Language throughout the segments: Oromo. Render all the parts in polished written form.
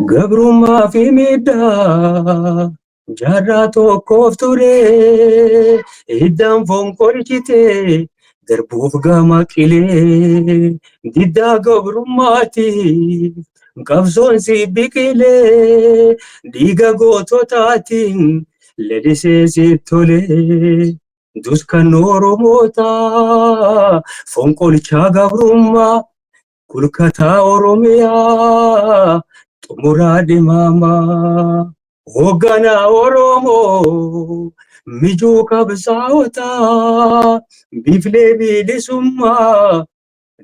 Gabrummaa fi miidhaa jaarraa tokkoof ture iddaan fonqolchitee darbuuf gama qilee diddaa gabrummaatiif qabsoon si biqilee dhiiga goototaatiin ladisee si tolee duskan Oromootaa fonqolchaa gabrummaa kulkataa Oromiyaa. Xumuraadhi maamaa hoogganaa Oromoo mijuu qabsaa'otaa biiflee bilisummaa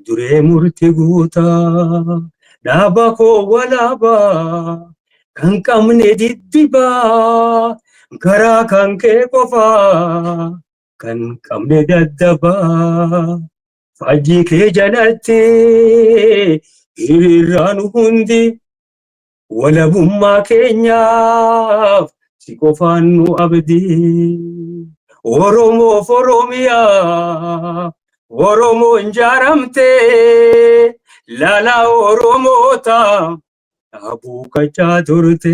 duree murtii guutaa dhaaba koo walaabaa kan qabne diddibaa garaa kan kee qofaa kan qabne daddabaa faajjii kee jalatti hiriiraan hundi. Walabummaa keenyaaf si qofaan nu abdii Oromoof Oromiyaa Oromoon ijaaramtee laalaa Oromoota habuukachaa turte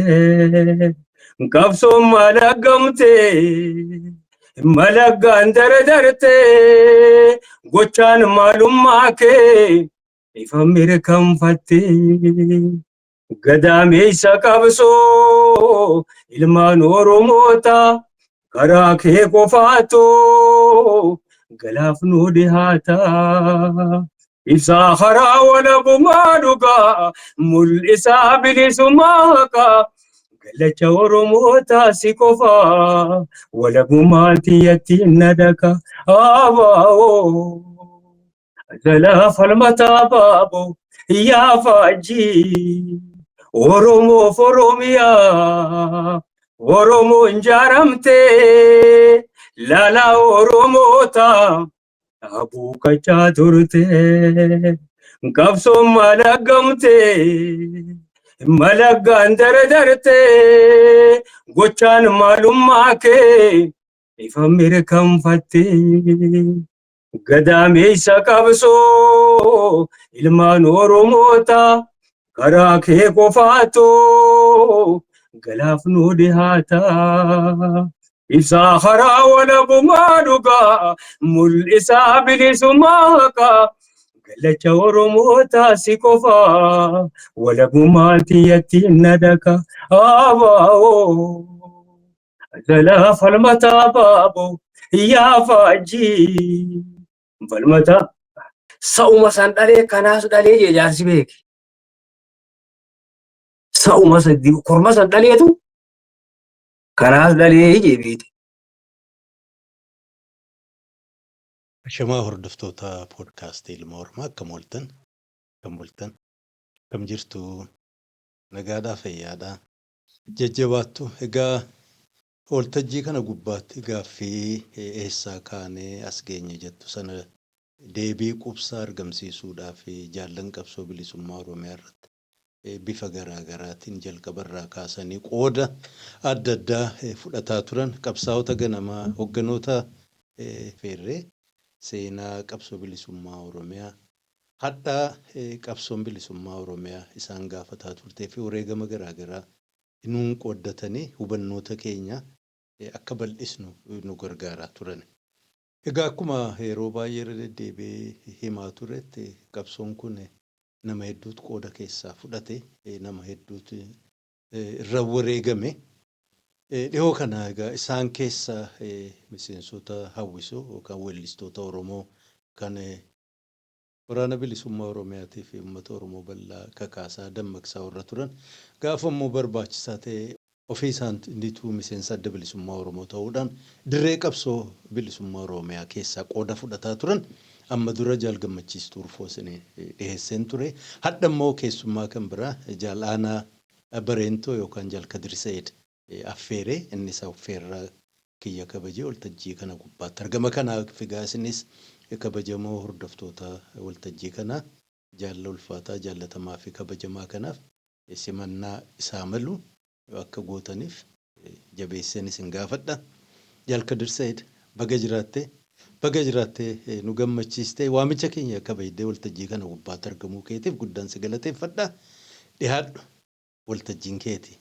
qabsoon malaggamtee malaggaan daradarte gochaan maalummaa kee ifa mirkanfattee. Gadaameessa qabsoo ilmaan Oromoota karaa kee qofaatoo galaaf nu dhihaata. Ibsaa karaa walabummaa dhugaa mul'isaa bilisummaa haqaa gallacha Oromoota si qofaa walabummaa tiyyattiin nadaka abaa'oo jalaa falmataa baaboo yaa faajjii. Oromoof Oromiyaa Oromoon ijaaramtee laalaa Oromoota habuukachaa turte qabsoon malaggamtee malaggaan daradarte gochaan maalummaa kee ifa mirkanfattee gadaameessa qabsoo ilmaan Oromoota. Karaa kee qofaatoo galaaf nu dhihaata. Ibsaa karaa walabummaa dhugaa mul'isaa bilisummaa haqaa gallacha Oromoota si qofaa walabummaa tiyyattiin nadaka abaa'oo jalaa falmataa baaboo yaa faajjii falmataa. Sa'uma san dhalee kanaas dhalee jaarsi beeki. Sa'uma sadii korma san dhaleetu kanaas dhalee jeebiiti. Shamaa hordoftoota poodkaastii Ilma Oromoo akkam ooltan akkam jirtu nagaadhaa fayyaadhaa jajjabaattu. Egaa waltajjii kana gubbaatti gaaffii eessaa kaanee as geenye jettu sana deebii qubsaa argamsiisuudhaaf jaallan qabsoo bilisummaa Oromiyaa irratti bifa garaagaraatiin jalqabarraa kaasanii qooda adda addaa fudhataa turan qabsaa'ota ganamaa hogganoota feerree seenaa qabsoo bilisummaa Oromiyaa hadhaa qabsoon bilisummaa Oromiyaa isaan gaafataa turtee fi wareegama garaagaraa nuun qooddatanii hubannoota keenya akka bal'isnu nu gargaaraa turan. Egaa akkuma yeroo baay'ee irra deddeebi'ee himaa turetti qabsoon kun nama hedduutu qooda keessaa fudhate nama hedduutu irra wareegame. Dhihoo kana egaa isaan keessa miseensota hawwisoo yookaan weellistoota Oromoo kan waraana bilisummaa Oromiyaatii fi uummata Oromoo bal'aa kakaasaa dammaqsaa warra turan gaafa immoo barbaachisaa ta'e ofii isaaniitu miseensa adda bilisummaa Oromoo ta'uudhaan dirree qabsoo bilisummaa Oromiyaa keessaa qooda fudhataa turan. Amma dura Jaal Gammachiistuu Urfoo isin dhiheesseen ture. Hadha immoo keessummaa kan biraa Jaal Aanaa Bareentoo yookaan Jaal Kadir Sa'iid affeeree inni isa affeerraa kiyya kabajee waltajjii kana gubbaatti argama. Kanaaf egaa isinis kabajamoo hordoftoota waltajjii kanaa jaalala ulfaataa jaallatamaa fi kabajamaa kanaaf simannaa isaa malu akka gootaniif jabeesseen isin gaafadha. Jaal Kadir Sa'iid baga jiraattee nu gammachiistee waamicha keenya kabajdee waltajjii kana gubbaatti argamuu keetiif guddaan si galateeffadha. Dhihaadhu. waltajjiin keeti.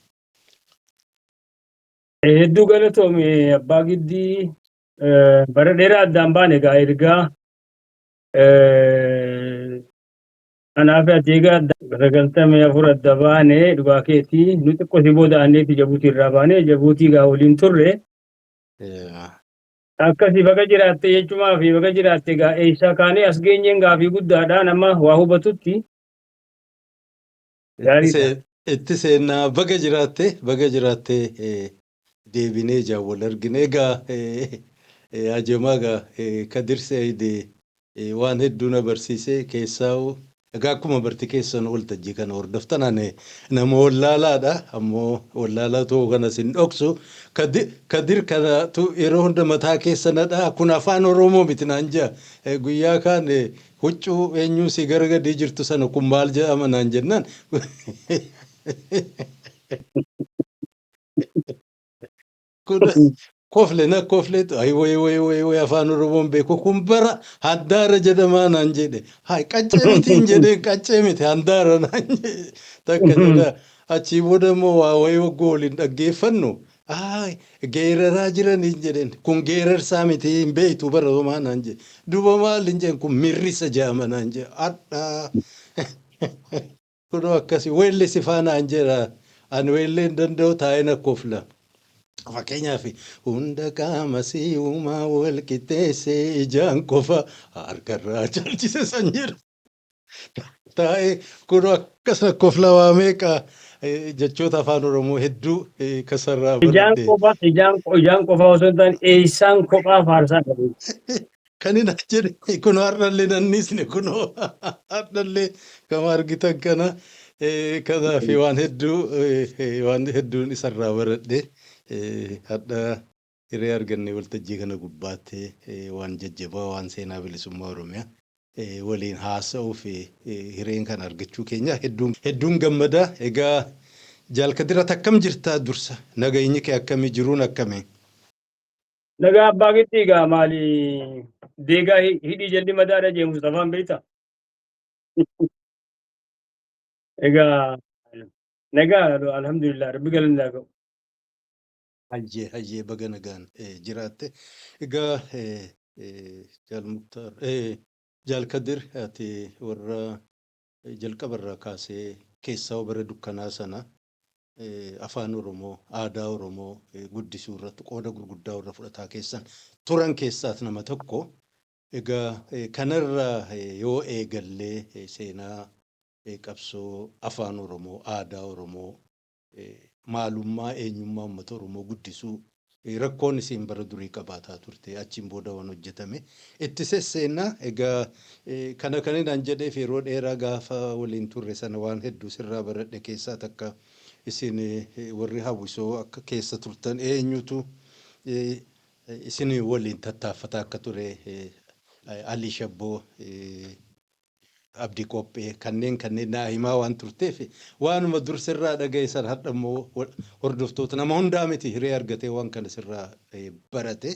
Hedduu galatoome abbaa giddii bara dheeraa addaan baane egaa ergaa kanaaf ati egaa sagaltamii afur adda baane dhugaa keetii nu xiqqoo si booda aanneeti Jabuutii irraa baane Jabuutii egaa waliin turre akkasii baga jiraatte jechumaa fi baga jiraatte egaa eessaa kaanee as geenyeen gaafii guddaadha nama waa hubatutti. Itti seenaa baga jiraatte deebinee wal argine egaa ajamaa egaa Kadir Said waan hedduu na barsiise keessaa egaa akkuma barti keessan waltajjii kana hordoftan nama wallaalaadha ammoo wallaalaa ta'uu kana sin dhoksu Kadir kanatu yeroo hunda mataa keessanadha kun afaan Oromoo miti naan jedha guyyaa kaan huccuu eenyuu si garagadii jirtu sana kun maal jedhama naan jennaan kofleetu ay way afaan Oromoon beeku kun bara handaara jedhamaa naan jedhe hay qaccee mitiin jedheen qaccee miti handaara naan jedhe takka jedha achii booda immoo waa wayii waggoo waliin dhaggeeffannu geeraraa jiranii jedheen kun geerarsaa miti hin beektu bara homaa naan jedhe duba maal hin jedhen kun mirrisa jedhama naan jedhe adhaa kunoo akkasii weelli si faanaan jedha ani weellee hin danda'u taa'ina kofla. Fakkeenyaaf hunda qaama si uumaa wal qixxeessee ijaan qofa harkarraa caalchise san jedhu. Taa'ee kun akkasuma kofla waa meeqa jechoota afaan Oromoo hedduu kasarraa baradhee. Ijaan qofa osoo hin taane eessaan kophaa faarsaa qabu. Kan hin jedhe kun har'allee nannisne kunoo har'allee kama argitan kana kanaaf waan hedduun isarraa baradhee. Hadda hiree arganne waltajjii kana gubbaatti waan jajjabaa waan seenaa bilisummaa Oromiyaa waliin haasa'uu fi hireen kan argachuu keenya hedduun gammadaa. Egaa Jaalkadirat akkam jirtaa dursa nageenyi kee akkamii jiruun akkamii? Nagaa abbaa giddii egaa maali deegaa hidhii jalli madaadha jeemus afaan beektaa? Egaa nagaa alhamdulillah rabbi galandaa qabu. Hayyee baga nagaan jiraatte. Egaa Jaalkadir ati warra jalqabarraa kaasee keessaa bara dukkanaa sana afaan Oromoo aadaa Oromoo guddisuu irratti qooda gurguddaa warra fudhataa keessan turan keessaas nama tokko. Egaa kanarraa yoo eegallee seenaa qabsoo afaan Oromoo aadaa Oromoo maalummaa eenyummaa uummata Oromoo guddisuu rakkoon isiin bara durii qabaataa turte achiin booda waan hojjetame itti sesseenna. Egaa kana kaninaan jedheef yeroo dheeraa gaafa waliin turre sana waan hedduu sirraa baradhe keessaa takka isin warri hawwisoo akka keessa turtan eenyutu isin waliin tattaaffataa akka ture Alii Shabboo Abdii Qophee kanneen naa himaa waan turteef waanuma dur sirraa dhagaye sana hadha immoo hordoftoota nama hundaa miti hiree argatee waan kana sirraa barate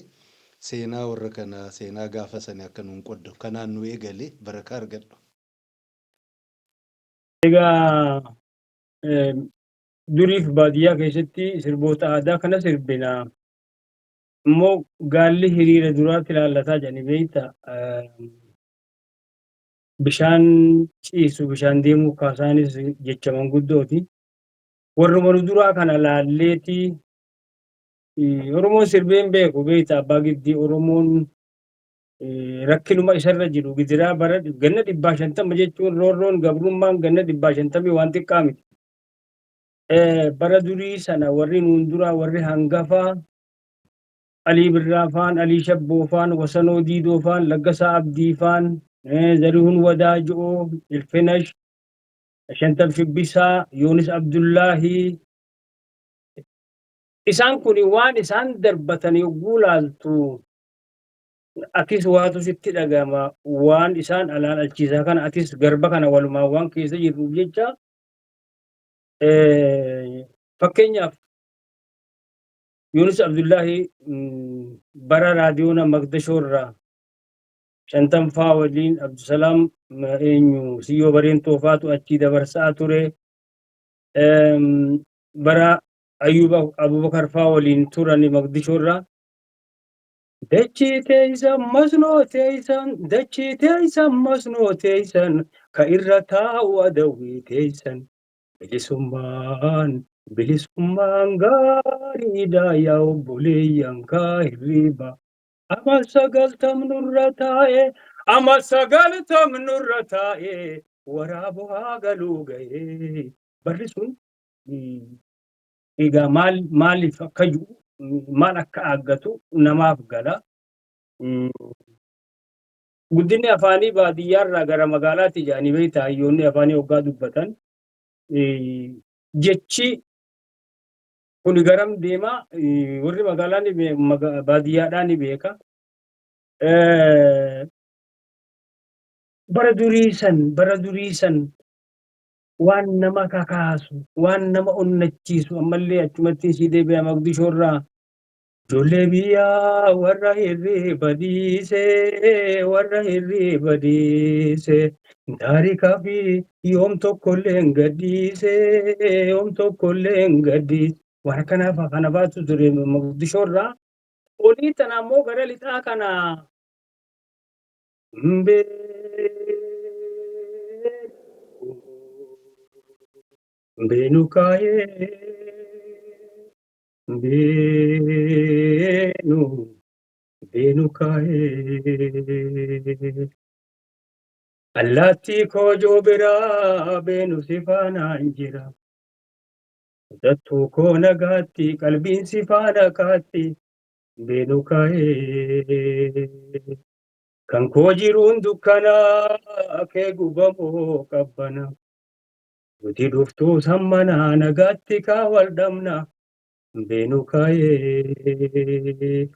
seenaa warra kana seenaa gaafa sanii akka nuun qoddu kanaan nu eegale barakaa argadhu. Egaa duriif baadiyyaa keessatti sirboota aadaa kana sirbina immoo gaalli hiriira duraatti ilaallataa jedhanii beektaa. Bishaan ciisu bishaan deemuu kaasaanis jecha manguddooti. Warri malu duraa kana laalleeti Oromoon sirbeen beeku beektaa abbaa giddii Oromoon rakkinuma isarra jiru gidiraa bara ganna 150 jechuun roorroon gabrummaan ganna 150 waan xiqqaa miti. Bara durii sana warri nuun duraa warri hangafaa Alii Birraa faan Alii Shabboo faan Wasanoo Diidoo faan Laggasaa Abdii faan Zarihuun Wadaajoo Ilfinash Shantal Shibbisaa Yoonis Abdullaahii isaan kun waan isaan darbatan yogguu laaltu atis waatu sitti dhagama waan isaan alaan alchiisaa kana atis garba kana walumaa waan keessa jirruuf jecha fakkeenyaaf Yoonis Abdullaahii bara raadiyoona Magdashoorraa shantamfaa waliin Abdusalaam eenyu Siyyoo Bareen Toofaatu achii dabarsaa ture. bara Ayyuba Abubakar faa waliin turani Maqdishoorraa. Dachii teeysan masnoo teeysan dachii teeysan masnoo teeysan ka irra taa'u adawwii teeysan bilisummaan gaariidha yaa obboleeyyan kaa hirriba. Ama sagaltamnurra taa'e waraabo haa galuu ga'ee. Barri sun egaa maaliif akka jiru maal akka aaggatu namaaf gala. Guddinni afaanii baadiyyaarraa gara magaalaatti jedhanii beektaa hayyoonni afaanii hoggaa dubbatan. Jechi kuni garam deemaa warri magaalaa baadiyyaadhaa ni beeka. Bara durii san waan nama kakaasu waan nama onnachiisu ammallee achumatti sii deebi'a Maqdishoorraa. Ijoollee biyyaa warra hirriba dhiise taarikaa fi yoom tokkollee hin gadhiise waan kanaaf kana baatu ture Maqdishoorraa. Olii tana ammoo gara lixaa kana beenu kaayee beenu kaayee allaattii koojoo biraa beenu si faanaan jira. Dattuu koo nagaatti qalbiin si faana kaatti beenu kaayee. Kan koo jiruun dukkanaa kee gubamoo qabbana. Nuti dhuftuu sammanaa nagaatti kaa wal dhabna beenu kaayee.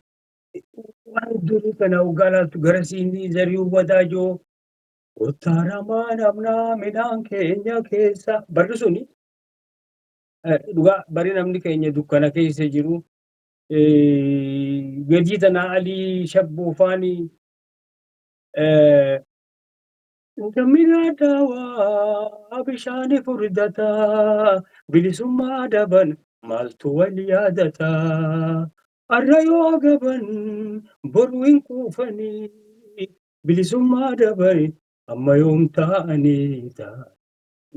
Waan durii kana hoggaalaatu gara siinii Zarihuun Wadaajoo kottaaramaa namnaa midhaan keenya keessa. Barri suni dhugaa bari namni keenya dukkana keessa jiru. Gajii tanaa Alii Shabboo faanii Gamina daawaa bishaanii furdataa bilisummaa daban maaltu wal yaadataa. Har'a yoo gaban boru hin kuufanii bilisummaa daban amma yoom ta'anii ta'a.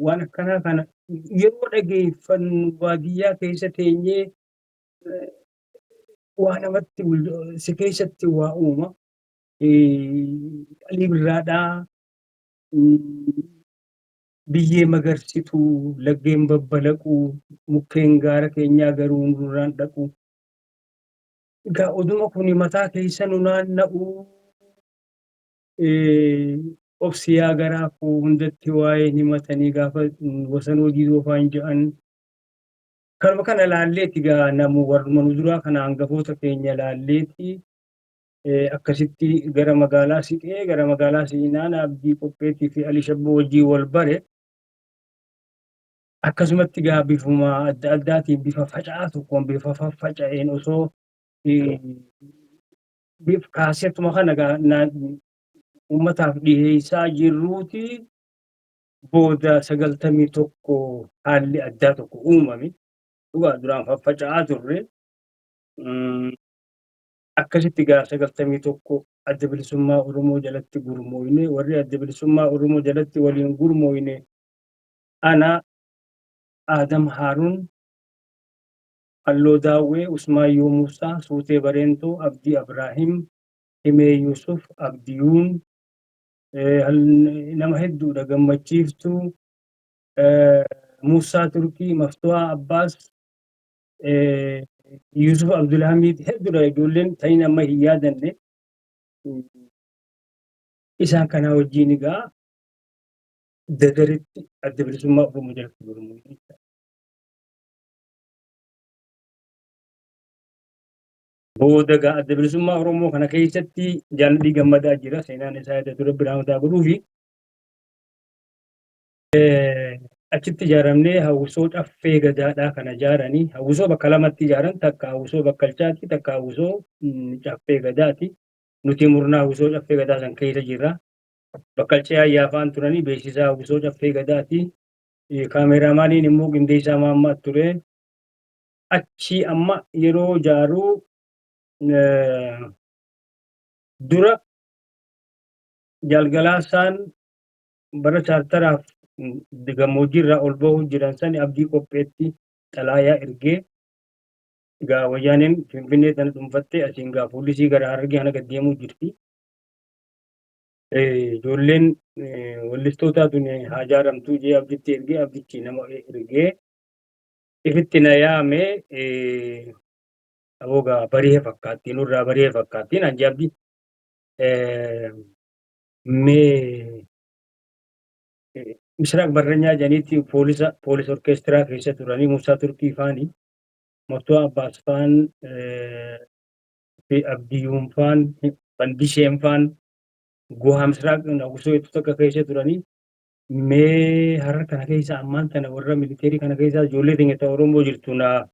Waan akkanaa kana yeroo dhageeffannu baadiyyaa keessa teenyee waa namatti si keessatti waa uuma. Alii birraadhaa biyyee magarsituu laggeen babbalaquu mukkeen gaara keenyaa garuu nurraan dhaqu. Egaa oduma kuni mataa keessa nu naanna'u obsiyaa garaa koo hundatti waa'ee himatanii gaafa wasanoo diidoo faan jedhan. Kanuma kana laalleeti egaa namu warruma nu duraa kana hangafoota keenya laalleeti. Akkasitti gara magaalaa siqee gara magaalaa seenaan Abdii Qopheetii fi Alii Shabboo wajjii wal bare. Akkasumatti egaa bifuma adda addaatiin bifa faca'aa tokkoon bifa faffaca'een osoo kaasettuma kana uummataaf dhiheessaa jirruuti booda 91 haalli addaa tokko uumame. Dhugaa duraan faffaca'aa turre. Akkasitti egaa 91 adda bilisummaa Oromoo jalatti gurmooyne warri adda bilisummaa Oromoo jalatti waliin gurmooyne ana Adam Haruun, Alloo Daawwee, Usmaayyoo Muusaa, Suutee Bareentoo, Abdii Abraahim, Himee Yusuf, Abdiyuun nama hedduudha gammachiiftuu Muusaa Turkii, Maftuhaa Abbaas, Yusuf Abdulhamid hedduudha ijoolleen ta'in amma hin yaadanne. Isaan kana wajjin egaa Dadaritti adda bilisummaa Oromoo jalatti gurmooyne. Booda egaa adda bilisummaa Oromoo kana keessatti Jaalalli Gammadaa jira. Seenaan isaa adda ture biraan godhuu fi achitti ijaaramnee hawwisoo caffee gadaadhaa kana ijaaranii hawwisoo bakka lamatti ijaaran takka hawwisoo bakkalchaati takka hawwisoo caffee gadaati. Nuti murnaa hawwisoo caffee gadaa san keessa jirra. Bakkalchee ayyaafaan turanii beeksisaa hawwisoo caffee gadaati. kaameraamaaniin immoo Qindeessaa Maammaa ture. Achi amma yeroo jaaruu dura jalgalaasaan bara chaartaraaf gammoojjii irraa ol bahuu jiran sani abdii qopheetti xalaayaa ergee egaa wayyaaneen Finfinnee sana dhuunfattee asiin gaa poolisii gara Harargee kana gad deemuu jirti. Ijoolleen wallistootaa tun haa ijaaramtuu jee abditti ergee abdichi nama ergee ifitti na yaamee aboogaa baree fakkaattii nurraa baree fakkaattiin anji abdi mee Misraaq Barranyaa jedhaniitti poolis orkeestiraa keessa turanii Musaa Turkii faani Motoo Abbaas faan fi Abdiyyuun faan Bandisheen faan Gohaa Misraaq Nagusoo hedduu takka keessa turanii mee Harar kana keessa ammaan tana warra militeerii kana keessa ijoollee xiqqeeta Oromoo jirtu naa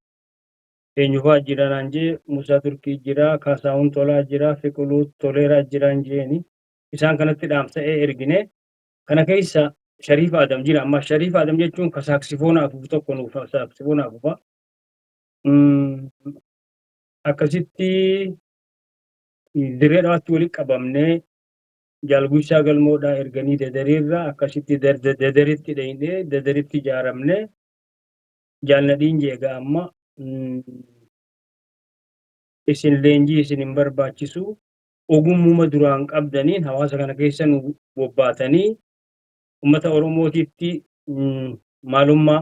eenyufaa jira naan jee Musaa Turkii jira Kaasaawun Tolaa jira Fiqiluu Toleeraa jiraan jeeni isaan kanatti dhaamsa'ee ergine kana keessa Shariif Adam jira amma Shariif Adam jechuun ka saaksifoona afuuf tokko nuuf saaksifoona afuufa. Akkasitti dirree dhawaatti walitti qabamnee jaalgushaa galmoodhaa erganii dadareerraa akkasitti dadaritti dhayinee dadaritti ijaaramnee jaalnadhiin jeegaa amma isin leenjii isin hin barbaachisu ogummaa duraan qabdaniin hawaasa kana keessa nu bobbaatanii ummata Oromootiitti maalummaa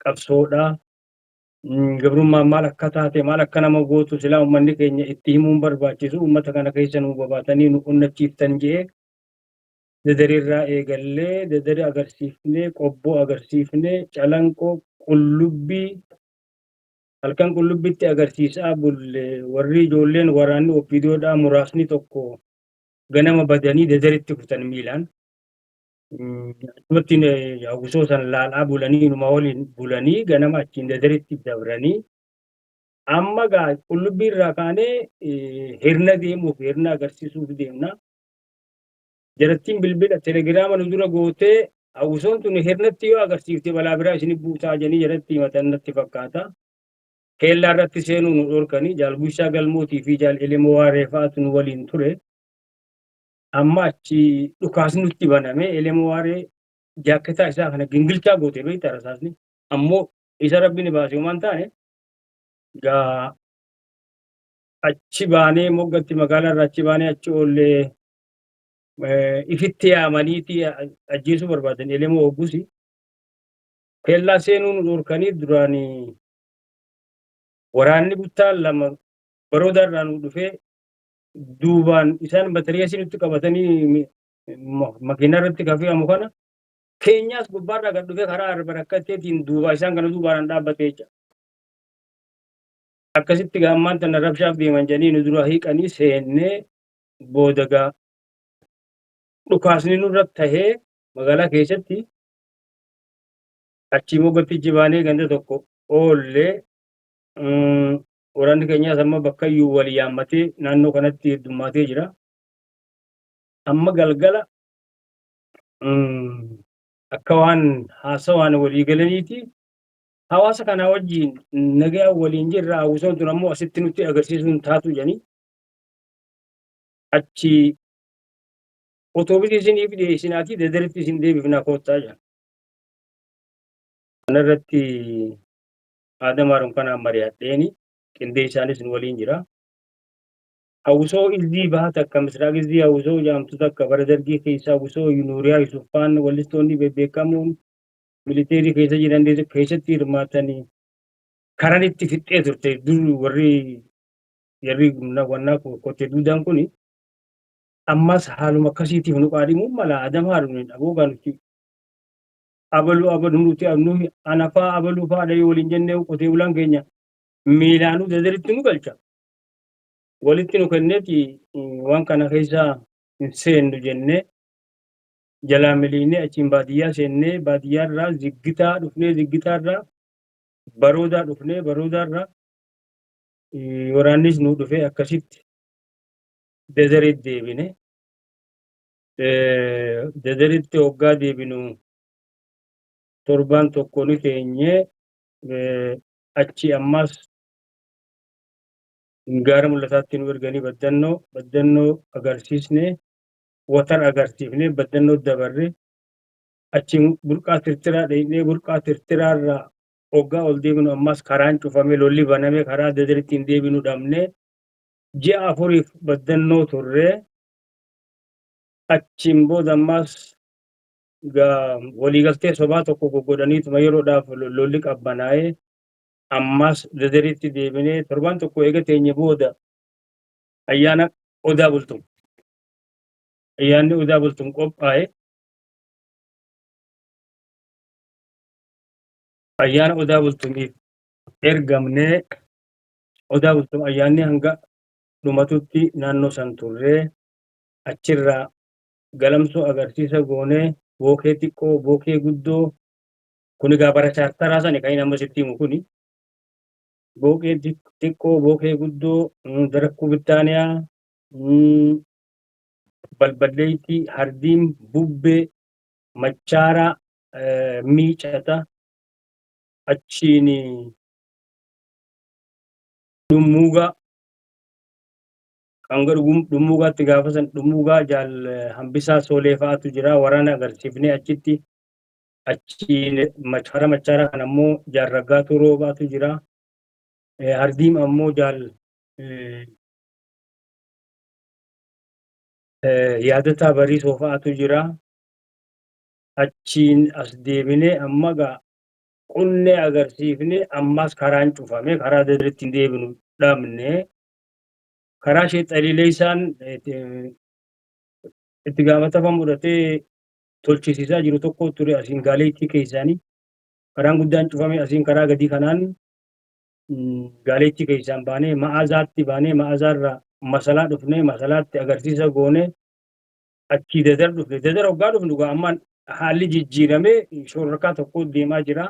qabsoodhaa gabrummaan maal akka taate maal akka nama gootu silaa ummanni keenya itti himuun barbaachisu ummata kana keessa nu bobbaatanii nu qunnachiiftan jee dadareerraa eegallee dadari agarsiifnee qobboo agarsiifnee calanqoo qullubbii halkan qullubbitti agarsiisaa bulle warri ijoolleen waraanni oppiidoodhaa muraasni tokko ganama badanii dadaritti kutan miilaan. Dubartiin Nagusoo san laalaa bulanii numa waliin bulanii ganama achiin dadaritti dabranii amma gaa qullubbii irraa kaanee hirna deemuuf hirna agarsiisuuf deemna. Jarattiin bilbila telegiraama nu dura gootee Nagusoon tun hirnatti yoo agarsiifte balaa biraa isin buusaa jedhanii jaratti himatan natti fakkaata. Keellaa irratti seenuu nu dhorkanii jaalgushaa galmootii fi jaal Elemoo Waaree fa'aatu nu waliin ture. Amma achi dhukaasni nutti baname Elemoo Waaree jaakketaa isaa kana gingilchaa goote beektaa rasaasni ammoo isa rabbiin baasee waan taane gaa achi baanee moggatti magaalaa irraa achi baanee achi oollee ifitti yaamaniiti ajjeesuu barbaadan Elemoo Oggusi keellaa seenuu nu dhorkanii duraanii waraanni buttaan lama barooda irraa nu dhufee duubaan isaan batariyaa isinitti qabatanii makiinaa irratti kafe'amu kana keenyaas gubbaarraa gad dhufee karaa arba rakkatteetiin duubaa isaan kana duubaan dhaabbatee jira. Akkasitti gaammaan tana rabshaaf deeman jedhanii nu dura hiiqanii seennee booda gaa dhukaasni nurratti tahee magaalaa keessatti achii moggatti baanee ganda tokko oollee waraanni keenyaas amma bakka iyyuu wal yaammatee naannoo kanatti heddummaatee jira. Amma galgala akka waan haasawaan walii galaniiti hawaasa kanaa wajjiin nagaa waliin jirra Nagusoon tun ammoo asitti nutti agarsiisuun taatu jedhanii achi otoobisii isiniif dhiyeessinaatii dadaritti isin deebifnaa koottaa jedhan. Kanarratti Adamaaruun kanaan mari'adheeni Qindeessaanis nu waliin jira. Nagusoo Izzii bahat akka Misraaq Izzii Nagusoo jaamtota akka bara dargii keessaa Nagusoo Nuuriyaa Yusuffaan wallistoonni bebbeekamoon militeerii keessa jiran keessatti hirmaatanii karan itti fixxee turte dur warri yarri wannaa kottee duudaan kuni ammas haaluma akkasiitiif nu qaadhimuun mala Adamaaruun dhaboogaa nuti abaluu nuti anafaa abaluu fa'aadha yoo waliin jennee qotee bulaan keenya miilaanuu dadaritti nu galcha. Walitti nu kenneeti waan kana keessaa hin seennu jennee jalaa miliinee achiin baadiyyaa seennee baadiyyaarraa ziggitaa dhufnee ziggitaarraa baroodaa dhufnee baroodaarraa waraannis nu dhufee akkasitti dadaritti deebine. Dadaritti hoggaa deebinu torban tokko ni teenye achi ammas gaara mul'ataatti nu erganii baddannoo agarsiisne watar agarsiifne baddannoo dabarre achi burqaa tirtiraa dheeyne burqaa tirtiraarraa hoggaa ol deebinu ammas karaan cufame lolli baname karaa dadaritti hin deebinu dhabne ji'a afuriif baddannoo turre achiin booda ammas waliigaltee sobaa tokko goggodhaniituma yeroodhaaf lolli qabbanaa'ee ammas dadaritti deebinee torban tokko eega teenye booda ayyaana odaa bultum. Ayyaanni odaa bultum qophaa'e. Ayyaana odaa bultumiif ergamnee odaa bultum ayyaanni hanga dhumatutti naannoo san turree achirraa galamsoo agarsiisa goonee bookee xiqqoo bookee guddoo kun egaa bara chaartaraa sani kan inni amma sitti himu kuni bookee xiqqoo bookee guddoo darakkuu bittaaniyaa balballeeyti hardiin bubbee machaaraa miicata achiin dhummuugaa kan dhummuugaatti gaafa san dhummuugaa jaal hambisaa soolee fa'aatu jira waraana agarsiifnee achiin machaaraa kan ammoo jaal raggaatuu roobaatu jira hardiin ammoo jaal yaadataa bariisoo fa'aatu jira achiin as deebinee amma gaa qunnee agarsiifne ammas karaan cufame karaa dadaritti hin deebinu dhabne karaa ishee xaliilee isaan itti gaafataman mudhatee tolchisiisaa jiru tokko ture asiin gaaleettii keessaanii karaan guddaan cufame asiin karaa gadii kanaan gaaleettii keessaan baanee ma'aazaatti baanee ma'aazaarraa masalaa dhufnee masalaatti agarsiisa goone achii dadar dhufne dadar hoggaa dhufnu gaa ammaan haalli jijjiiramee shororkaa tokko deemaa jira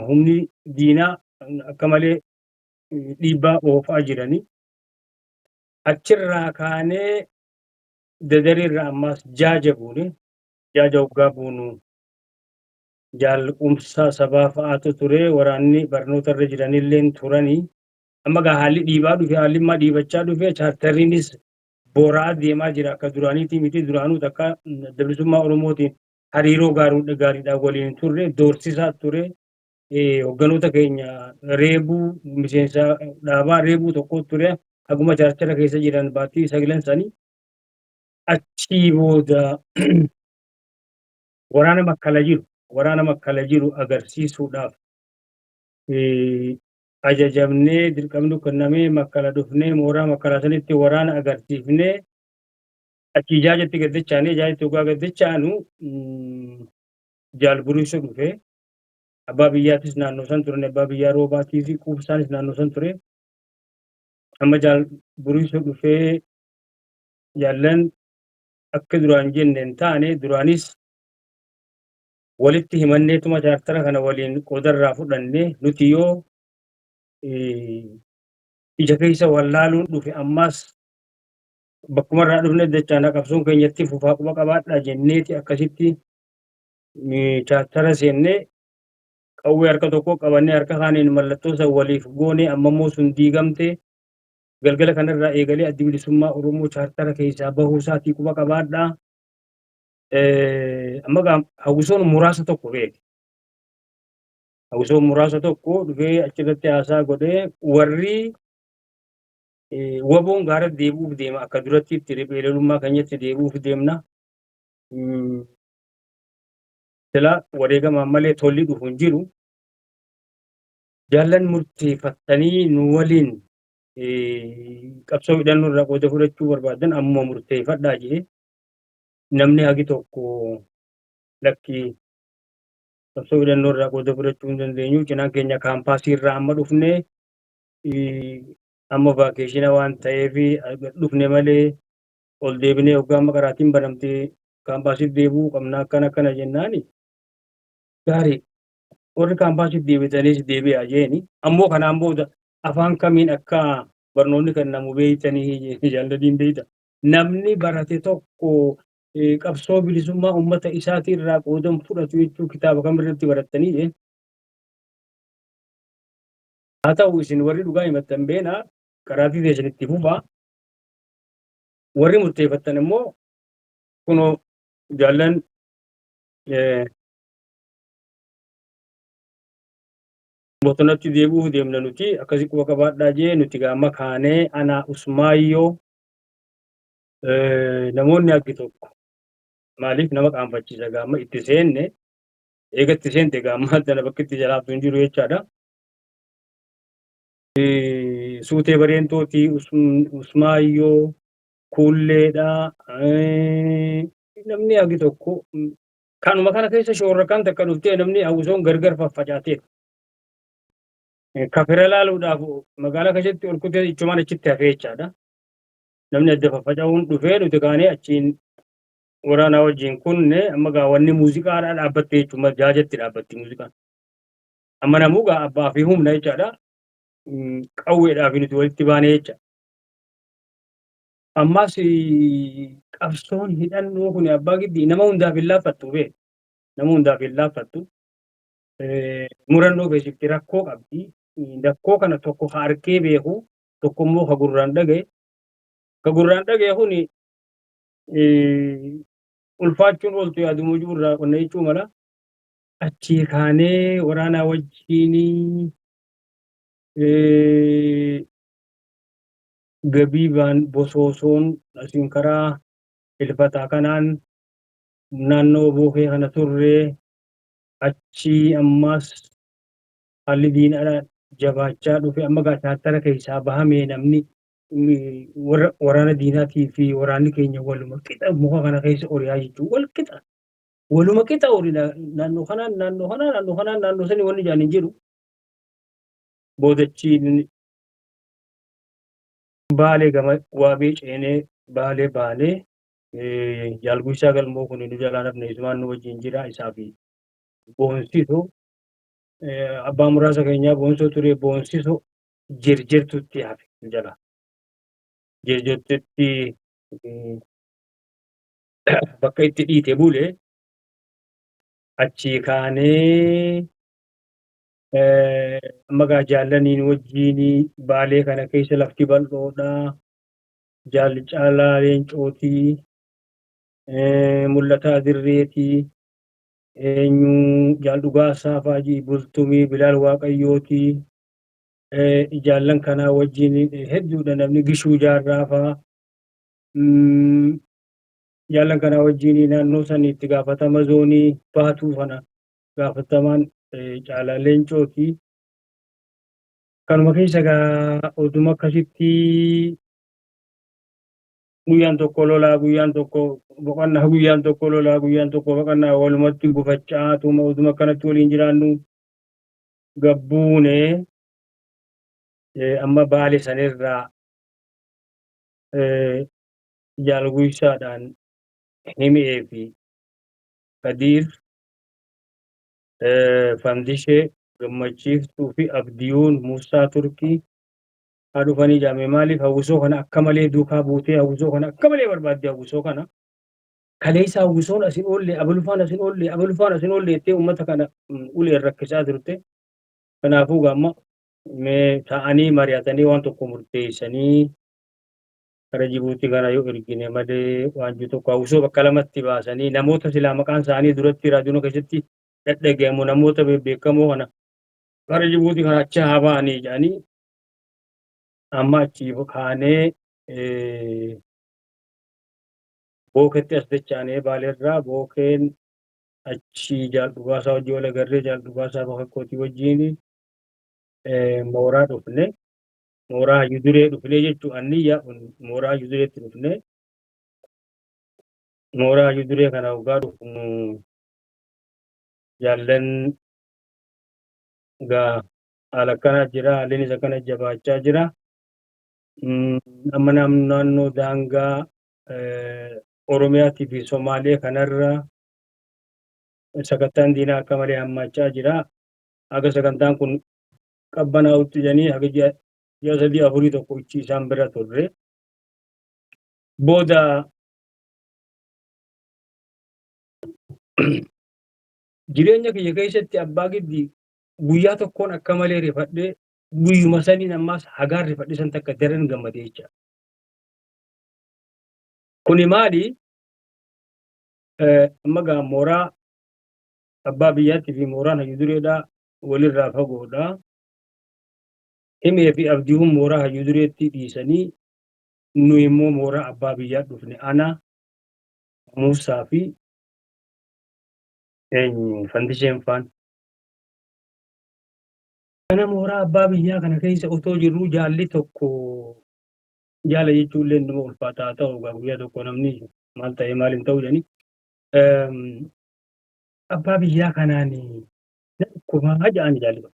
humni diinaa akka malee dhiibbaa oofaa jiranii achirraa kaanee dadarirraa ammas jaaja buune jaaja hoggaa buunu jaalqumsaa sabaa fa'aatu ture waraanni barnoota irra jiranilleen turanii amma gaa haalli dhiibaa dhufe haalli immaa dhiibachaa dhufe chaartariinis booraa deemaa jira akka duraaniitii miti duraanuu takka bilisummaa oromootiin hariiroo gaariidhaan waliin turre doorsisaa ture hogganoota keenya reebuu miseensa dhaabaa reebuu tokko ture haguma chaartara keessa jiran baattii sagalan sanii achii booda waraana makkala jiru agarsiisuudhaaf ajajamnee dirqamni kennamee makkala dhufnee mooraa makkalaa sanitti waraana agarsiifnee achii jaajatti gaddachaanee jaajatti hoggaa gaddachaanu jaal buriisu dhufe abbaa biyyaatis naannoo san turan abbaa biyyaa roobaatii fi quubsaanis naannoo san ture amma jaal buriisu dhufee jaallan akka duraan jenneen taane duraanis walitti himanneetuma chaartara kana waliin qoodarraa fudhanne nuti yoo ija keessa wallaaluun dhufe ammas bakkumarraa dhufne dachaana qabsoon keenyatti fufaa quba qabaadhaa jenneeti akkasitti chaartara seennee qawwee harka tokko qabannee harka kaaniin mallattoo san waliif goone ammammoo sun diigamte galgala kanarraa eegalee addi bilisummaa oromoo chaartara keessaa bahuu isaatii quba qabaadhaa amma hawwisoon muraasa tokko beeke hawwisoon muraasa tokko dhufee achirratti haasaa godhee warri waboon gaara deebi'uuf deema akka duratti itti riphee keenyatti deebi'uuf deemna sila wareegamaan malee tolli dhufu hin jiru jaallan murteeffattanii nu waliin qabsoo hidhannoo irraa qooda fudhachuu barbaadan ammoo murteeffadhaa jedhee namni hagi tokko lakkii qabsoo hidhannoo irraa qooda fudhachuu hin dandeenyu cinaan keenya kaampaasii irraa amma dhufne amma vaakeeshina waan ta'eef dhufne malee ol deebinee hoggaa amma karaatiin banamtee kaampaasii deebi'uu qabna akkana jennaani gaarii warri kaampaasii deebitaniis deebi'aa jeeni ammoo kanaan booda afaan kamiin akka barnoonni kennamu beeytanii jaalladiin beeyta namni barate tokko qabsoo bilisummaa uummata isaatii irraa qoodan fudhatu jechuu kitaaba kam irratti barattanii haa ta'u isin warri dhugaa himattan beena karaatii teessanitti fufaa warri murteeffattan immoo kunoo jaallan bosonatti deebi'uuf deemna nuti akkasii quba qabaadhaa jee nuti gaama kaanee ana Usmaayyoo namoonni aggi tokko maaliif nama qaanfachiisa gaama itti seenne eega itti seente gaama haddana bakka itti jalaabtu hin jiru jechaadha. Suutee Bareentooti Usmaayyoo Kulleedha namni aggi tokko kanuma kana keessa shoorra kan takka dhuftee namni hawwisoon gargar faffacaateera. Kafira laaluudhaaf magaalaa keessatti ol kutee ichumaan achitti hafee jechaadha. Namni adda faffaca'uun dhufee nuti kaanee achiin waraanaa wajjin kunne amma gaawwanni muuziqaadhaa dhaabbattee jechuudha jaajatti dhaabbatti muuziqaan. Amma namuu gaa abbaa fi humna jechaadha. Qawweedhaaf nuti walitti baanee jecha. Ammas qabsoon hidhannoo kun abbaa giddii nama hundaaf hin laaffattu bee nama hundaaf hin laaffattu. Murannoo keessatti rakkoo qabdi. Rakkoo kana tokko harkee beeku tokko immoo ka gurraan dhagaye. Ka gurraan dhagaye kun ulfaachuun ooltu yaadumuu jirurraa qonna jechuu mala. Achii kaanee waraanaa wajjin gabiibaan bosoosoon asiin karaa ilfataa kanaan naannoo bookee kana turree achii ammas haalli diinadhaa jabaachaa dhufe amma gaachaattara keessaa bahamee namni waraana diinaatii fi waraanni keenya waluma qixa muka kana keessa oriyaa jechuun wal qixa waluma qixa orina naannoo kanaan naannoo sanii wanni jaan hin jiru boodachiin baalee gama waabee ceenee baalee jaalguisaa galmoo kun nu jalaa nafne isumaan nu wajjin jira isaa fi boonsiso abbaa muraasa keenyaa boonsoo ture boonsiso jirtutti hafe jala jirtutti bakka itti dhiite bule achii kaanee magaa jaallaniin wajjin baalee kana keessa lafti bal'oodha jaalli caalaa leencootii mul'ataa dirreetii jaal dhugaasaa faajii bultumii bilaal waaqayyootii jaallan kanaa wajjin hedduudha namni gishuu jaarraa faa jaallan kanaa wajjin naannoo sanii itti gaafatama zoonii baatuu kana gaafatamaan caalaa leencootii kanuma keessa gaa oduma akkasitti guyyaan tokko lolaa guyyaan tokko boqonnaa guyyaan tokko lolaa guyyaan tokko boqonnaa walumatti gufachaa tuma oduma akkanatti waliin jiraannu gabbuune amma baale sanirraa jaalguisaadhaan himee fi Kadiir Fandishee Gammachiiftuu fi Abdiyuun Muusaa Turkii haa dhufanii jaame maaliif hawwisoo kana akka malee duukaa buutee hawwisoo kana akka malee barbaadde hawwisoo kana kaleessa hawwisoon asin oolle abalufaan asin oolle jettee uummata kana uleen rakkisaa turte kanaafuu gaamma mee ta'anii mari'atanii waan tokko murteessanii kara Jibuutii kana yoo ergine malee waan tokko hawwisoo bakka lamatti baasanii namoota silaa maqaan isaanii duratti raadiyoon keessatti dhadhagahamu namoota beekamoo kana kara Jibuutii kana achi haa ba'anii jedhanii amma achi kaanee booketti as dachaanee baaleerraa bookeen achi jaal dhugaasaa wajjin wal agarree jaal dhugaasaa bakka kootii wajjin mooraa dhufne mooraa Hayyuduree dhufne jechuun anniyyaa mooraa Hayyudureetti dhufne mooraa Hayyuduree kana dhugaa dhufnu jaallan gaa haala akkana jira haalli isa kana jabaachaa jira amma naannoo daangaa Oromiyaatii fi Somaalee kanarra sagantaan diinaa akka malee hammaachaa jira haga sagantaan kun qabbanaa'utti jedhanii haga ji'a sadii afurii tokko ichi isaan bira turre booda Jireenya kiyya keessatti abbaa giddii guyyaa tokkoon akka malee rifadhee guyyuma saniin ammaas hagaan rifadhe san takka daran gammade jecha. Kuni maali? Amma gaa mooraa abbaa biyyaatti fi mooraan hayyu dureedhaa walirraa fagoodhaa. Himee fi abdiiwwan mooraa hayyu dureetti dhiisanii nu immoo mooraa abbaa biyyaa dhufne ana Muusaa fi Fandisheen faan. Kana mooraa abbaa biyyaa kana keessa otoo jirruu jaalli tokko jaala jechuullee nama ulfaataa ta'u guyyaa tokko namni maal ta'e maal hin ta'u jedhanii abbaa biyyaa kanaan na dhukkuba jedhanii jaalli tokko.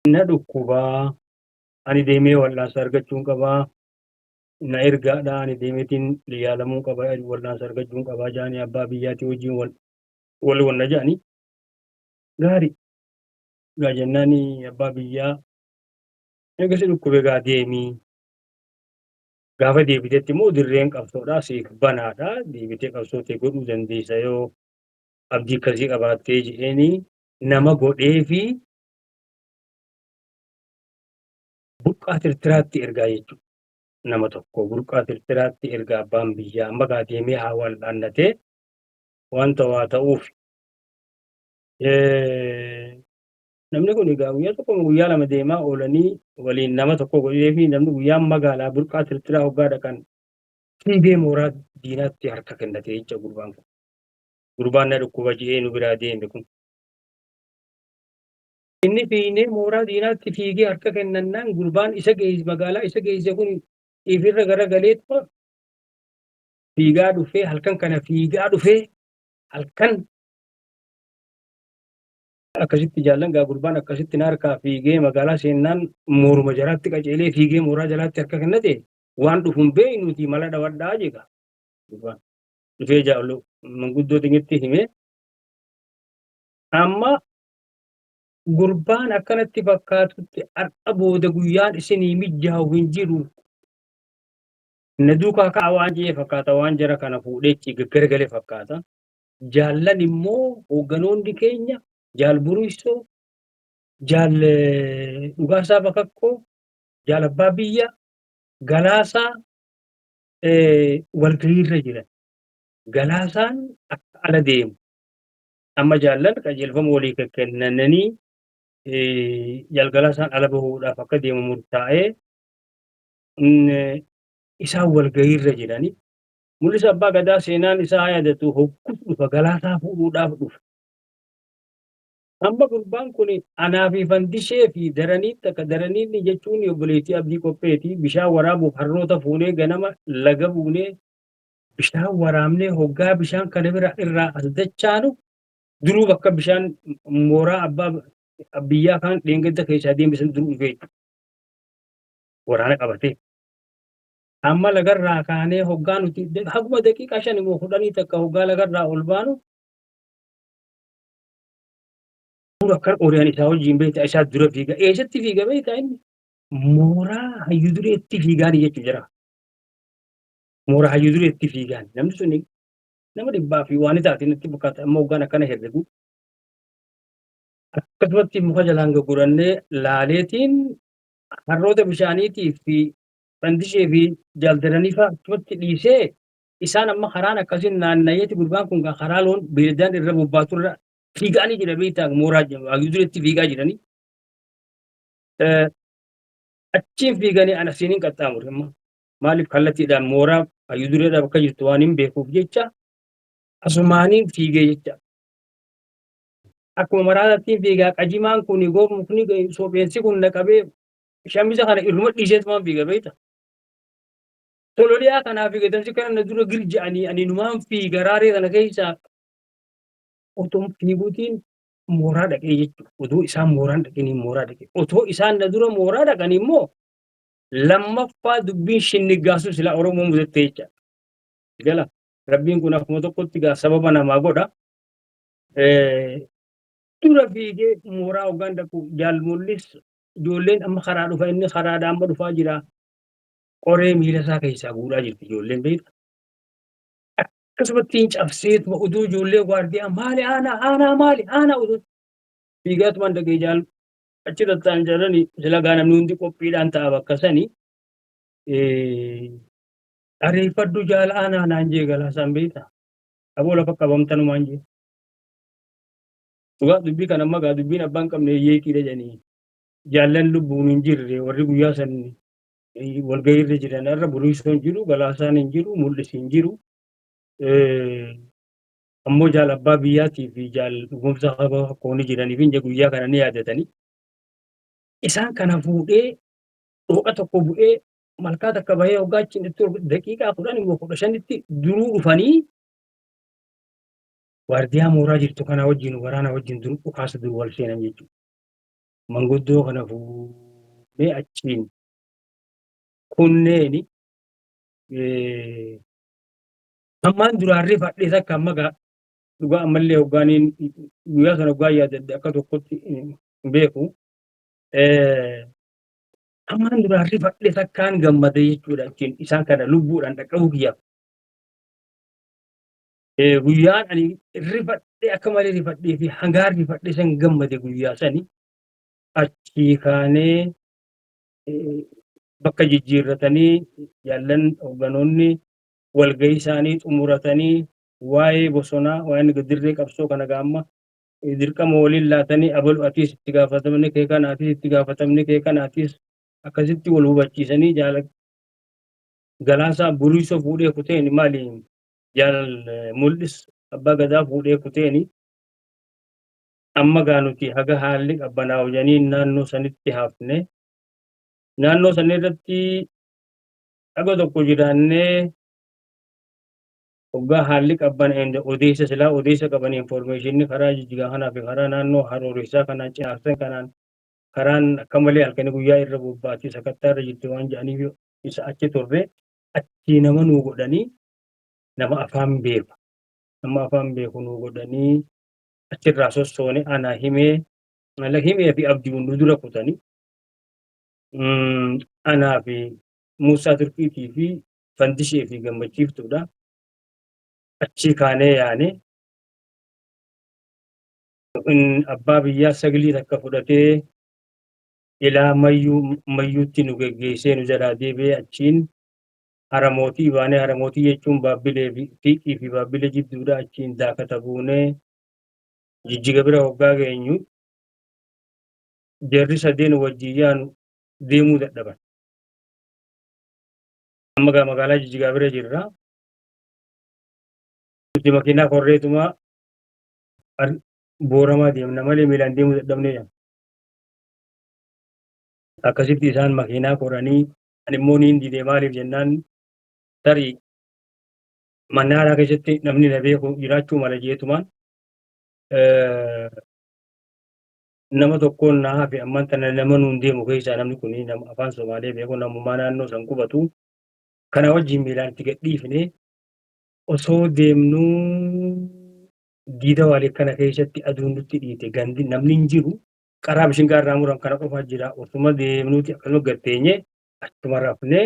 Na dhukkubaa ani deemee wal'aansa argachuun qabaa. Na ergaadhaa ani deemeetiin yaalamuu qaba wal'aansa argachuun qabaa jedhanii abbaa biyyaatii wajjin wal wanna jedhanii gaarii gaa jennaan abbaa biyyaa eegasi dhukkube gaa deemii gaafa deebitetti immoo dirreen qabsoodhaa siif banaadhaa deebitee qabsootee godhuu dandeessa yoo abdii akkasii qabaattee jedheenii nama godhee fi burqaa tirtiraatti ergaa jechuudha. Nama tokko burqaa tirtiraatti erga abbaan biyyaa amma gaa deemee haa wal'aannatee wanta waa ta'uuf. Namni kun egaa guyyaa tokko guyyaa lama deemaa oolanii waliin nama tokko godhee fi namni guyyaan magaalaa burqaa tirtiraa hoggaa dhaqan fiigee mooraa diinaatti harka kennatee jecha gurbaan kun. Gurbaan na dhukkuba jedhee nu biraa deeme kun. Inni fiinee mooraa diinaatti fiigee harka kennannaan gurbaan isa geesse magaalaa isa geesse kun ifirra garagaleetuma fiigaa dhufee halkan kana fiigaa dhufee halkan akkasitti jaallan gaa gurbaan akkasitti na harkaa fiigee magaalaa seennaan mooruma jalaatti qaceelee fiigee mooraa jalaatti harka kennate waan dhufuun beeynuuti mala dhawadhaa jeega. Gurbaan dhufee jaallu manguddoo xiqqeetti himee amma gurbaan akkanatti fakkaatutti har'a booda guyyaan isinii mijaa'u hin jiru. Na duukaa ka'a waan jee fakkaata waan jara kana fuudheechi gaggaragalee fakkaata. Jaallan immoo hoogganoonni keenya jaal Buriisoo, jaal Dhugaasaa Bakakkoo, jaal Abbaa Biyyaa, Galaasaa walgahiirra jiran. Galaasaan akka ala deemu. Amma jaallan qajeelfama walii kennanii jaal Galaasaan ala bahuudhaaf akka deemu murtaa'ee isaan walgahiirra jiranii. Mul'isa abbaa gadaa seenaan isaa yaadatu hoggus dhufa Galaasaa fuudhuudhaaf dhufa. Amma gurbaan kun anaa fi Fandishee fi daraniitti jechuun obboleettii abdii qopheetii bishaan waraabuuf harroota fuunee ganama laga buunee bishaan waraabnee hoggaa bishaan kana bira irraa as dachaanu duruu bakka bishaan mooraa abbaa biyyaa kan dheengadda keessaa deembisan duruu dhufee waraana qabatee. Amma lagarraa kaanee hoggaa nuti haguma daqiiqaa 5 immoo 10 takka hoggaa lagarraa ol baanu akka oriyaan isaa wajjin beektaa isaa dura fiiga eessatti fiiga beektaa inni mooraa hayyu dureetti fiigaan jechuu jira. Mooraa hayyu dureetti fiigaan namni sun nama dhibbaa fi waan itaatiin itti fakkaata amma hoggaan akkana herregu. Akkasumatti muka jalaan gurgurannee laaleetiin harroota bishaaniitii fi Fandishee fi jaaldaranii fa'aa akkasumatti dhiisee isaan amma karaan akkasiin naanna'eeti gurbaan kun karaa loon beeladaan irra bobbaatu irra fiigaanii jira beektaa mooraa hayyu dureetti fiigaa jiranii. Achiin fiiganii ana siiniin qaxxaamure amma maaliif kallattiidhaan mooraa hayyu dureedhaaf akka jirtu waan hin beekuuf jecha asumaaniin fiigee jecha. Akkuma maraattiin fiigaa qajimaan kun goomukni sopheensi kun naqabee shamisa kana irruma dhiiseetumaan fiiga beektaa. Tololiyaa kanaaf fiigatansi kana na dura girja'anii ani numaan fiiga raaree kana keessaa otoo fiiguutiin mooraa dhaqee jechuudha. Otoo isaan mooraan dhaqanii mooraa dhaqee. Otoo isaan na dura mooraa dhaqanii immoo lammaffaa dubbiin shinniggaasu silaa Oromoo mudattee jecha. Gala rabbiin kun akkuma tokkotti gaa sababa namaa godha. Dura fiigee mooraa hoggaan dhaqu jaal mul'is ijoolleen amma karaa dhufa inni karaadhaan amma dhufaa jira. Qoree miila isaa keessaa guudhaa jirti ijoolleen beektaa. akkasumatti cabseetuma utuu ijoollee gwaardiyaa maali aanaa maali aanaa utuu fiigaatumaan dhagee jaal achi tattaan jedhanii silagaa namni hundi qophiidhaan ta'a bakka sanii ariifadhu jaala aanaa naan jee galaasaan beektaa aboo lafa qabamtanumaan jee. Dhugaa dubbii kana amma gaa dubbiin abbaan qabne yeekiidha jedhanii jaallan lubbuun hin jirre warri guyyaa san walgahiirra jiran irra buriisoo hin jiru galaasaan hin jiru mul'isi hin jiru. Ammoo jaal abbaa biyyaatii fi jaal dhugumsa haba fakkoonni jiranii fi guyyaa kana ni yaadatanii. Isaan kana fuudhee dhooqa tokko bu'ee malkaa takka bahee hoggaa achiin itti daqiiqaa 10 immoo 15tti duruu dhufanii waardiyaa mooraa jirtu kana wajjin waraana wajjin duruu dhukaasa duruu wal seenan jechuudha. Manguddoo kana fuudhee achiin kunneeni ammaan duraan rifadhees akka amma dhugaa ammallee hoggaaniin guyyaa sana hoggaa yaadadde akka tokkotti hin beeku. Ammaan duraan rifadhees akkaan gammade jechuudha achiin isaan kana lubbuudhaan dhaqqabuu kiyyaaf. Guyyaan ani rifadhee akka malee rifadhee fi hangaan rifadhee san gammade guyyaa sani achii kaanee bakka jijjiirratanii jaallan hogganoonni walgahii isaanii xumuratanii waa'ee bosonaa waa'ee dirree qabsoo kana gaamma dirqama waliin laatanii abalu atiis itti gaafatamne kee kanaatis itti gaafatamne kee kanaatis akkasitti wal hubachiisanii jaala galaasaa buriisoo fuudhee kuteeni maali jaalal mul'is abbaa gadaa fuudhee kuteeni amma gaanuti haga haalli qabbanaa hojanii naannoo sanitti hafne naannoo sanirratti dhaga tokko jiraannee hoggaa haalli qabban odeessa silaa odeessa qaban informationii karaa jijjigaa kanaa fi karaa naannoo harooressaa kanaan cinaarsan kanaan karaan akka malee halkanii guyyaa irra bobbaatii sakattaa irra jirti waan jedhaniif isa achi turre achi nama nuu godhanii nama afaan beeku nama afaan beeku nuu godhanii achirraa sossoone anaa himee fi abdii hunduu dura kutanii anaa fi Muusaa Turkiitii fi Fandishee fi Gammachiiftuudha. Achii kaanee yaane abbaa biyyaa saglii takka fudhatee ilaa mayyuutti nu geggeessee nu jalaa deebi'ee achiin haramootii baanee haramootii jechuun baabbilee fiiqii fi baabbilee jidduudha achiin daakata buunee jijjiga bira hoggaa geenyu jarri sadeen wajjin yaanu deemuu dadhaban. Amma magaalaa jijjigaa bira jirra. Nuti makiinaa korreetumaa booramaa deemna malee miilaan deemuu dadhabnee akkasitti isaan makiinaa koranii ani immoo niin didee maaliif jennaan tarii mannaaraa keessatti namni na beeku jiraachuu mala jeetumaan nama tokkoon naa hafe ammaan tana nama nuun deemu keessaa namni kun nama afaan Somaalee beeku namummaa naannoo san qubatu kana wajjin miilaan itti gadhiifne osoo deemnuu diida waalee kana keessatti aduun nutti dhiite gandi namni hin jiru qaraa bishingaa irraa muran kana qofaa jira osuma deemnuuti akkasuma gatteenye achuma rafnee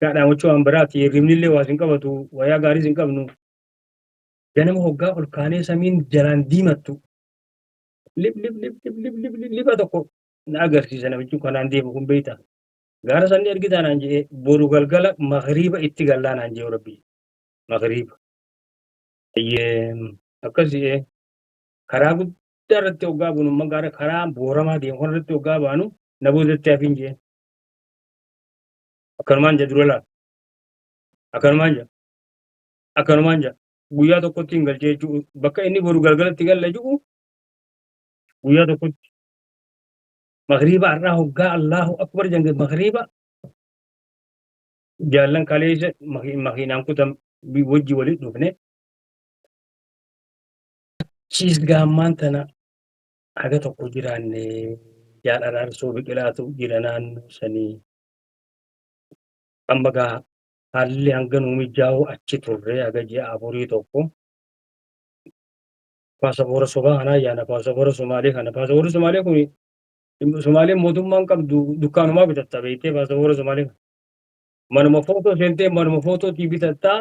gaadhaamachuu waan biraati hirribnillee waa sin qabatu wayaa gaarii sin qabnu ganama hoggaa ol kaanee samiin jalaan diimattu liba tokko na agarsiisa namichi kanaan deemu kun beeyta gaara sanni ergitaa naan jedhee boru galgala magriiba itti gallaa naan jedhu rabbi magriiba akkasii karaa guddaa irratti hoggaa bunummaa gaara karaa booramaa deemu irratti hoggaa baanu na boodatti hafiin jee akkanumaan jedhu dura laata akkanumaan jedha guyyaa tokkotti hin galchee jechuudha bakka inni boru galgalatti galla jiru guyyaa tokkotti magriiba har'aa hoggaa Allahu akbar jangee magriiba jaallan kaleessa makiinaan kutan wajji walitti dhufne chiis gaammaan tana haga tokko jiraanne jaaladhaan soo biqilaatu jira naannoo sanii amma gaa haalli hanga nuu mijaa'u achi turre haga ji'a afurii tokko paasapoora sobaa kanaa yaana paasapoora Somaalee kana paasapoora Somaalee kun Somaaleen mootummaan qabdu dukkaanumaa bitatta beektee paasapoora Somaalee manuma footoo seentee manuma footootii bitattaa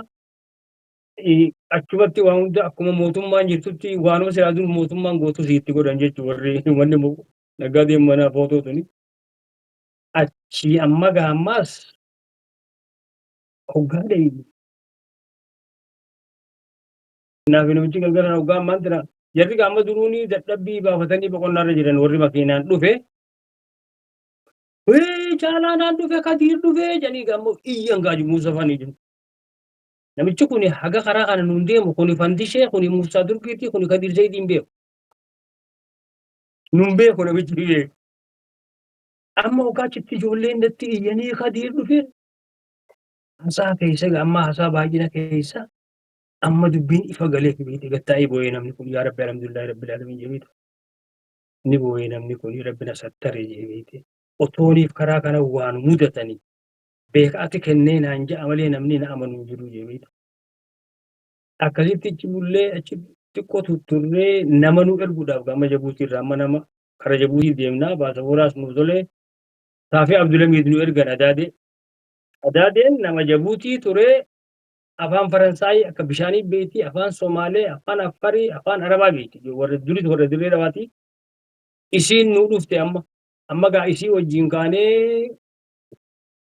achumatti waan hunda akkuma mootummaan jirtutti waanuma silaa dur mootummaan gootu siitti godhan jechuudha warri wanni naggaadeen manaa footoo tuni. Achi amma gaammaas hoggaa dheeyi. Naafi namichi galgala hoggaa ammaan tira jarri gaamma duruunii dadhabbii baafatanii boqonnaarra jiran warri makiinaan dhufe. Caalaan dhufe Kadiir dhufe jedhanii gaammoo iyyan gaaju Muusaa fanii jiru. Namichi kun haga karaa kana nuun deemu kuni Fandishee kuni Muusaa Durbiitii kuni Kadiir Zayidiin beeku. Nuun beeku namichi beeku. Amma hogaachitti ijoolleen natti iyyanii Kadiir dhufe. Hasaa keessa amma hasaa baay'ina keessa amma dubbiin ifa galee beekte gattaa'ee boo'ee namni kun yaa Rabbi alhamdulillahi rabbil aalamiin jedheetu. Ni boo'ee namni kun Rabbina sattaree jedheetu. Otooniif karaa kana waan mudatanii beekaati kennee naan ja'a malee namni na amanu jiru jedheetu. Akkasitti bullee achi xiqqoo tutturree nama nu erguudhaaf gama Jabuutiirraa amma nama kara Jabuutii deemnaa baasaboraas nu tolee Saafii Abdulhamiid nu ergan Adaadee. Adaadeen nama Jabuutii turee afaan Faransaayii akka bishaanii beektii afaan Somaalee afaan Affarii afaan Arabaa beekti warra durii warra dirree dhawaati. Isiin nu dhufte amma gaa isii wajjin kaanee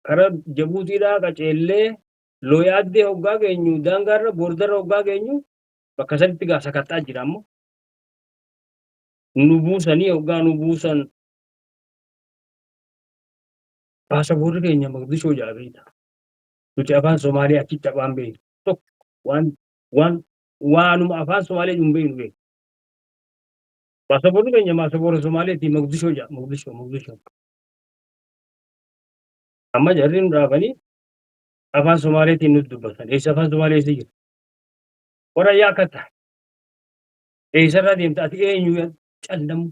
kara Jabuutiidhaa qaceellee looyaaddee hoggaa geenyu daangaarra boordarra hoggaa geenyu bakka sanitti gaa sakattaa jira ammoo. Nu buusanii hoggaa nu buusan baasaboorri keenya Mogadishoo jala beekta. Nuti afaan Somaalee achitti afaan beeknu tokko waanuma afaan Somaalee hin beeknu beeknu. Baasaboorri keenya baasaboora Somaaleetii Mogadishoo jala Mogadishoo. Amma jarri nu dhaabanii afaan Somaaleetiin nuti dubbatan. Eessa afaan Somaalee eessa jira? Warra yaa akka ta'a. Eessarraa deemta ati eenyu callamu?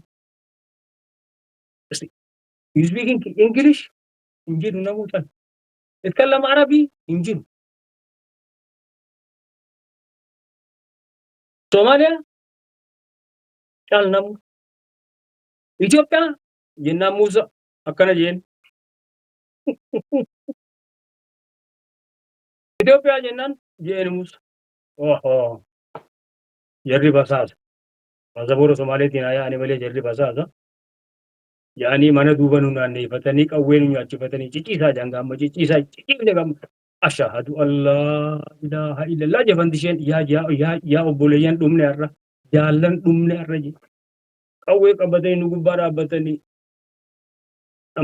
You speak English? Injiru namu can. Itkallam Arabi? Injiru. Somalia? Cal namu. Ethiopia? Jenna Musa. Akkana jeen. Ethiopia jennan jeen Musa. Oho. Jarri basaasa. Baasaboora Somaaleetiin yaa'anii malee jarri basaasa. Yaa'anii mana duuba nu naanneeffatanii qawwee nu nyaachifatanii cicciisaa janga amma cicciisaa cicciifne gamma. Ashahadu Allah ilaaha illallah jafan isheen yaa obboleeyyan dhumne har'a jaallan dhumne har'a je. Qawwee qabatanii nu gubbaa dhaabbatanii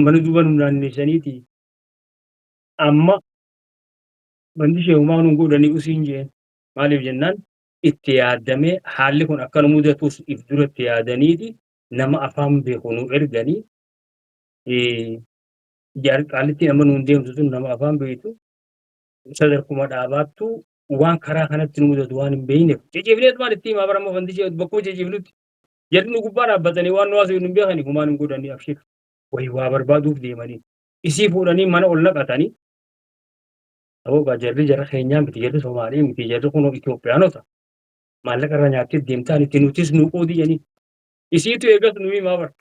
mana duuba nu naanneessaniiti. Amma bandi sheehumaa nu godhanii usiin jeen maaliif jennaan itti yaadamee haalli kun akka nu mudatus if dura itti yaadaniiti. Nama afaan beeku nu erganii qaalitti nama nuun deemtu sun nama afaan beektu sadarkuma dhaabaattu waan karaa kanatti nu mudatu waan hin beekneef ciciifneet maal itti himaa barama fandishee bakkuma ciciifnutti jarri nu gubbaa dhaabbatanii waan nu haasa'u hin beekani kumaan hin godhanii abshir wayii waa barbaaduuf deemanii isii fuudhanii mana ol naqatanii ta'uu jarri jara keenyaa miti jarri Somaalee miti jarri kun Itoophiyaanota maallaqa irra nyaattee deemtaan itti nutis nu qoodii jedhanii. Isiitu eegas nuyi maa bara.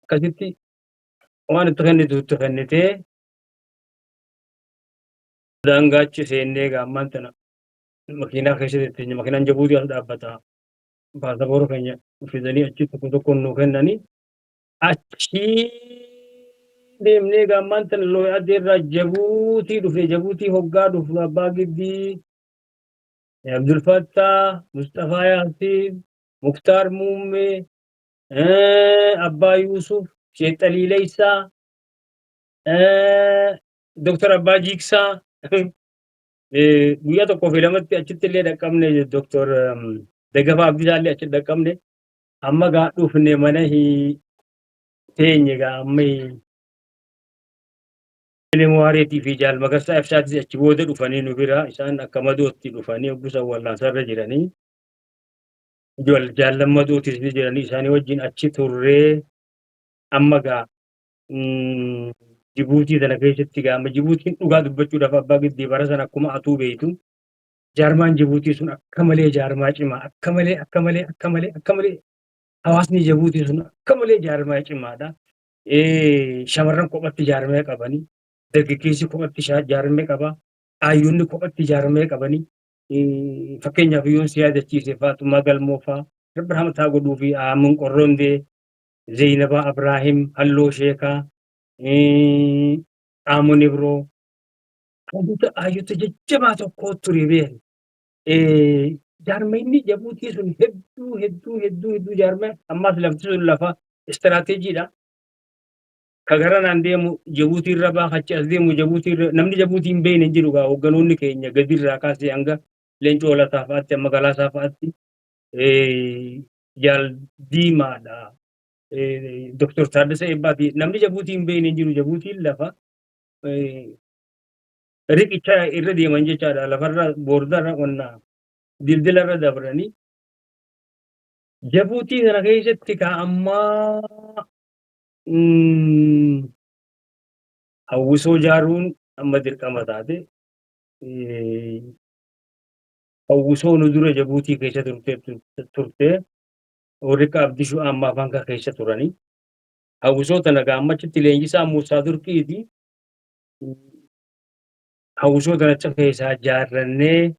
Akkasitti waan itti kennitee daangaachi seennee gaammaan tana makiinaa keessatti makiinaan Jabuutii as dhaabbata. Baasaboora keenya fidanii achi tokko tokko nu kennanii achi deemnee gaammaan tana looyaa addeerraa Jabuutii dhufe Jabuutii hoggaa dhufu abbaa giddii Abdul Fattah Mustafaa Yaasiin Muktaar Muummee, Abbaa Yuusuf, Sheekh Xaliileessaa, Dr. Abbaa Jiiksaa, guyyaa tokkoo fi lamatti achitti illee dhaqqabne Dr. Daggafaa Abdisaallee achitti dhaqqabne amma gaa dhufne mana teenye gaa amma Lemuwaareetii fi Jaal Magarsaa Ibsaatis achi booda dhufanii nu bira isaan akka madootti dhufanii obbusa wallaansarra jiranii. Jaallammadootis ni jiranii isaanii wajjin achi turree amma gaa Jibuutii sana keessatti gaama Jibuutiin dhugaa dubbachuudhaaf abbaa giddii bara sana akkuma atuu beektu jaarmaan Jibuutii sun akka malee jaarmaa cimaa akka malee hawaasni Jibuutii sun akka malee jaarmaa cimaadha. Shamarran kophatti jaarmee qabanii dargaggeessi kophatti jaarmee qaba. Aayyoonni kophatti jaarmee qabanii fakkeenyaaf yoon si yaadachiise Faatumaa Galmoo fa'aa Rabbi rahmataa godhuu fi Aamun Qorrondee, Zeenabaa Abraahim, Halloo Sheekaa, Aamun Ibroo hayyoota jajjabaa tokko ture beeku. Jaarmayni Jabuutii sun hedduu jaarmaya ammaas lafti sun lafa istiraateejiidha. Ka garanaan deemu Jabuutii irra baha achi as deemu Jabuutii irra namni Jabuutii hin beekne hin jiru gaa hoogganoonni keenya gadirraa kaasee hanga Leencoo Lataa fa'aatti amma Galaasaa fa'aatti Jaal Diimaadha. Dr. Taaddasee Eebbaati namni Jabuutii hin beekne hin jiru Jabuutiin lafa riqicha irra deeman jechaadha lafarra boordarra qonnaa dildilarra dabranii Jabuutii kana keessatti ka ammaa hawwisoo jaaruun amma dirqama taate hawwisoo nu dura Jabuutii keessa turte warri akka Abdishuu amma afaan kan keessa turanii hawwisoota nagaa ammachitti leenjisaa Muusaa Turkiiti hawwisoota achi keessaa jaarrannee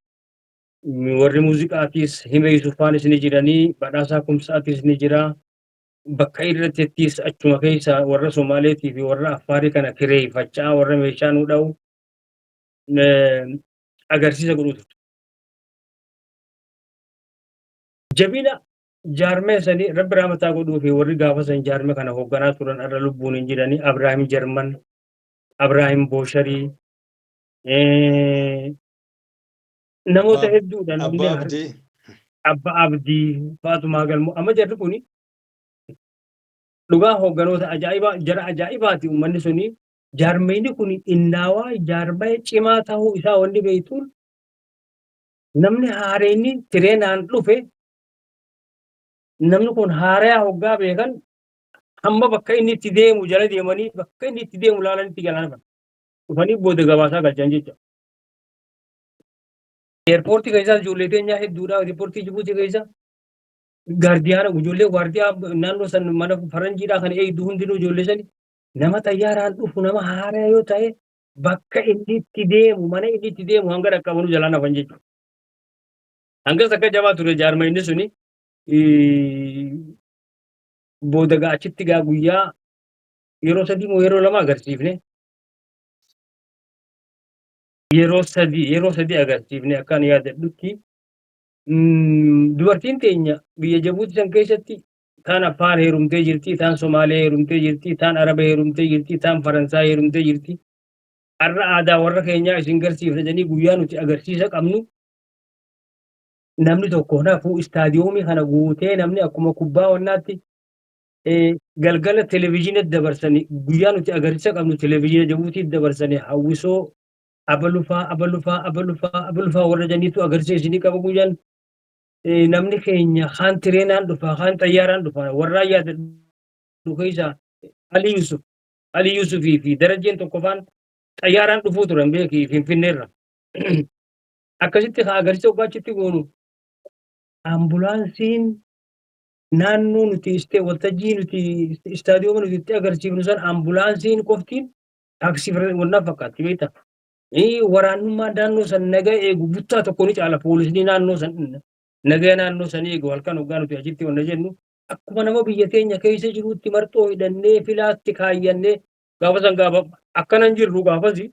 warri muuziqaatiis Hime Yusufaanis ni jiranii Badhaasaa Kumsaatis ni jira bakka irrattis achuma keessa warra Somaaleetii fi warra Affaarii kana kireeffachaa warra meeshaa nu dha'u agarsiisa godhutu. Jabina jaarmee sanii Rabbi rahmataa godhuu fi warri gaafa san jaarmee kana hoogganaa turan irra lubbuun hin jiranii Abrahaam Jarman, Abrahaam Boosharii, namoota hedduudha namni Abba Abdii Faatumaa Galmoo amma jarri kuni dhugaa hoogganoota ajaa'ibaa jara ajaa'ibaati uummanni suni jaarmeyni kun innaawaa jaarmee cimaa ta'uu isaa wanni beektuun namni haareenni tireenaan dhufe namni kun haaraa hoggaa beekan hamma bakka inni itti deemu jala deemanii bakka inni itti deemu laalanitti galaan dhufanii booda gabaasaa galchan jecha. Eerpoortii keessaa ijoollee keenyaa hedduudha. Eerpoortii Jibuutii keessa gaardiyaana ijoollee gaardiyaa naannoo san mana faranjiidhaa kan eegdu hundinuu ijoollee sani nama xayyaaraan dhufu nama haaraa yoo ta'e bakka inni itti deemu mana inni itti deemu hanga dhaqqabanu jalaan hafan jechuudha. Hangas akka jabaa ture jaarmayni suni booda gaa achitti gaa guyyaa yeroo sadii moo yeroo lama agarsiifne yeroo sadii agarsiifne akkaan yaadadhutti dubartiin teenya biyya Jabuutii san keessatti taan Affaar heerumtee jirti, taan Somaalee heerumtee jirti, taan Araba heerumtee jirti, taan Faransaay heerumtee jirti. Har'a aadaa warra keenyaa isin garsiifna jedhanii guyyaa nuti agarsiisa qabnu namni tokko naafuu istaadiyoomii kana guutee namni akkuma kubbaa wannaatti galgala televezyiinatti dabarsanii guyyaa nuti agarsiisa qabnu televezyiina Jabuutiitti dabarsanii hawwisoo abalufaa warra janiitu agarsiisa isinii qaba guyyaan namni keenya kaan tireenaan dhufa kaan xayyaaraan dhufa warraa yaadadhu keessa Ali Yusufii fi Darajeen tokkoffaan xayyaaraan dhufuu turan beekii Finfinneerra. Akkasitti haa agarsiisa obbaachitti goonu ambulaansiin naannoo nuti waltajjii nuti istaadiyooma nuti itti agarsiifnu san ambulaansiin qoftiin taaksii wannaa fakkaatti beektaa. Waraanummaa naannoo san nagaa eegu buttaa tokko ni caala poolisni naannoo san nagaa naannoo san eegu halkan hoggaa nuti achitti wanna jennu akkuma nama biyya keenya keessa jiruutti marxoo hidhannee filaatti kaayyannee gaafa san gaafa akkanan jirru gaafasi.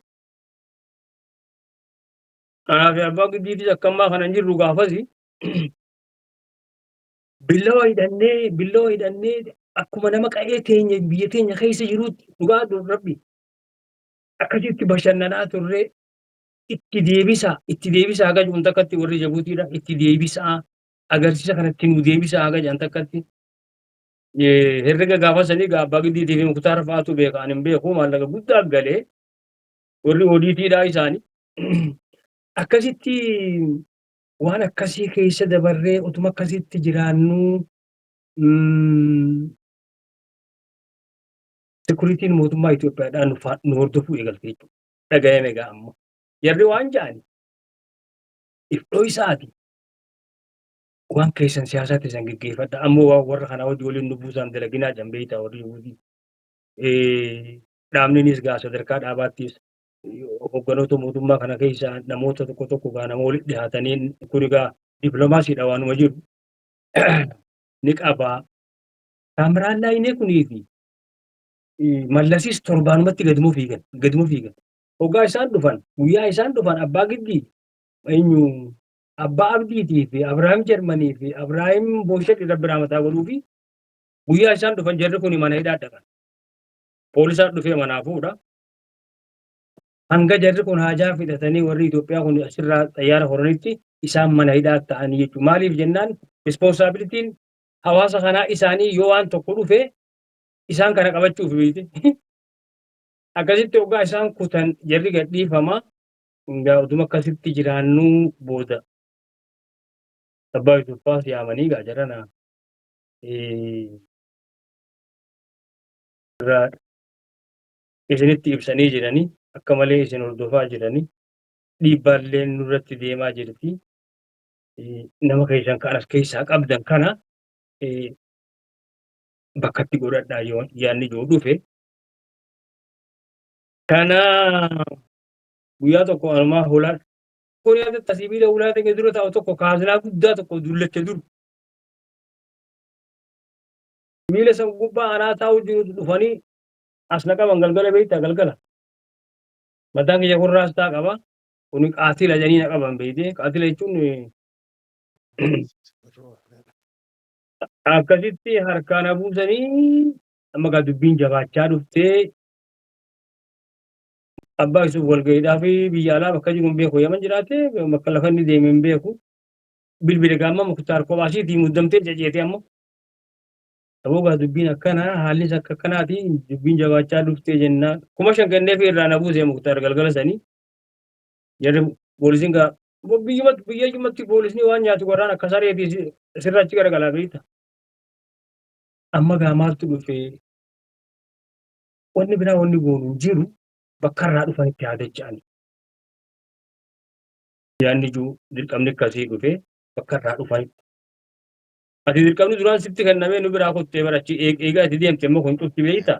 Kanaaf abbaa giddiitis akkammaa kanan jirru gaafasi. Billoo hidhannee akkuma nama qa'ee teenya biyya teenya keessa jiruutti dhugaa rabbi. Akkasitti bashannanaa turre itti deebisa haga jedhu takkatti warri Jabuutiidha itti deebisa agarsiisa kanatti nu deebisa haga jedhan takkatti herrega gaafa sanii abbaa giddiitii fi muktaara fa'aatu beeka ani hin beeku maallaqa guddaa galee warri odiitiidhaa isaanii akkasitti waan akkasii keessa dabarree utuma akkasitti jiraannu sekuritiin mootummaa Itoophiyaadhaan nu hordofuu eegalte jechuudha. Dhaga'ame egaa amma. Jarri waan ja'ani ifdhoo isaati. Waan keessan siyaasaa keessan geggeeffadha. Ammoo waan warra kanaa hojii waliin nu buusan dalaginaa jambeeytaa warri Jabuutii. Dhaabninis gaa sadarkaa dhaabaattis hogganoota mootummaa kana keessa namoota tokko tokko gaa nama walitti dhiyaatanii kun egaa dippiloomaasiidha waanuma jiru ni qabaa. Taamiraan Laayinee kunii fi Mallasis torbaanumatti gadmoo fiigan. Hoggaa isaan dhufan guyyaa isaan dhufan abbaa Giddii eenyu abbaa Abdiitii fi Abiraayim Jarmanii fi Abiraayim Booshet irra biraa mataa godhuu fi guyyaa isaan dhufan jarri kun mana hidhaa dhaqan. Poolisaan dhufee manaa fuudha. Hanga jarri kun haajaa fidhatanii warri Itoophiyaa kun asirraa xayyaara horanitti isaan mana hidhaa ta'anii jechuudha. Maaliif jennaan responsaabilitiin hawaasa kanaa isaanii yoo waan tokko dhufe isaan kana qabachuuf beekte. Akkasitti hoggaa isaan kutan jarri gadhiifama. Utuma akkasitti jiraannuu booda abbaa Itoophiyaas yaamanii gaa jarana isinitti ibsanii jiranii akka malee isin hordofaa jiranii dhiibbaallee nurratti deemaa jirti. Nama keessan kan as keessaa qabdan kana bakkatti godhadhaa yoo yaadni yoo dhufe. Kana guyyaa tokko anumaa holaan kun yaadata sibiila ulaa ta'e dura taa'u tokko kaasinaa guddaa tokko dullacha duru. Miila san gubbaa anaa taa'u jiru dhufanii as na qaban galgala beektaa galgala. Mataan kiyya gurraas ta'a qaba. Kuni qaatila jedhanii na qaban beektee qaatila jechuun akkasitti harkaan abuusanii amma gaa dubbiin jabaachaa dhuftee abbaa isuuf walga'iidhaa fi biyya alaa bakka jiru hin beeku yaman jiraate bakka lafa inni deeme hin beeku. Bilbila gaamma Muktaar Kophaasiitii muddamtee ceceete ammoo. Aboogaa dubbiin akkanaa haallis akka akkanaati dubbiin jabaachaa dhuftee jennaan. Kuma shan kennee fi irraa na buusee Muktaar galgala sanii. Jarri poolisiin gaa biyya jimmatti poolisni waan nyaatu warraan akka sareetii sirrachi garagalaa beekta. Amma gaa maaltu dhufee wanni biraa wanni goonu hin jiru bakka irraa dhufanitti yaadacha'ani. Yaadni jiru dirqamni akkasii dhufee bakka irraa dhufanitti. Ati dirqamni duraan sitti kennamee nu biraa kottee barachi eegaa itti deemte immoo kun cufti beektaa.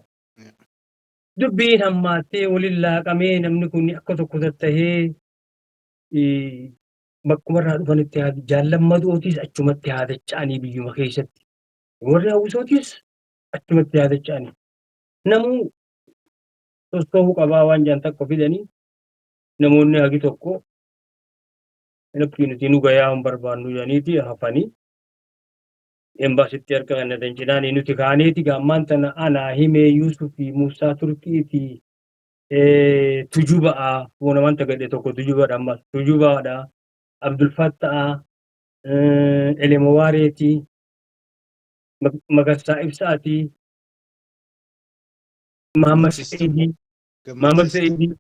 Dubbiin hammaattee waliin laaqamee namni kun akka tokko tattahee bakkuma irraa dhufanitti jaallammadootis achumatti yaadacha'anii biyyuma keessatti. Warri hawwisootis achumatti yaadacha'anii. Namuu sosochii qabaa waan jedhan tokko fidanii namoonni hagi tokko nuti nu gayaa hin barbaannu jedhaniiti hafanii. Embaasitti harka kannatan cinaan nuti kaaneeti gaammaan tana anaa himee Yuusufii Muusaa Turkiitii Tujuba'aa bu'uuna wanta gadhee tokko Tujubaadha ammas Tujubaadha Abdulfatta'aa Elemowaareetii Magarsaa Ibsaatii Mahammad Sa'idii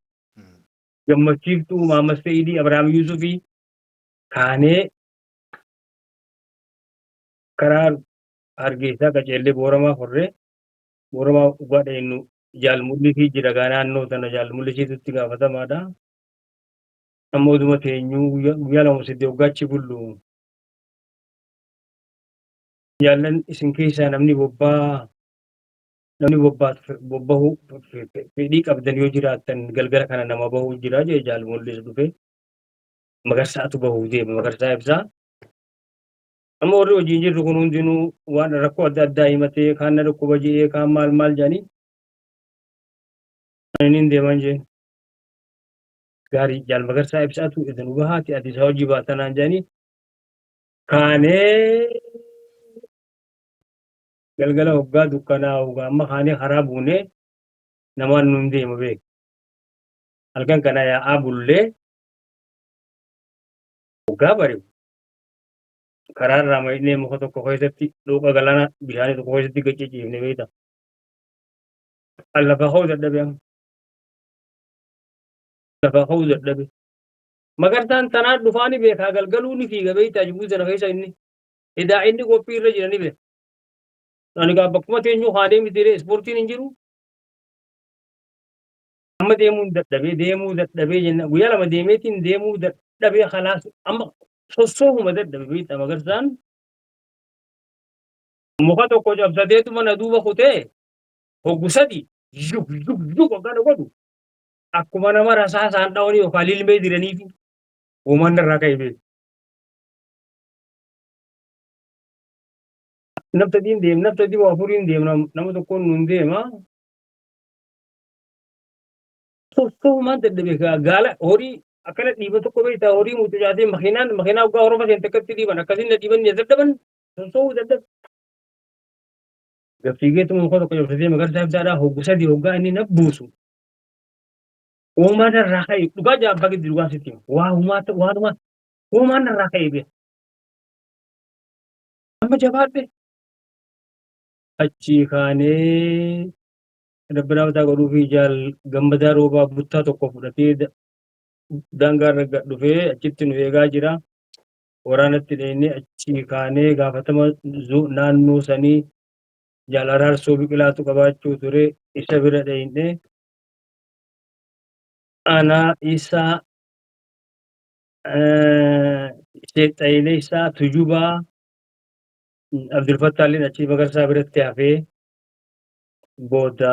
Gammachiiftuu Mahammad Sa'idii Abiraam Yuusufii kaanee karaa Hargeysaa qaceellee Booramaa horree Booramaa dhugaa dheennu jaalmullisii jira gaa naannoo sana jaalmullisiitutti gaafatamaadha. Amma oduma teenyuu guyyaa lama sadii hoggaachi bullu. Jaallan isin keessaa namni bobbahuu fedhii qabdan yoo jiraattan galgala kana nama bahuu jira jee jaalmullis dhufe. Magarsaatu bahuu deema Magarsaa Ibsaa. Amma warri hojiin jirru kun hundinuu waan rakkoo adda addaa himatee kaan na dhukkuba jedhee kaan maal jedhanii ani deeman jeen gaarii jaal Magarsaa Ibsaatu isin bahaati ati isa hojii baatanaan jedhanii kaanee galgala hoggaa dukkanaa hoggaa amma kaanee karaa buunee namaan nuun deema beek halkan kana yaa'aa bullee hoggaa bari'u. Karaa irraa ma'iinee muka tokko keessatti dhooqa galana bishaanii tokko keessatti gacciciifne beekta. Lafa hoo dadhabe amma. Lafa hoo dadhabe. Magarsaan tanaa dhufaani beekaa galgaluu ni fiiga beektaa jibbuu sana keessa inni. Edaa inni qophii irra jirani beeka. Ani gaa bakkuma teenyuu haa deemtee ispoortiin hin jiru. Amma deemuu dadhabee jenna guyyaa lama deemeetiin deemuu dadhabee khalaas amma sosooma dadhabe beektaa Magarsaan muka tokko cabsateetu mana duuba kutee hoggu sadii yuk akka godhu akkuma nama rasaa isaan dhawanii yookaan ilmee jiranii fi uumanni irraa ka'e beeku. Nafta diin deem nafta diin afuriin deem nama tokkoon nuun deema. Sooftumaan dadhabee gaala horii akkana dhiiba tokko beektaa horii mucucaatee makiinaa waggaa Oromoo seente akkatti dhiiban akkasiin dhiiban dadhaban sooftuu dadhabe. Fiigeetu muka tokko jabsatee magarsaa ibsaadhaa hoggu sadii hoggaa inni na buusu. Uumaan irraa ka'e dhugaa jaabbaa giddu dhugaan sitti uumaan irraa ka'e beeku. Amma jabaadhe achii kaanee dabbinaa bitaa godhuu fi gammadaa roobaa buttaa tokko fudhatee daangaa irra dhufee achitti nu eegaa jira. Waraanatti dheenyee achii kaanee gaafatama naannoo sanii jaal araarsoo biqilaatu qabaachuu ture isa bira dheenyee anaa isaa Sheexayilee isaa Tujubaa Abdulfattaalleen achii magarsaa biratti hafee booda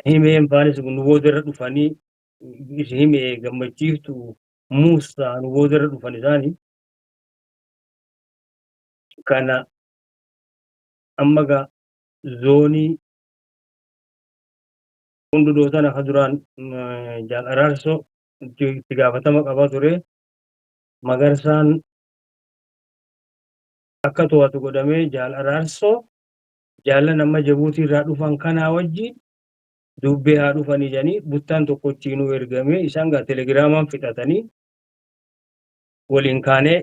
himeen faanis nu booda irra dhufanii himee gammachiiftu Muusaa nu booda irra dhufan isaanii kana amma gaa zoonii hundudoo sana akka duraan jaal araarsoo itti gaafatama qabaa ture magarsaan akka to'atu godhamee jaal araarsoo jaallan amma Jabuutii irraa dhufan kanaa wajjin dubbee haa dhufanii jedhanii buttaan tokko chiinuu ergamee isaan gaa telegiraamaan fixatanii waliin kaanee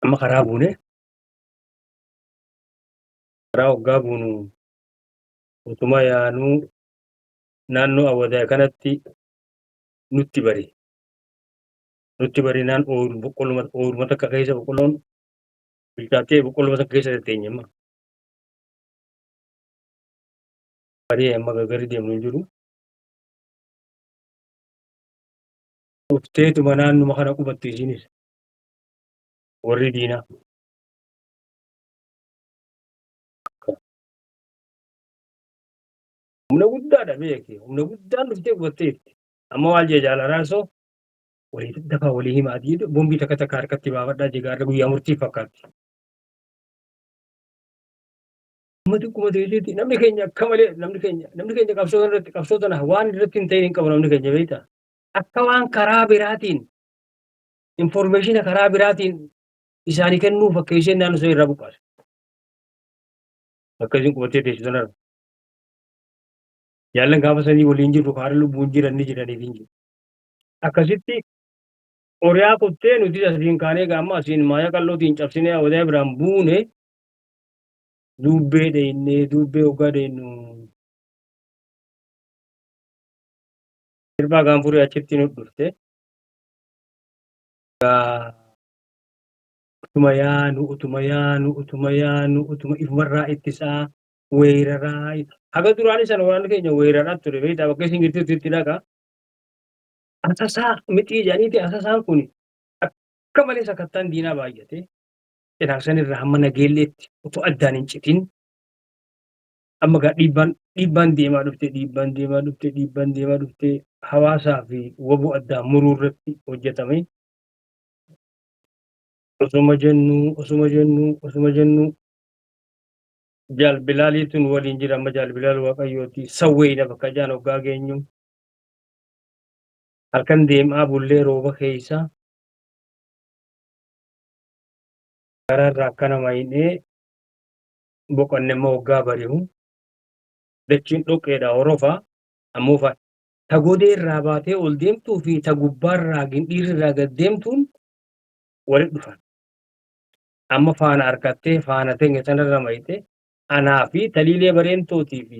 amma karaa buune karaa hoggaa buunu utuma yaanuu naannoo Awwadaa kanatti nutti barinaan ooluma takka keessa boqqolloon bilchaattee boqqolluma takka keessa tetteenye amma barii amma gargari deemnu hin jiru. Ufteetuma naannuma kana qubatti isinis warri diinaa. Humna guddaadha beeke humna guddaan dhuftee qubatteetti amma maal jee jaal araarsoo walii dafaa walii himaa jedhu bombii takka takka harkatti baafadhaa jigaarra guyyaa murtii fakkaatti. Kuma ta'eeti namni keenya akka malee namni keenya qabsoo sana waan irratti hin ta'in hin qabu namni keenya beektaa akka waan karaa biraatiin informeeshina karaa biraatiin isaanii kennuu fakkeessee naannoo isaa irraa buqqaase. Akkasiin qubattee teessu sanarra. Jaallan gaafa sanii waliin jirru haala lubbuun jiran ni jiraniif hin jiru. Akkasitti Oriyaa kuttee nuti asiin kaanee gaamma asiin maaya qallootiin cabsinee Awwadaa biraan buune dubbee hoggaa dheenyu. Sirbaa gaanfuree achitti nu dhufte. Utuma ifumarraa ittisaa weeraraa haga duraanis sana waan keenya weeraraa ture beektaa bakka isin jirtutti dhaqa. Asasaa mixii jedhaniiti asasaan kun akka malee sakattaan diinaa baay'ate cinaasan irraa hamma nageelleetti otoo addaan hin citin amma gaa dhiibbaan deemaa dhufte hawaasaa fi waboo addaan muruu irratti hojjetame. Osuma jennu jaal bilaaliituun waliin jira amma jaal bilaal waaqayyooti sawweedha bakka jaan hoggaa geenyu. Halkan deemaa bullee rooba keessa karaarraa akkana maayinee boqonnee immoo hoggaa bari'u dachiin dhoqqeedha horofaa ammoo ta godee irraa baatee ol deemtuu fi ta gubbaarraa gindhiirri irraa gad deemtuun walitti dhufan. Amma faana harkattee faana teenya sanarra maayite anaa fi taliilee bareentootii fi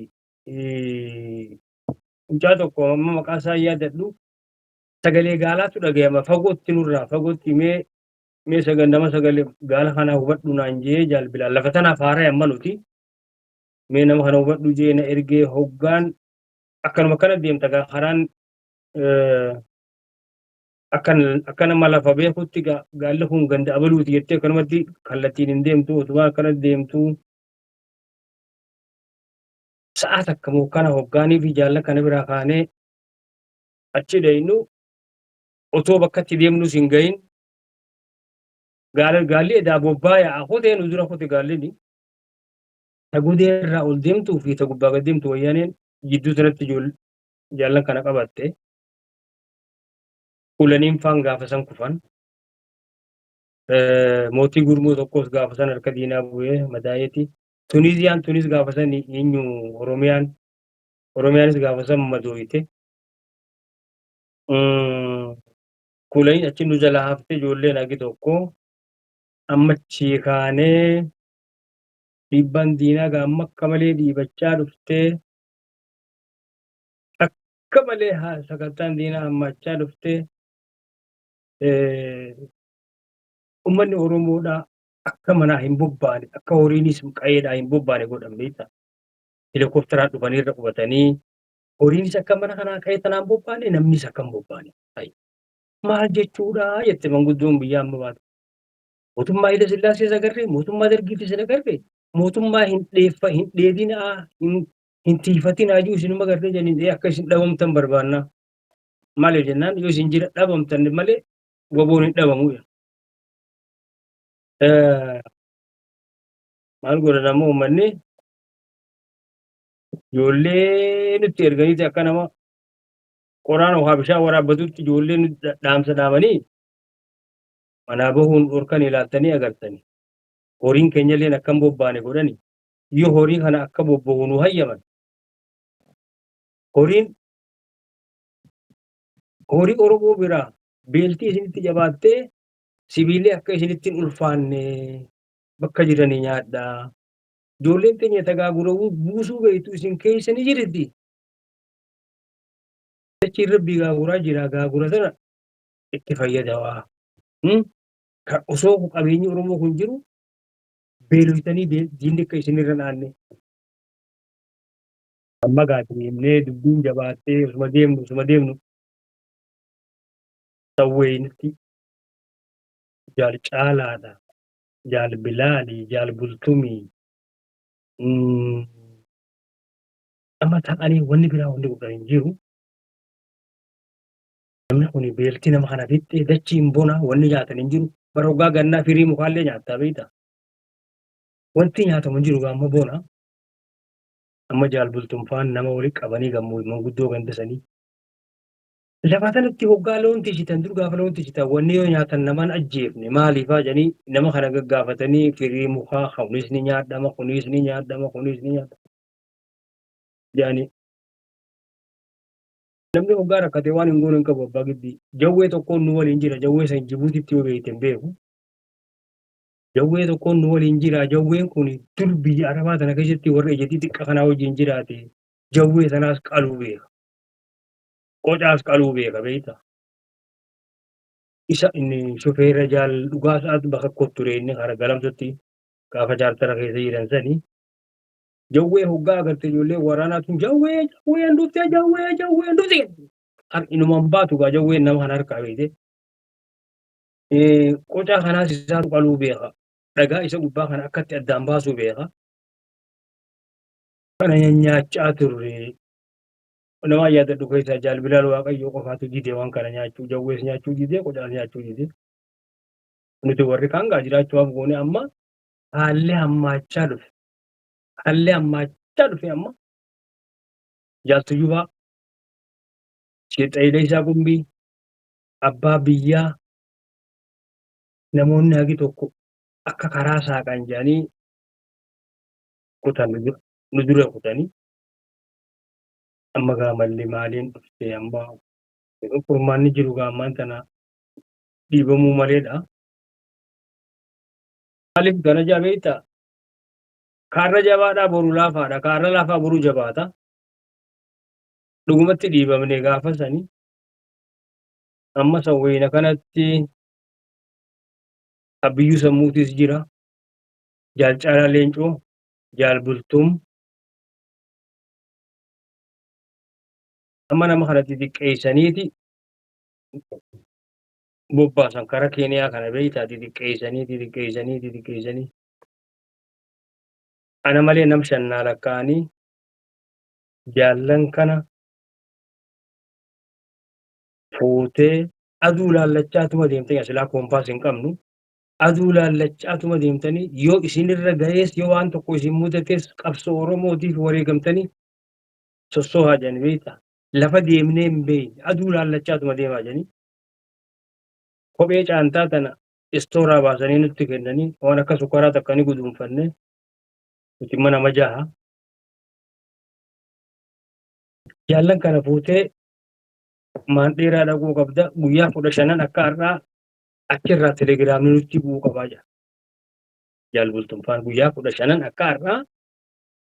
mucaa tokko amma maqaa isaa yaadadhu. Sagalee gaalaatu dhaga'ama fagootti nurraa fagootti mee sagandama sagalee gaala kanaa hubadhu naan jee jaal bilaal lafa tanaaf haaraa amma nuti mee nama kana hubadhu jee na ergee hoggaan akkanuma kana deemta karaan akka nama lafa beekutti gaalli kun ganda abaluuti jettee akkanumatti kallattiin hin deemtu utubaa akkana deemtu sa'a takka moo kana hoggaanii fi jaalla kana biraa kaanee achi deemnu otoo bakka itti deemnus hin gahin gaalli edaa bobbaa yaa'a kotee nu dura kote gaallini ta godee irraa ol deemtuu fi ta gubbaa gad deemtu wayyaaneen jidduu sanatti jaallan kana qabatte kulaniin faan gaafa san kufan mootii gurmuu tokkos gaafa san harka diinaa bu'ee madaa'eeti. Tuniziyaan tunis gaafa san eenyu Oromiyaanis gaafa san madooyite. Kulaniin achi nu jala hafte ijoolleen hagi tokko amma achii kaanee dhiibbaan diinaa gaamma akka malee dhiibachaa dhuftee akka malee sagantaan diinaa hammachaa dhuftee ummanni Oromoodhaa akka manaa hin bobbaane akka horiinis qa'eedhaa hin bobbaane godhan beektaa. Helikopteraan dhufanii irra qubatanii horiinis akka mana kanaa qa'ee tanaan bobbaane namnis akka hin bobbaane. Maal jechuudha jette manguddoon biyyaa amma baate. Mootummaa Haile Sillaasees agarree mootummaa Dargiitis agarree mootummaa hin dheedinaa hin tiifatinaa jiru isinuma agarree jedhanii akka isin dhabamtan barbaannaa. Maaliif jennaan yoo isin jira dhabamtan malee goboon hin dhabamu. Maal godhan ammoo uummanni ijoollee nutti erganiiti akka nama qoraan waa bishaan waraabbatutti ijoollee dhaamsa dhaamanii manaa bahuun dhorkan ilaaltanii agartanii horiin keenyallee akka hin bobbaane godhani yoo horii kana akka bobba'u nu hayyaman horii Oromoo biraa beeltii isinitti jabaattee sibiillee akka isinitti hin ulfaanne bakka jiranii nyaadhaa. Ijoolleen keenya tagaagura buusuu beektu isin keessanii jirti. Dachiin rabbii gaaguraa jira gaagura sana itti fayyadamaa. Kan osoo qabeenyi Oromoo kun jiru beelotanii diinni akka isinirra naanne. Amma gaatiimnee dubbiin jabaattee osuma deemnu sawweenitti jaal caalaadha. Jaal Bilaalii, jaal Bultumii. Amma ta'anii wanni biraa wanni godhan hin jiru. Namni kun beeltii nama kana fixxee dachiin bona wanni nyaatan hin jiru. Bara hoggaa gannaa firii mukaallee nyaattaa beektaa. Wanti nyaatamu hin jiru gaamma bona. Amma jaal Bultumfaan nama walitti qabanii manguddoo gandasanii. Lafa sanatti hoggaa loon tishitan dur gaafa loon tishitan wanni yoo nyaatan namaan ajjeefne maaliifaa jedhanii nama kana gaggaafatanii firii mukaa kunis ni nyaadhama kunis ni nyaadhama kunis ni nyaadhama. Jedhanii namni hoggaa rakkatee waan hin goone hin qabu abbaa giddii. Jawwee tokkoon nu waliin jira jawwee san Jibuutitti yoo beekte hin beeku. Jawwee tokkoon nu waliin jira jawween kun dur biyya Arabaa tana keessatti warra ijatti xiqqa kanaa wajjin jiraate jawwee sanaas qaluu beeka. Qocaas qaluu beeka beektaa. Isa inni shofeerra jaal dhugaa isaatti bakka kotture inni karaa galamsatti gaafa jaartara keessa jiran sanii. Jawwee hoggaa agartee ijoollee waraanaa tun jawwee dhuftee. Inumaan baatu gaa jawween nama kana harkaa beekte. Qocaa kanaas isaatu qaluu beeka. Dhagaa isa gubbaa kana akkatti addaan baasuu beeka. Kana nyaachaa turre. Nama yaadadhu keessaa jaal Bilaal Waaqayyoo qofaatu didee waan kana nyaachuu jawwees nyaachuu didee qocaas nyaachuu didee. Nuti warri kaan gaa jiraachuudhaaf goone amma haalli hammaachaa dhufe. Haalli hammaachaa dhufe amma jaaltuyyubaa Sheexayilee isaa Gumbii abbaa biyyaa namoonni hagi tokko akka karaa saaqan jedhanii kutan nu dura kutanii. Amma gaamallee maaliin dhuftee amma furmaanni jiru gaammaan tana dhiibamuu maleedha. Maaliif kana jabeetta? Kaarra jabaadhaa boru laafaadha. Kaarra laafaa boru jabaata. Dhugumatti dhiibamne gaafa sanii. Amma sawweena kanatti Abiyyuu Sammuutis jira. Jaal Caalaa Leencoo, Jaal Bultum. Amma nama kanatti xiqqeessaniiti bobbaasan karaa Keeniyaa kana beektaa xiqqeessanii. Ana malee nam shannaa lakkaa'anii jaallan kana fuutee aduu laallachaatuma deemtanii asilaa koompaas hin qabnu. Aduu laallachaatuma deemtanii yoo isinirra gahees yoo waan tokko isin mudates qabsoo Oromootiif wareegamtanii sossoohaa jedhanii beektaa. Lafa deemnee hin beekne aduu laallachaatuma deemaa jedhanii. Kophee caantaa tana istooraa baasanii nutti kennanii waan akka sukkaraa takkanii guduunfannee nuti mana majaha. Jaallan kana fuutee maandheeraa dhaquu qabda guyyaa 15 akka har'aa achirraa telegiraamni nutti bu'uu qabaa jira. Jaalbultumfaan guyyaa 15 akka har'aa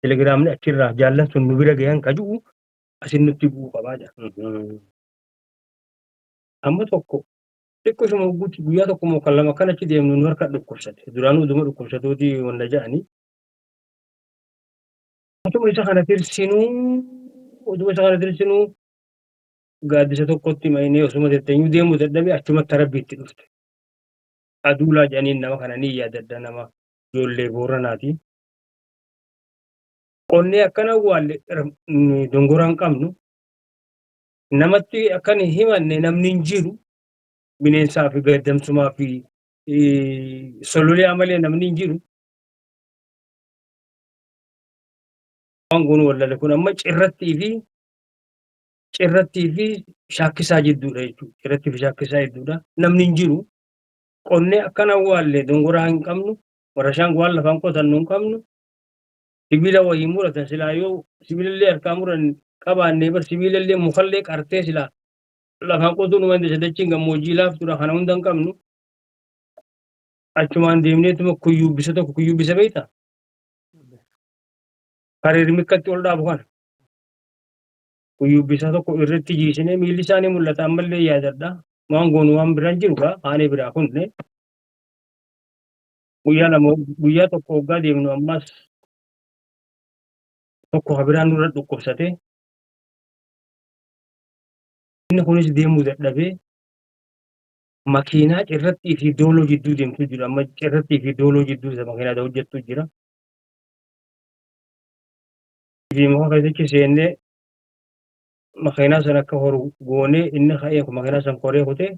telegiraamni achirraa jaallan sun nu bira gahan kaju'u asin nutti bu'uu qabaa jira. Amma tokko xiqqoosuma guutti guyyaa tokko moo kan lama kan achi deemnu nu harka dhukkubsate. Duraanuu dhuma dhukkubsatooti wanda ja'anii. Utuma isa kana tirsinuu gaaddisa tokkotti mainee osuma tetteenyuu deemuu dadhabee achumatti rabbiitti dhufte. Aduulaa jedhaniin nama kana ni yaadadda nama ijoollee Booranaati. Qonnee akkana waalle dongoraan qabnu namatti akkan himanne namni hin jiru bineensaa fi gaddamsumaa fi sololee amalee namni hin jiru. Waan kun wallale kun amma cirrattii fi shaakkisaa jidduudha jechuudha. Cirrattii fi shaakkisaa jidduudha. Namni hin jiru. Qonnee akkana waalle dongoraa hin qabnu. Warashaan waan lafaan qotannu hin qabnu. Sibiila wayii muratan silaa yoo sibiilallee harkaa muran qabaannee bar sibiilallee mukallee qartee silaa lafaan qotuu nu mande sadachiin gammoojjii laaftuudha kana hunda hin qabnu. Achumaan deemneetuma kuyyuubbisa tokko kuyyuubbisa beektaa? Kareeri mikkatti ol dhaabu kana. Kuyyuubbisa tokko irratti jiisinee miilli isaanii mul'ata ammallee yaadadha. Waan goonu waan biraan jiru kaa aanee biraa kunne. Guyyaa tokko waggaa deemnu ammas tokko habiraan nurra dhukkubsate. Inni kunis deemuu dadhabee makiinaa cirrattii fi dooloo jidduu deemtu jira. Amma cirrattii fi dooloo jidduu isa makiinaa hojjettu jira. Fi muka keessatti seennee makiinaa sana akka horu goonee inni ka'ee makiinaa sana koree kutee.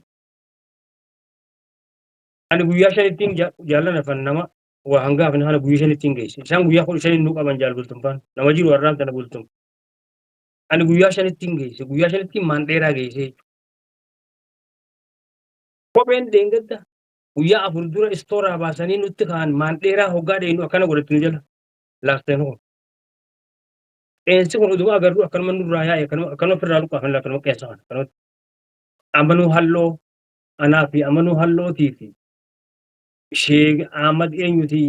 Ani guyyaa shanittiin jaallan afan nama waa hangaaf kana guyyaa shanittiin geesse. Isaan guyyaa 15 nu qaban jaalbultumfaan nama jiru har'aan tana bultum. Ani guyyaa shanittiin geesse guyyaa shanittiin maandheeraa geesse. Kopheen deengadda guyyaa 4 dura istooraa baasanii nutti kaan maandheeraa hoggaa deenu akkana godhatti nu jala laafteen hoo. Qeensi kun utuma agarru akkanuma nurraa yaa'e akkanuma ofirraa luqqaafan akkanuma qeensa kana akkanumatti. Amanuu halloo anaa fi amanuu hallootii fi Sheek Ahmad eenyuti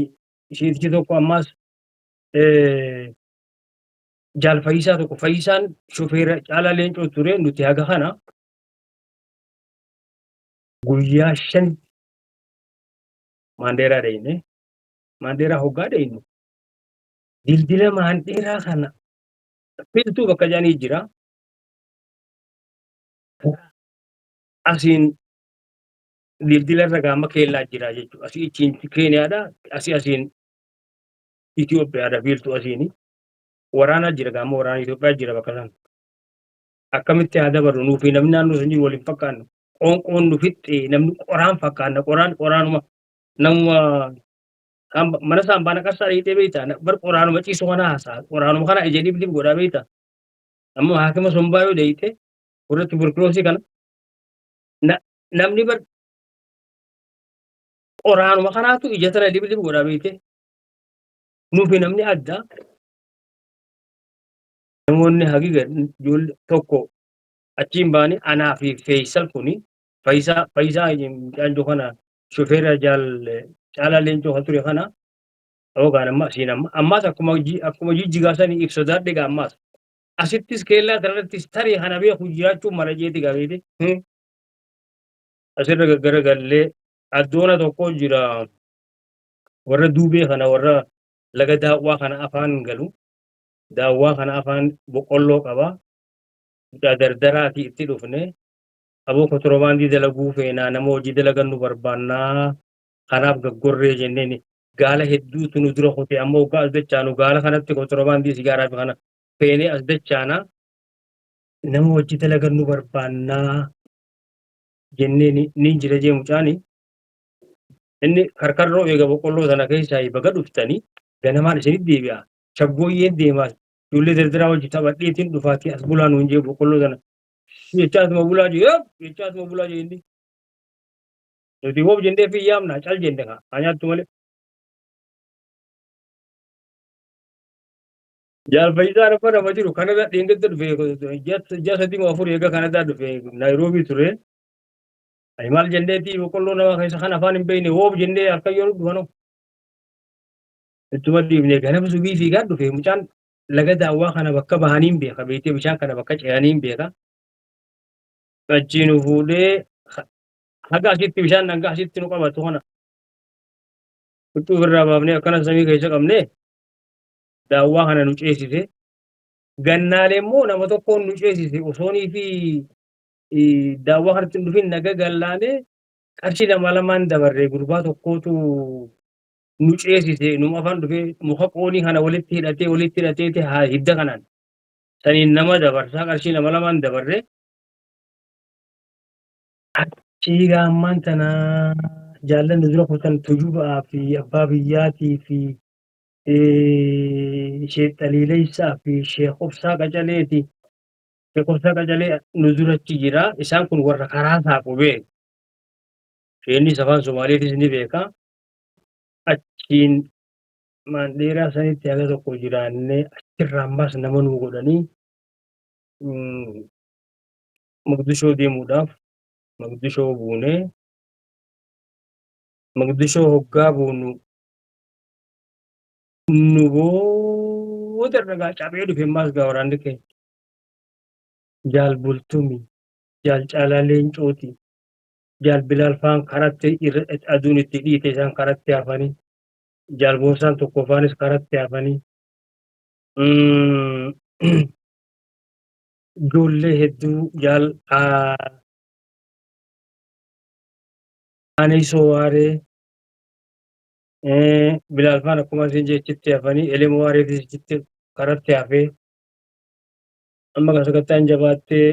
isheetichi tokko ammas jaal Fayyisaa tokko Fayyisaan shofeera Caalaa Leencoo ture nuti haga kana guyyaa 5 maandheeraa deemne maandheeraa hoggaa deemnu dildila maandheeraa kana filtuu bakka jedhanii jira. Asiin dildila irra gaama keellaa jira jechuudha. Asii ichiin Keeniyaadha. Asiin Itoophiyaadha filtuu asiini. Waraana jira gaama waraana Itoophiyaa jira bakka sana. Akkamitti haa dabarru nuufi namni naannoo sun jiru waliin fakkaannu. Qoonqoon nu fixxee namni qoraan fakkaanna qoraanuma namuma mana saambaa naqasaa dhiitee beektaa bar qoraanuma ciisu kana haasaa qoraanuma kana ija dibdib godhaa beektaa. Amma haakima sombaa yoo deeyite warra tuberkuloosii kana namni bar qoraanuma kanaatu ija tana dibdib godhaa beekte. Nuufi namni addaa namoonni hagiga tokko achiin baanii anaa fi Feesal kuni Fayyisaa Caanjoo kana shofeera Caalaa Leencoo kan ture kana yookaan amma asiin ammas akkuma jijjigaasanii ibsa daadhiga ammas asittis keellaa kanarrattis tarii kana beeku jiraachuun mala jeeti gabeete. Asirra gaggaragallee addoona tokko jira warra duubee kana warra laga daawwaa kana afaan galu daawwaa kana afaan boqqolloo qaba. Dardaraati itti dhufne aboo kontiroobaandii dalaguu feenaa nama hojii dalagannu barbaannaa kanaaf gaggorree jenneen gaala hedduutu nu dura kute ammoo gaal jechaanu gaala kanatti kontiroobaandii sigaaraa fi kana feenee as dachaanaa nama hojii dalagan nu barbaannaa jennee ni jira jee mucaani. Inni karkarroo eega boqqolloo sana keessaa baga dhuftanii ganamaan isinitti deebi'a. Shaggooyyeen deemaa ijoollee dardaraa wajji taphadheetiin dhufaatii as bulaa nuun jee boqqolloo sana jechaatuma bulaa jee jechaatuma bulaa jee inni. Nuti hoof jennee fi yaamna cal jenne haa nyaattu malee. Jaalfayisaa rafa nama jiru kanarra dheengadda dhufe ji'a sadii moo afur eega kanarraa dhufe Naayiroobii ture. Ani maal jenneeti boqqolloo nama keessa kan afaan hin beekne hoof jennee harkayyoo dhufanoo. Ittuma dhiibnee ganama subii fiigaan dhufe mucaan laga daawwaa kana bakka bahanii hin beeka beektee bishaan kana bakka ce'anii hin beeka. Achiin fuudhee haga asitti bishaan dhangaa asitti nu qabatu kana. Huccuu ofirraa baafnee akkana samii keessa qabnee daawwaa kana nu ceesise. Gannaalee immoo nama tokkoon nu ceesise osoonii fi daawwaa kanatti hin dhufin naga gallaanee qarshii nama lamaan dabarree gurbaa tokkootu nu ceesise numa afaan dhufee muka qoonii kana walitti hidhatee haa hidda kanaan saniin nama dabarsaa qarshii nama lamaan dabarree achii gaammaan tana jaallanni dura kutan tujubaa fi abbaa biyyaatii fi sheexaliileessaa fi sheekobsaa qacaleeti. Sheekobsaa qacalee nu durachi jira isaan kun warra karaa saaqubee sheennis afaan Somaaleetis ni beeka. Achiin Maandeeraa sanitti haga tokko jiraannee achirraa ammas nama nu godhanii Mogadishoo deemuudhaaf Mogadishoo buunee Mogadishoo hoggaa buunu nu booda ragaa cabee dhufe ammas gaa waraanni keenya. Jaal Bultumii, Jaal Caalaa Leencooti, Jaal Bilaal faan karatti aduun itti dhiite isaan karatti hafanii. Jaal Boonsaan tokkoffaanis karatti hafanii ijoollee hedduu jaal Aanee Soowaaree Bilaal faan akkuma isin jechitti hafanii Elemoo Waareetis jechitti karatti hafee amma kasakattaan jabaattee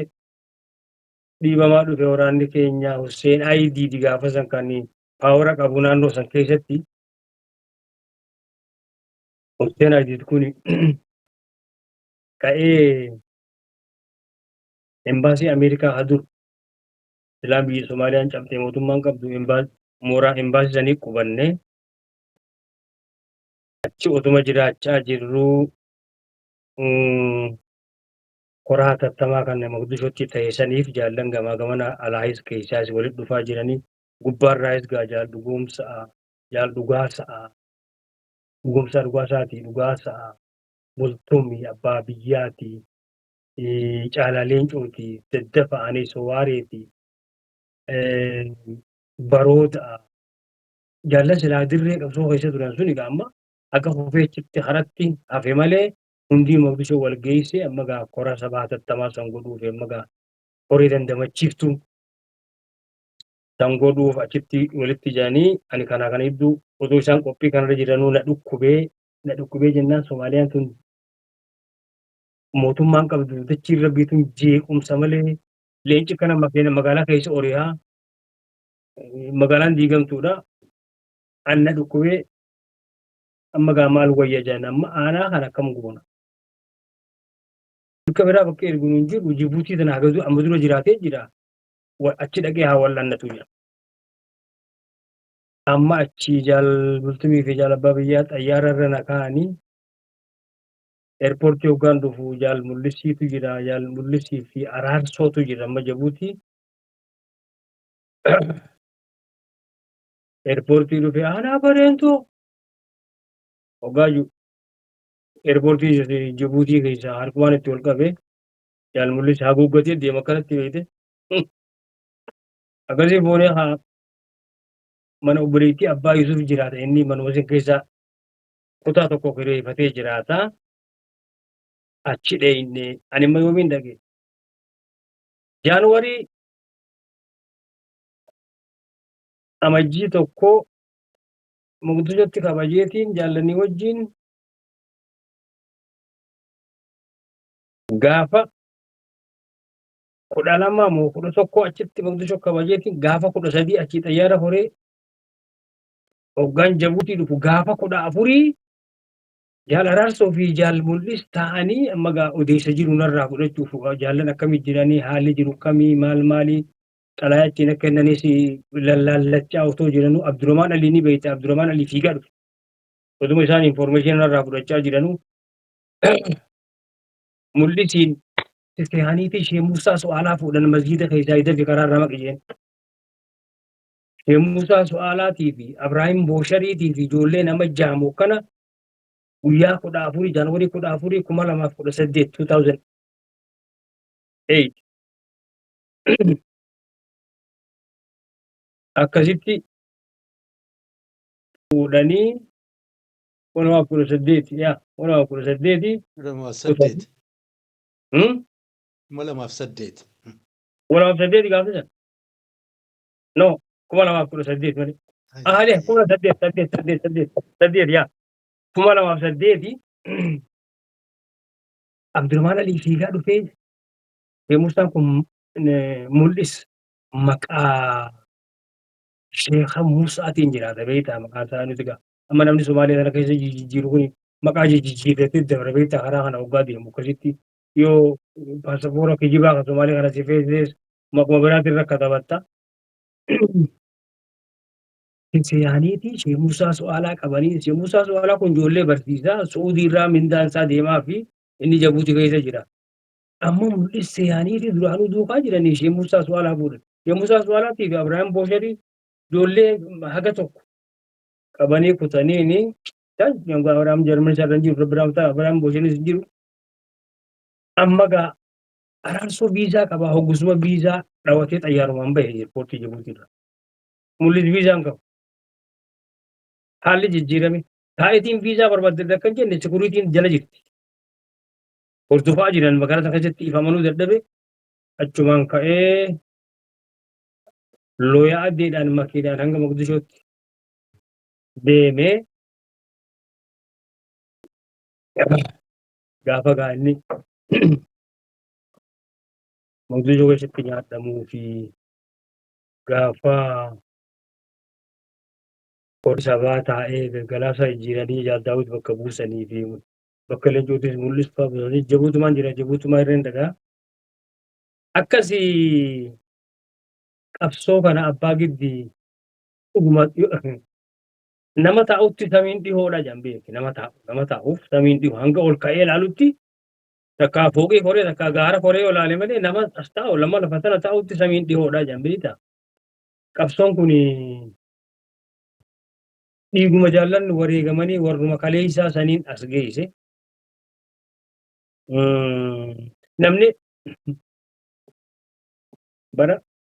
dhiibamaa dhufe waraanni keenya Hussein Ayidiidi gaafa san kan paawara qabu naannoo san keessatti. Hussein Ayidiid kun ka'ee embaasii Ameerikaa hadur ilaan biyya Somaaliyaan cabxee mootummaan qabdu mooraa embaasii sanii qubannee achi otuma jiraachaa jirruu koraa hatattamaa kan Mogadishootti ta'e saniif jaallan gamaa gamana alaayis keessaas walitti dhufaa jiranii gubbaarraayis gaa jaal dhugoomsa'a jaal dhugaasa'a dhugumsa dhugaasaati dhugaasa'a Bultumii abbaa biyyaati Caalaa Leencooti Daddafa Aanee Soowaareeti Barooda'a jaallan silaa dirree qabsoo keessa turan sun egaa amma akka fufeechitti haratti hafe malee hundii Mogadishoo wal geesse amma gaa koraa sabaa hatattamaa san godhuuf amma gaa horii dandamachiiftu san godhuuf achitti walitti jedhanii ani kanaa kana hedduu otoo isaan qophii kanarra jiranuu na dhukkubee jennaan Soomaaliyaan tun mootummaan qabdu dachii irra biituun jeequmsa malee leenci kana magaalaa keessa oriyaa magaalaan diigamtuudha. Anna dhukkubee amma gaa maal wayya jedhan amma aanaa kana akkam goona. Bakka biraa bakka erguun hin jiru Jibuutii tana hagatu amma dura jiraatee jira. Achi dhaqee haa wal'aannatu jira. Amma achi jaal Bultumii fi jaal abbaa biyyaa xayyaara irra na kaa'anii eerpoortii hoggaan dhufu jaal Mullisiitu jira jaal Mullisii fi Araarsootu jira amma Jibuutii. Eerpoortii dhufe aanaa bareentuu hoggaa eerpoortii Jibuutii keessaa harkumaan itti ol qabee jaal Mullis haguuggatee deema kanatti beekte. Akkasii boonee mana obboleettii abbaa Yusuf jiraata inni manuma isin keessaa kutaa tokko kireeffatee jiraata. Achi dheeyne ani immoo yoomiin dhaqe Jaanuwarii amajjii tokko Mogadishootti kabajeetiin jaallanii wajjin Gaafa 12 moo 11 achitti Moqdishoo kabajeetiin gaafa 13 achi xayyaara horee hoggaan Jabuutii dhufu gaafa 14 jaal Araarsoo fi jaal Mul'is ta'anii amma gaa odeessa jiru narraa fudhachuuf jaallan akkamii jiranii haalli jiru akkamii maalii xalayaa ittiin akka kennanis lallaallachaa otoo jiranuu Abdurrahmaan Alii ni beekta. Abdurrahmaan Alii fiigaa dhufe. Otuma isaan infoormeeshinii narraa fudhachaa jiranuu Mul'isiin Sifehaaniitii Shee Muusaa Su'aalaa fuudhan masjiida keessaa idafi karaarra maqijeen. Shee Muusaa Su'aalaatii fi Abrahaam Booshariitii fi ijoollee nama jaamu kana guyyaa 14 Jaanwarii 14 2018 2008 akkasitti fuudhanii 2018 yaa 2018 2008 2008 2008 gaafa sana no 2018 malee ahale 2008 yaa 2008 Abdurrahmaan Alii fiigaa dhufee Musaan kun Mul'is maqaa Sheekha Musaatiin jiraata beektaa maqaan isaa nuti gaa amma namni Somaalee sana keessa jijjiiru kun maqaa jijjiirratee dabra beektaa karaa kana waggaa deemu akkasitti yoo paasapoora kijibaa kan Somaalee kana si feesises maquma biraatiin rakkatabatta. Seenaaniitii Shee Muusaa Su'aalaa qabanii Shee Muusaa Su'aalaa kun ijoollee barsiisaa Suudii irraa mindaan isaa deemaa fi inni Jabuuti keessa jira. Amma Mul'is Seenaaniitii duraanuu duukaa jiranii Shee Muusaa Su'aalaa fuudhan. Shee Muusaa Su'aalaatii fi Abrahaam Boosharii ijoollee haga tokko qabanii kutaniini Abrahaam Jarmanii sarara jiru Abrahaam Boosharis jiru. Amma gaa Araarsoo viizaa qaba hoggusuma viizaa dhawatee xayyaarumaan bahe eerpoortii Jabuutiirra. Mul'is viizaan qabu. Haalli jijjiirame taayitiin viizaa barbaadde akka hin jenne sekuriitiin jala jirti. Hordofaa jiran magaalaa keessatti ifamanuu dadhabe achumaan ka'ee looyaa addeedhaan makiinaan hanga Moqdishootti deemee gaafa gaa'inni Moqdishoo keessatti nyaadhamuu fi gaafa sabaa taa'ee galgalaasa jijjiiranii Daawit bakka buusanii fi bakka leencootis Mul'is fa'aa Jabuutumaan jira Jabuutumaa irreen dhagaa. Akkasii qabsoo kana abbaa giddii dhuguma nama taa'utti samiin dhihoodha jambeeki nama taa'uuf samiin dhihoo hanga ol ka'ee ilaalutti takkaa fooqii koree takkaa gaara koree olaale malee nama as taa'u lama lafa sana taa'utti samiin dhihoodha jambeeta. Qabsoon kun dhiiguma jaallanni wareegamanii warruma kaleessaa saniin as geesse. Namni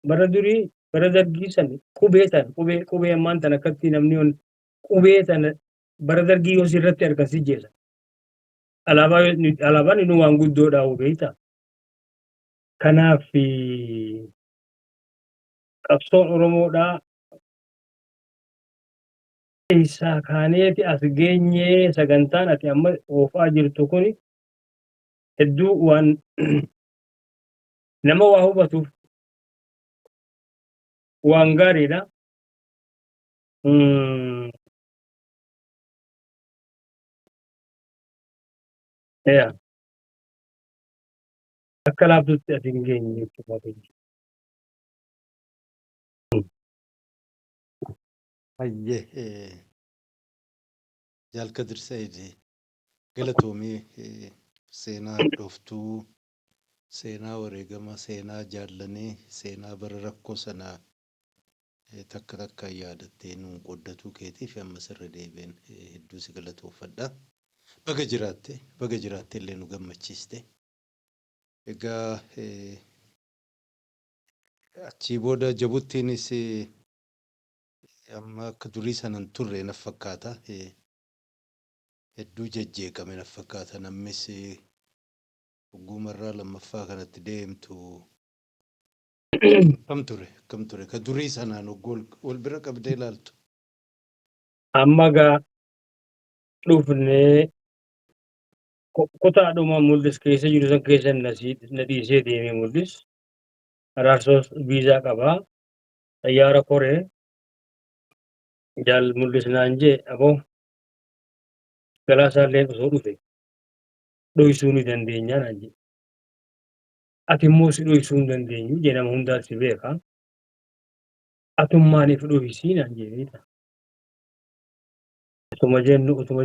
bara durii bara dargii san qubee ammaan tan akkatti namni qubee sana bara dargii yoo sirratti argasi jeessa. Alaabaan inni waan guddoodhaa beekta. Kanaaf qabsoon Oromoodhaa isaa kaaneeti as geenyee sagantaan ati amma oofaa jirtu kun hedduu waan nama waa hubatuuf waan gaariidha. Akka laaftutti ati hin geenye jechuudha. Hayyee Jaalkadir Said galatoomii seenaa dhoftuu seenaa wareegama seenaa jaallanii seenaa bara rakkoo sanaa takka takkaan yaadattee nuun qooddatu keetiif ammas irra deebiin hedduu si galatoofadha. Baga jiraatte illee nu gammachiiste. Egaa achii booda Jabuuttiinis amma akka durii sanan turre na fakkaata. Hedduu jajjeeqame na fakkaata namnis ogummaarraa lammaffaa kanatti deemtu. Kam ture ka durii sanaan wal bira qabdee ilaaltu. Amma gaa dhufnee kutaadhuma mul'is keessa jiru san keessa na dhiisee deemee mul'is. Araarsos viizaa qabaa. Xayyaara koree. Jaal mul'is naan jee aboo galaasaalleen osoo dhufe dhoksuu ni dandeenya naan jedhe. Ati immoo si dhoksuu hin dandeenyu jee nama hundaa si beeka. Atummaaniif dhoksii naan jedhe. Utuma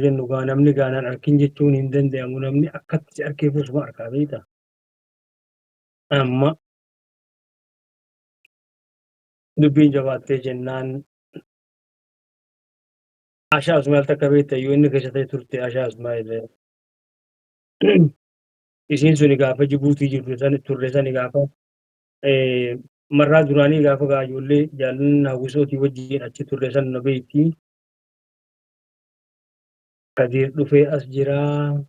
jennu gaa namni gaanaan arkin jechuun hin danda'amu namni akkatti si arkee osuma arkaa beektaa. Amma dubbiin jabaattee jennaan Ashaa Ismaa'eel takka beekta yoo inni keessa ta'e turte Ashaa Ismaa'eel. Isiin suni gaafa Jibuutii jirtu turre sani gaafa marraa duraanii gaafa gaa ijoollee jaallan hawwisootii wajjin achi turre san na beektii. Kadir dhufee as jiraa.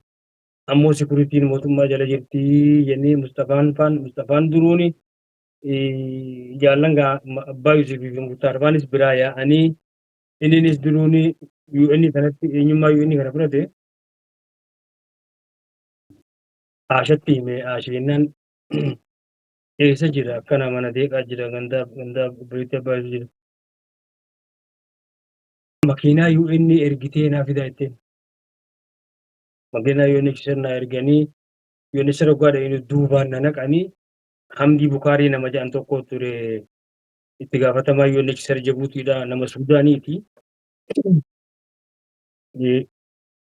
Ammoo sikuritiin mootummaa jala jirtii jennee Mustafaan duruuni jaallan gaa abbaa Yusufii fi Muktaar faanis biraa yaa'anii inninis duruuni UN kanatti eenyummaa UN kana fudhate. Aashatti himee aasheennan eessa jira akkana mana deeqaa jira gandaa biriitti abbaa jira. Makiinaa UN ergitee naa fidaa jetteen. Makiinaa UN sirnaa erganii UN sirra guddaa inni duubaan na naqanii Hamdii Bukaarii nama jedhan tokko ture itti gaafatamaa UN sirra Jibuutiidha nama Suudaaniiti.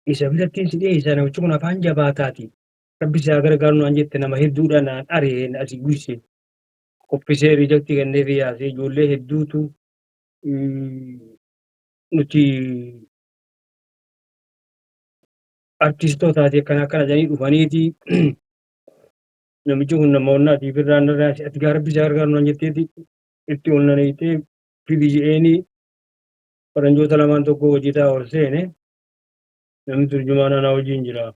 Isa bitattiin si dhiyeessaa namichi kun afaan jabaataati. Rabbisaa gargaaru naan jette nama hedduudha naan areen asii guyyise. Qophisee riijaktii kennee fi yaasee ijoollee hedduutu nuti artiistootaati akkana jedhanii dhufaniiti. Namichi kun nama onnaatiif irraan irraa ati gaa Rabbisaa gargaaru naan jetteeti itti ol naneeyitee fidiji'eenii faranjoota lamaan tokko hojiitaa ol seene namni turjumaana naa wajjin jira.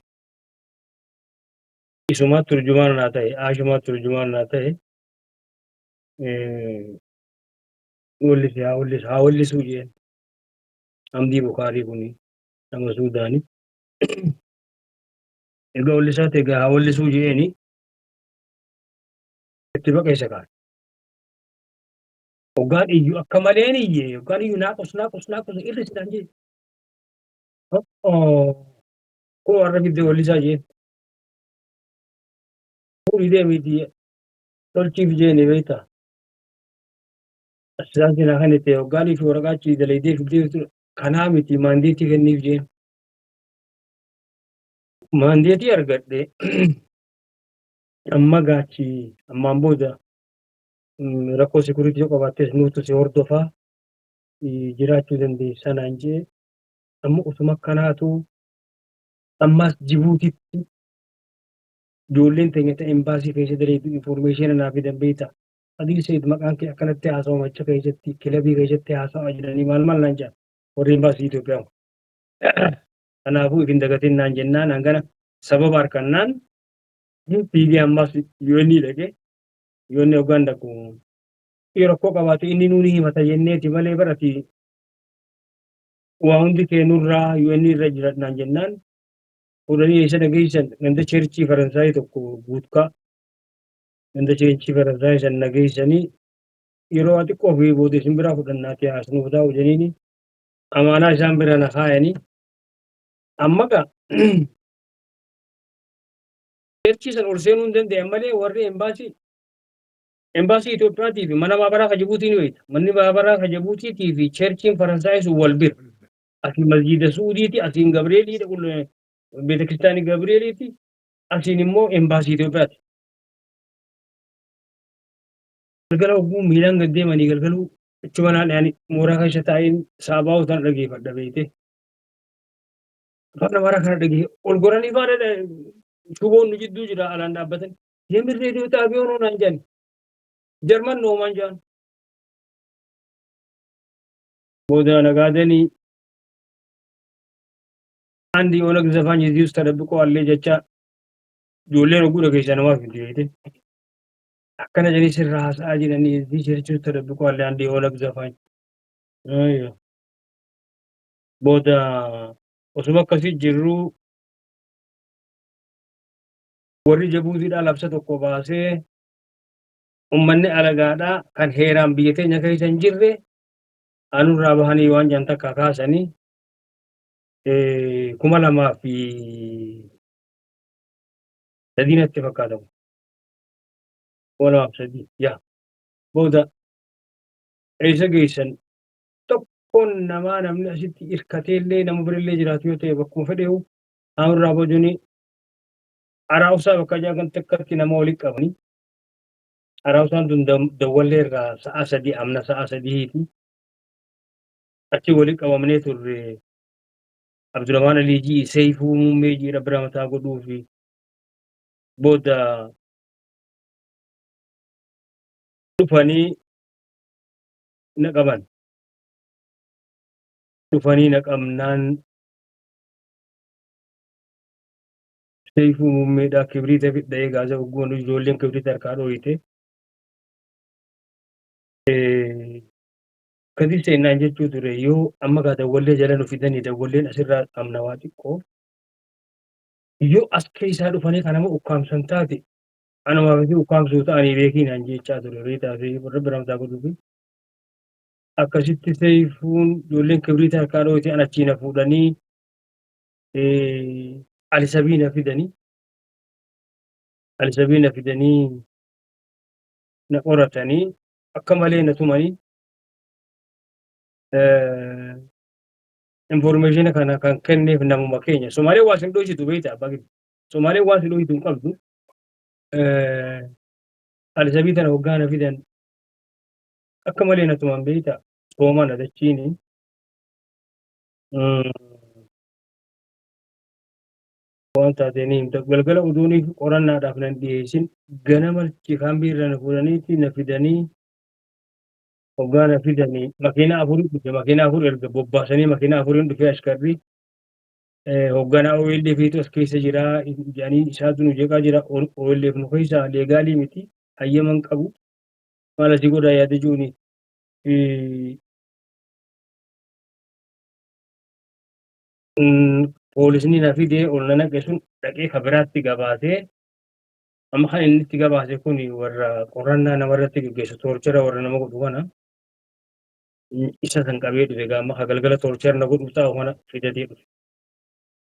Isumaa turjumaana naa ta'e Aashumaa turjumaana naa ta'e haa wallisuu jeen. Hamdii Bukaarii kuni nama Suudaanii. Egaa wallisaa ta'e haa wallisuu jeeni itti baqeessa kaa'e. Hoggaan iyyuu akka maleen iyyee hoggaan iyyuu naaqus irri sidhaan jee. Kun warra fiddee wallisaa jeen. Furii deemiitii tolchiif jeeni beektaa. Asirratti naa kan itti hoggaanii fi waraqaa achi dalaydee fiddee kanaa miti maandeetii kenniif jeen. Maandeetii argadhe amma gaachi ammaan booda rakkoo sikuriitii yoo qabaattes nuutu si hordofaa jiraachuu dandeessa naan jee amma osuma akkanaatu ammas Jibuutitti ijoolleen teenya ta'e imbaasii keessa daleetu infoormeeshina naa fidan beektaa. Adii Seet maqaan kee akkanatti haasawaa macha keessatti kilabii keessatti haasawaa jedhanii maal naan jedhan warri imbaasii Itoophiyaa. Kanaafuu ifin dagatiin naan jennaan hangana sababa harkannaan fiigee ammas UN dhaqee UN hoggaan dhaqu yoo rakkoo qabaate inni nuuni himata jenneeti malee barati waa hundi keenurraa UN irra jiran jennaan fuudhanii eessa dhageessan ganda cheerchii Faransaayii tokko guutkaa ganda cheerchii Faransaayii san dhageessanii yeroo xiqqoo fi booda isin biraa fudhannaati haasnuuf taa'u jedhanii amaanaa isaan bira na kaayanii amma gaa cheerchii san ol seenuu hin danda'an malee warri embaasii Itoophiyaatii fi mana maabaraa ka Jibuutii ni beekta. Manni maabaraa ka Jibuutiitii fi cheerchiin Faransaayii sun wal bira. Asiin masjiida Suudiiti, asiin Gabreeliidha, beetakiristaanii Gabreeliiti, asiin immoo embaasii Itoophiyaati. Galgala oguu miilaan gad deemanii galgaluu achuma naanna'anii mooraa keessa taa'een saabaa utaan dhageeffadha beekte. Afaan amaaraa kana dhagee ol goranii faana shuboon nu jidduu jira alaan dhaabbatan. Yemin reediyoo xaabiyoon naan jedhan. Jarman noomaan jedhan. Booda nagaadanii አንድ የኦነግ ዘፋኝ እዚህ ውስጥ ተደብቆ አለ ጀቻ ijoolleen oguu dhageessaa namaaf miti beekte. Akkana jedhanii sirraa haasa'aa jiranii እዚህ ቸርች ውስጥ ተደብቆ አለ አንድ የኦነግ ዘፋኝ. Booda osuma akkasii jirru warri Jabuutiidhaa labsa tokko baasee ummanni alagaadhaa kan heeraan biyya teenya keessa hin jirre anurraa bahanii waan jan takka kaasanii 2003 natti fakkaata. 2003 yaa booda eessa geessan tokkoon namaa namni asitti hirkateellee nama birillee jiraatu yoo ta'e bakkuma fedheehu anurraa bojanii araawusaa bakka jaakan takkatti nama walitti qabanii araawusaan tun dawwallee irraa sa'a 3 amna sa'a 3 achi walitti qabamnee turre. Abdurrahman Aliijii Seifuu Muummee jiidha bira mataa godhuu fi booda dhufanii na qaban. Dhufanii na qabnaan Seifuu Muummeedhaa kibriita fidhee gaasa guggoon ijoolleen kibriita harkaa dhooyite. Kadi seenaan jechuu ture yoo amma gaa dawwallee jala nu fidanii dawwalleen asirraa qabna waa xiqqoo yoo as keessaa dhufanii kan nama ukkaamsan taate anumaa fi ukkaamsuu ta'anii beekinaan jechaa ture reetaa fi warra bira mataa godhuu fi akkasitti Seifuun ijoolleen kibriita harkaa dhooyite an achii na fuudhanii Alisabii na fidanii na qoratanii akka malee na tumanii information kana kan kenneef namuma keenya. Somaalee waa sin dhoysitu beektaa abbaa gidi. Somaalee waa sin dhoysitu hin qabdu. Alisabii tana hoggaa na fidan akka malee na tuman beektaa sooma na dachiini. Waan taateenii galgala uduuniif qorannaadhaaf nan dhiyeessin ganama cikaan biirra na fuudhaniitti na fidanii hoggaa na fidanii makiina afurii dhufe makiina afur erga bobbaasanii makiina afuriin dhufe ashkarri hogganaa OLF fiitu as keessa jira jedhanii isaatu nu jeeqaa jira OLF nu keessa leegaalii miti hayyaman qabu maal asii godhaa yaada jiruuni poolisni na fidee ol na naqe sun dhaqee kabiraatti gabaasee amma kan inni itti gabaase kun warra qorannaa namarratti gaggeessu toorchera warra nama godhu kana isa san qabee dhufe gaama galgala toorchera na godhu taa'u kana fidatee dhufe.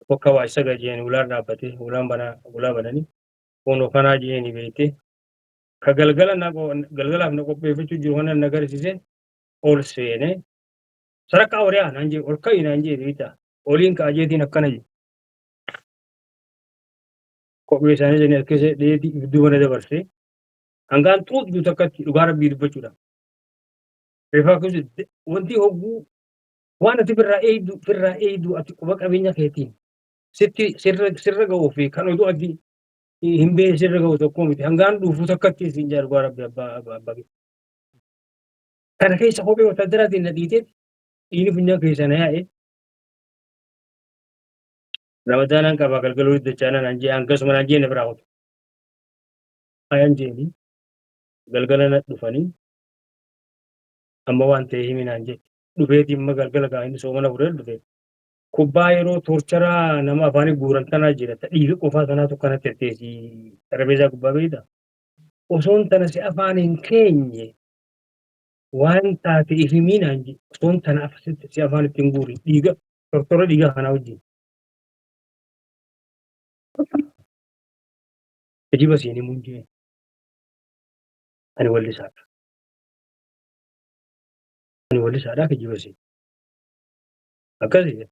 Bakka waa isa gajeen ulaan dhaabbatee ulaan ulaa bananii foonoo kanaa jeeni beekte ka galgalaaf na qopheeffachuu jiru kana na agarsiise ol seenee sarakkaa horiyaa naan jee ol ka'i naan jee beektaa oliin kaajeetiin akkana je. Kophee isaanii jennee as keessa dheetii gidduu mana dabarsee hangaan xuuxuu takkatti dhugaa rabbii dubbachuudha. Reefaa keessatti wanti hogguu waan ati firraa eeydu ati quba qabeenya keetiin sirra ga'uu fi kan oduu ati hin beekne sirra ga'u tokko miti hangaan dhuufuu takkatti siin jaa dhugaa rabbii abbaa. Kana keessa kophee wataaddaraatiin na dhiitee dhiini funyaan keessa na yaa'e. Ramadaanaan qabaa galgaloo iddachaa naan jee hangasuma naan jee na biraa qotu. Ayaan jeeni galgala na dhufanii amma waan ta'e himi naan jee dhufeeti imma galgala gaa inni soomana fudhee dhufe. Kubbaa yeroo toorcharaa nama afaanii guuran tanaa jira dhiiga qofaa sanaatu kanatti teessi xarabeezaa gubbaa beektaa. Osoon tana si afaan hin keenye waan taate himii naan jee osoon tana si afaan ittiin guuri dhiiga tortora dhiigaa kanaa wajjin. Ajiba seenii munjee ani wallisaadha. Ani wallisaadhaa kijiba seenii. Akkasii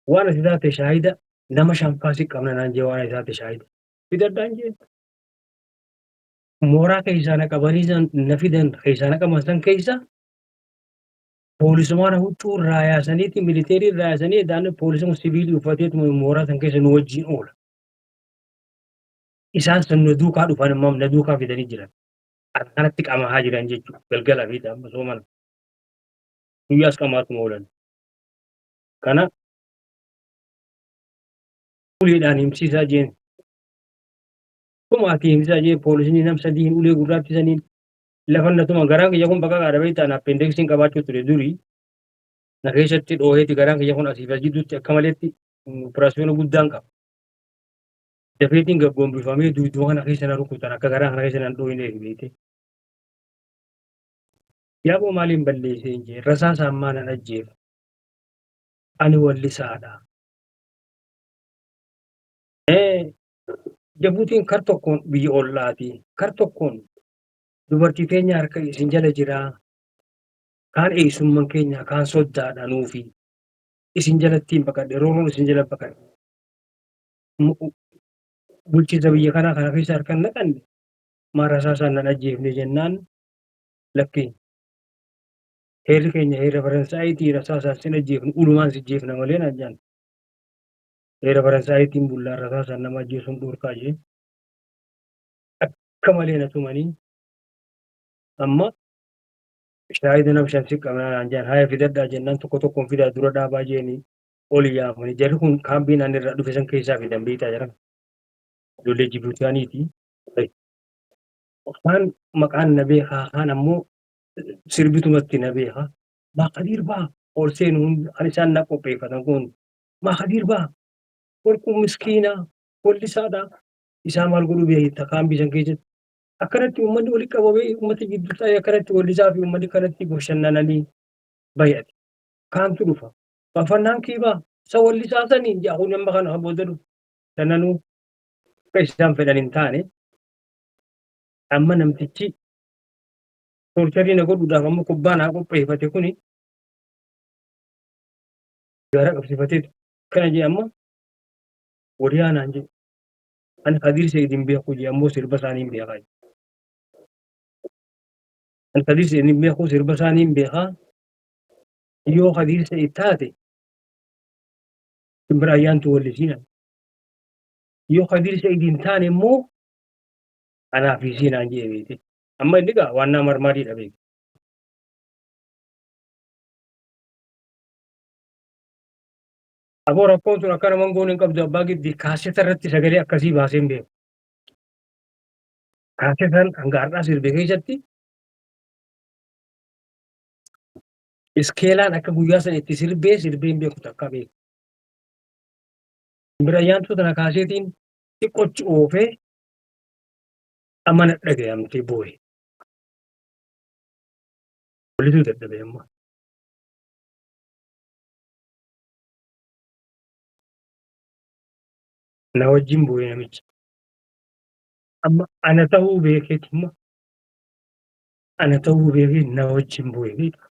waan ati taate shaayida nama shanfaasii qabna naan jee waan ati taate shaayida. Fidaddaan jee mooraa keessaa na qabanii na fidan keessaa na qaban san keessa poolisumaan huccuu irraa yaasaniiti militeerii irraa yaasanii edaan poolisuma siviilii uffateetu mooraa san keessa nu wajjin oola. Isaan san na duukaa dhufan immoo na duukaa fidanii jiran. Akkanatti qamaa jiran jechuudha galgala fi amma soomana. Guyyaas qamaatuma oolan. Kana uleedhaan himsiisaa jeen. Kuma ati himsiisaa jeen poolisni nam sadiin ulee gurraattisaniin lafannatuma garaan kiyya kun bakka qaadamee ta'an appendeksiin qabaachuu ture durii. Na keessatti dhooheeti garaan kiyya kun asiif as jidduutti akka maleetti operaasiyoona guddaan qaba. dafeetiin gabboonbifamee duutuu kana keessa na rukutan akka garaa kana keessa nan dhoohineef beekte. Yaaboo maaliin balleessee hin jee rasaasaan maa nan ajjeefa. Ani wallisaadha. Jabuutiin kar tokkoon biyya ollaati. Kar tokkoon dubartii keenya harka isin jala jiraa. Kaan eessummaan keenya kaan soddaadha nuufi. Isin jalatti hin baqadhe rooroon isin jala baqadhe. Bulchiinsa biyya kanaa kana keessa harka hin naqanne maa rasaasaan nan ajjeefne jennaan lakkii. Heerri keenya heera Faransaayitii rasaasaan sin ajjeefnu ulumaan si ajjeefna malee naan jedhan. Heera Faransaayitiin bullaan rasaasaan nama ajjeesuun dhorkaa ishee. Akka malee na tumanii amma shaayii nama shan siqqamnaa naan jedhan haaya fidadhaa jennaan tokko tokkoon fidaa dura dhaabaa jeeni ol yaamanii jarri kun kaambiin ani irraa dhufe san keessaa fidan beektaa jiran. Ijoollee Jibuutiyaaniiti. Kaan maqaan na beekaa kaan ammoo sirbitumatti na beekaa. Maa Kadiir baa ol seenuun kan isaan na qopheeffatan kun maa Kadiir baa warquu miskiinaa wallisaadha. Isaa maal godhuu beekta kaambii san keessatti. Akkanatti uummanni walitti qabamee uummata gidduu ta'ee akkanatti wallisaa fi uummanni kanatti bashannananii baay'ate. Kaantu dhufa. Faarfannaan kiibaa isa wallisaa sanii jedha amma kana booda dhufu. Sananuu akka isaan fedhan hin taane amma namtichi torcharii na godhuudhaaf amma kubbaa naa qopheeffate kuni gaara qabsiifatee kana jee amma waliyaa naan jee ani Kadiir Seyyid hin beeku jee ammoo sirba isaanii hin beekaa. Ani Kadiir Seyyid hin beeku sirba isaanii hin beekaa. Yoo Kadiir Seyyid taate simbira ayyaantu wallisiina. Yoo Kadiir Seyyid hin taane immoo anaaf isiinaan jee beekte. Amma inni gaa waan nama marmaariidha beekte. Aboo rakkoon sun akka naman goon hin qabdu abbaa giddii kaaseta irratti sagalee akkasii baasee hin beeku. Kaasetaan hanga har'aa sirbe keessatti iskeelaan akka guyyaa sana itti sirbee hin beeku takka beeku. Simbira ayyaantu tana kaasetiin xiqqochi oofee amma na dhaga'amtee boo'e. Walitu dadhabee amma. Na wajjin boo'e namichi. Amma ana ta'uu beekeeti immoo ana ta'uu beekee na wajjin boo'e beeka.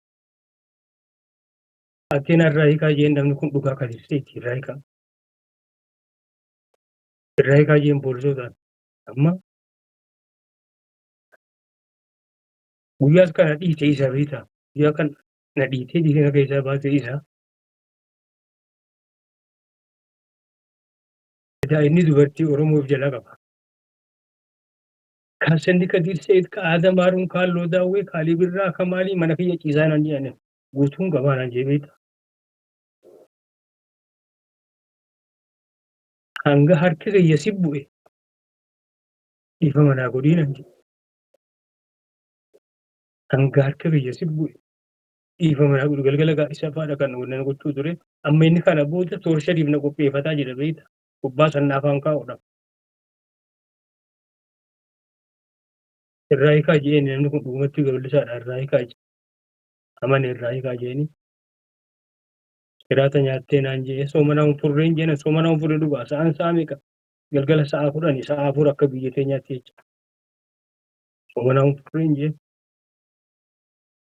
Fakkiin irraa hiikaa jeen namni kun dhugaa Kadiir Seyyid irraa hiikaa. Irraa hiikaa jeen poolisootaan amma guyyaas kana dhiite isa beektaa. Guyyaa kana na dhiitee dhiisee keessaa baasee isaa. Inni dubartii Oromoof jala qaba. Kan sanni Kadiir Seyyid ka Aadam Haaruun kaalloo daawwee kaalii birraa akka maalii mana kiyya ciisaa naan jedhan guutuun qabaa naan jee beektaa. Hanga harki kiyya si bu'e dhiifama naa godhii naan jedhe. Hanga harka kiyya si bu'e dhiifama naa godhu galgala gaadhisaa fa'aadha kan na gochuu ture. Amma inni kana booda torshariif na qopheeffataa jira beektaa. Kubbaa sannaa afaan kaa'uudhaaf. Irraa hiikaa jeeni namni kun dhugumatti wallisaadha irraa hiikaa jee. Amani irraa hiikaa jeeni. Hiraata nyaattee naan jee sooma naa hin furreen jeena sooma naa hin furree dhugaa sa'aan sa'a meeqa galgala sa'a 10 sa'a 4 akka biyya keenyaatti jecha. Sooma naa hin furreen jee.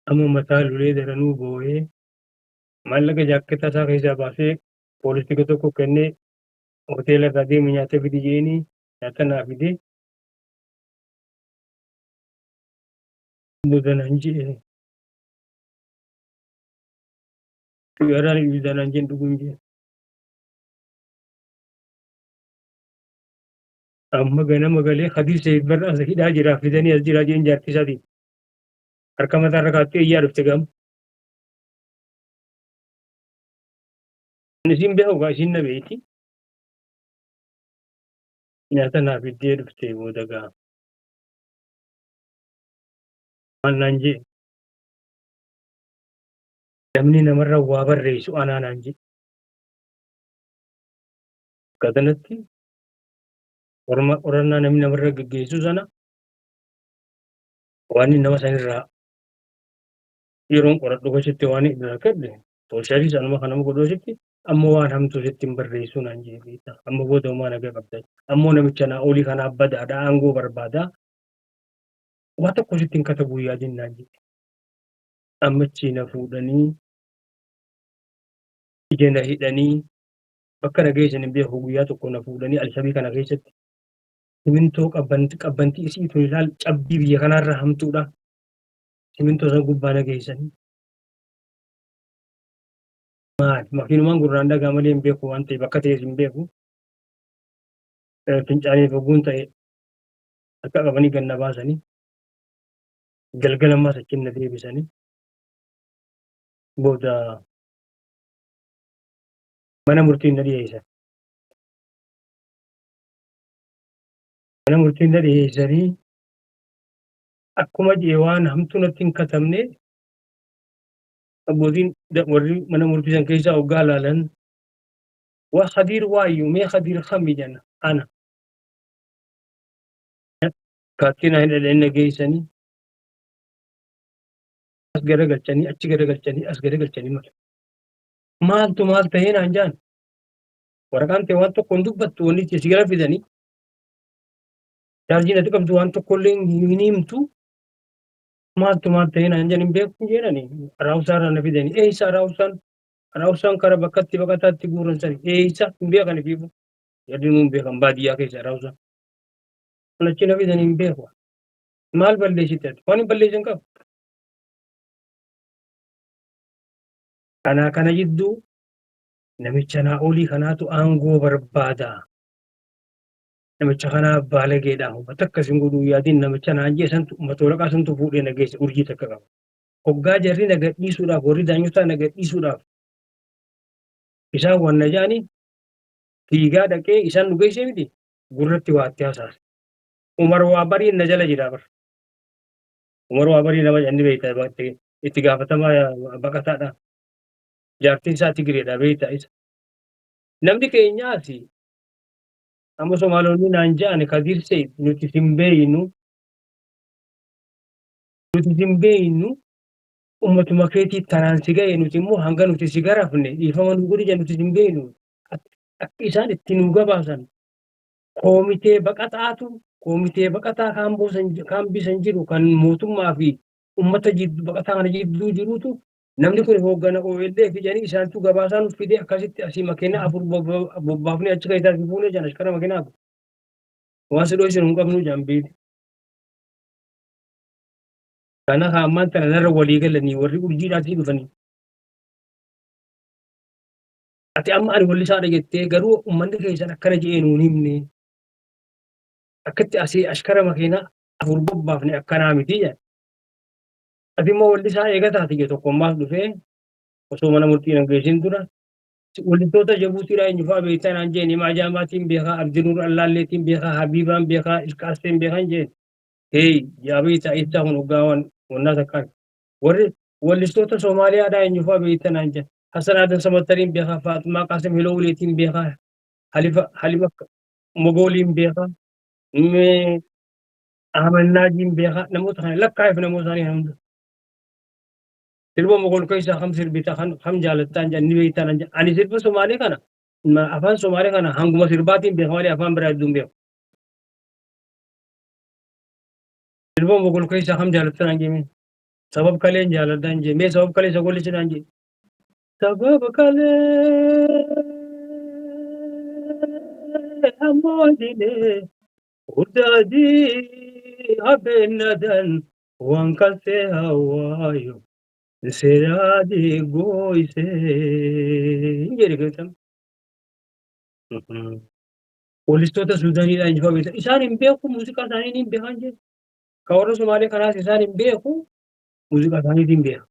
Amma mataa lulee daranuu boo'ee maallaqa jaakketaa isaa keessaa baasee poolisii tokko kennee hoteela irraa deemu nyaata fidi jeeni nyaata naa fidee budanaan jee. Yaraan ibiddaan jeen dhuguun jee. Amma ganama galee Kadiir Seyyid barra as hidhaa jira fidanii as jira jeen jaartii isaatiin. Harka mataa irra kaa'attee iyyaa dhufte gaama. Isin beeku gaa isin na beekti. Nyaata naa fiddee dhuftee booda gaa. Maal naan jee. Namni namarra waa barreessu anaa naan jee. Akka kanatti qorannaa namni namarra gaggeessu sana waan inni nama sanirraa yeroon qoradhu gochitti waan irraa kadhe sooshaaliis anuma kanama godhootitti ammoo waan hamtuu sitti hin barreessuu naan jedhe amma booda homaa nagaa qabda ammoo namicha naa olii kanaaf badaadha aangoo barbaadaa waa tokko sitti hin katabu yaadin naan jedhe ammachi na fuudhanii ija na hidhanii bakka na geessan hin beeku guyyaa tokko na fuudhanii alshabii kana keessatti simintoo qabbantii isiitu ilaal cabbii biyya kanaarra hamtuudha simintoo san gubbaa na geessanii makiinumaan gurraan dhagaa malee hin beeku waan ta'eef bakka ta'es hin beeku fincaanii foguun ta'e akka qabanii ganna baasanii galgala ammas achiin na deebisanii booda mana murtiin na dhiyeessan. Mana murtiin na dhiyeessanii akkuma jee waan hamtuu natti hin katabne abbootiin warri mana murtii san keessaa hoggaa ilaalan waa Khadiir waayyuu mee Khadiir kami jenna ana. Kaattina hin dhadheenna geessanii as garagalchanii achi garagalchanii as garagalchanii mala. Maaltu maal ta'ee naan jaan waraqaan ta'e waan tokko hin dubbattu wanni si gara fidanii chaarjiin ati qabdu waan tokko illee hin himtu maaltu maal ta'ee naan jaan hin beeku jedhanii raawusaarraa na fidanii eeyisa raawusaan kara bakkatti baqataatti guuran sani eeyisa hin beekan ifiifu yaddi nuun beekan baadiyyaa keessa raawusaan. Achi na fidanii hin beeku maal balleessite ati waan hin balleessin qabu. Kana jidduu namicha naa olii kanaatu aangoo barbaada. Namicha kanaa baalageedha. Uummata akkasiin godhuu yaadiin namicha naan jee santu uummata waraqaa santu fuudhee na geesse urjii takka qaba. Hoggaa jarri na gadhiisuudhaaf warri daanyotaa na gadhiisuudhaaf isaan wanna jaanii fiigaa dhaqee isaan nu geesse miti gurratti waatti hasaase. Umar waa barii na jala jira bar. Umar waa barii nama janni beektaa itti gaafatamaa baqataadha. Jaartiin isaa Tigireedha beektaa isa. Namni keenyaas amma Somaalonni naan ja'an Khadiir Seyid nuti hin beeynu ummatuma keetii tanaan si ga'e nuti immoo hanga nuti si garafne dhiifama nu godhi nuti hin beeynu akka isaan itti nu gabaasan koomitee baqataa kaan bisan jiru kan mootummaa fi ummata baqataa kana jidduu jirutu namni kun hooggana OLF jedhanii isaantu gabaasaan fidee akkasitti asii makiina afur bobbaafnee achi keessaa fi fuunee jaan ashkara makiinaa waan si dho'isin hin qabnu jaan beekti. Kana hammaan tana narra walii galanii warri urjiidhaatii dhufanii. Ati amma ani wallisaadha jettee garuu uummanni keessan akkana je'ee nuun himne akkatti asii ashkara makiinaa afur bobbaafne akkanaa miti jedhan. Ati immoo wallisaa eegataati jedhu tokkommaas dhufee osoo mana murtii hin geessin dura wallistoota Jabuutiidhaa eenyufaa beektaa naan jeen himaa jaamaatiin beekaa Abdinuur Allaalleetiin beekaa Habiibaan beekaa Ilqaasteen beekan jeen jaabeetaa ibsaa kun hoggaa wannaa takkaan warri wallistoota Soomaaliyaadhaa eenyufaa beektaa naan jeen Hasan Aadan Samattariin beekaa Faatumaa Qaasim Hilowuleetiin beekaa Halima Mogooliin beekaa Ahmed Naajiin beekaa namoota kana lakkaa'eef namoota isaanii hunda. Sirba Mogol keessaa kam sirbita kam jaalattaan jedhan ni beektaan jedhan ani sirba Somaalee kana afaan Somaalee kana hanguma sirbaatiin beeka malee afaan biraa hedduun beeku. Sirba Mogol keessaa kam jaalattaan jedhame sabab kaleen jaalattaan jedhame mee sabab kalee sagollisidhaan jedhe sabab kalee ammoodine uddaadii habeennadan waan kalsee hawaayo. Seradi goise jedhe keessan. Poolistoota Suudaaniidhaan injifaa beektan isaan hin beeku muuziqaa isaanii hin beekan jedhe. Kan warra Somaalee kanaas isaan hin beeku muuziqaa isaaniitiin beeka.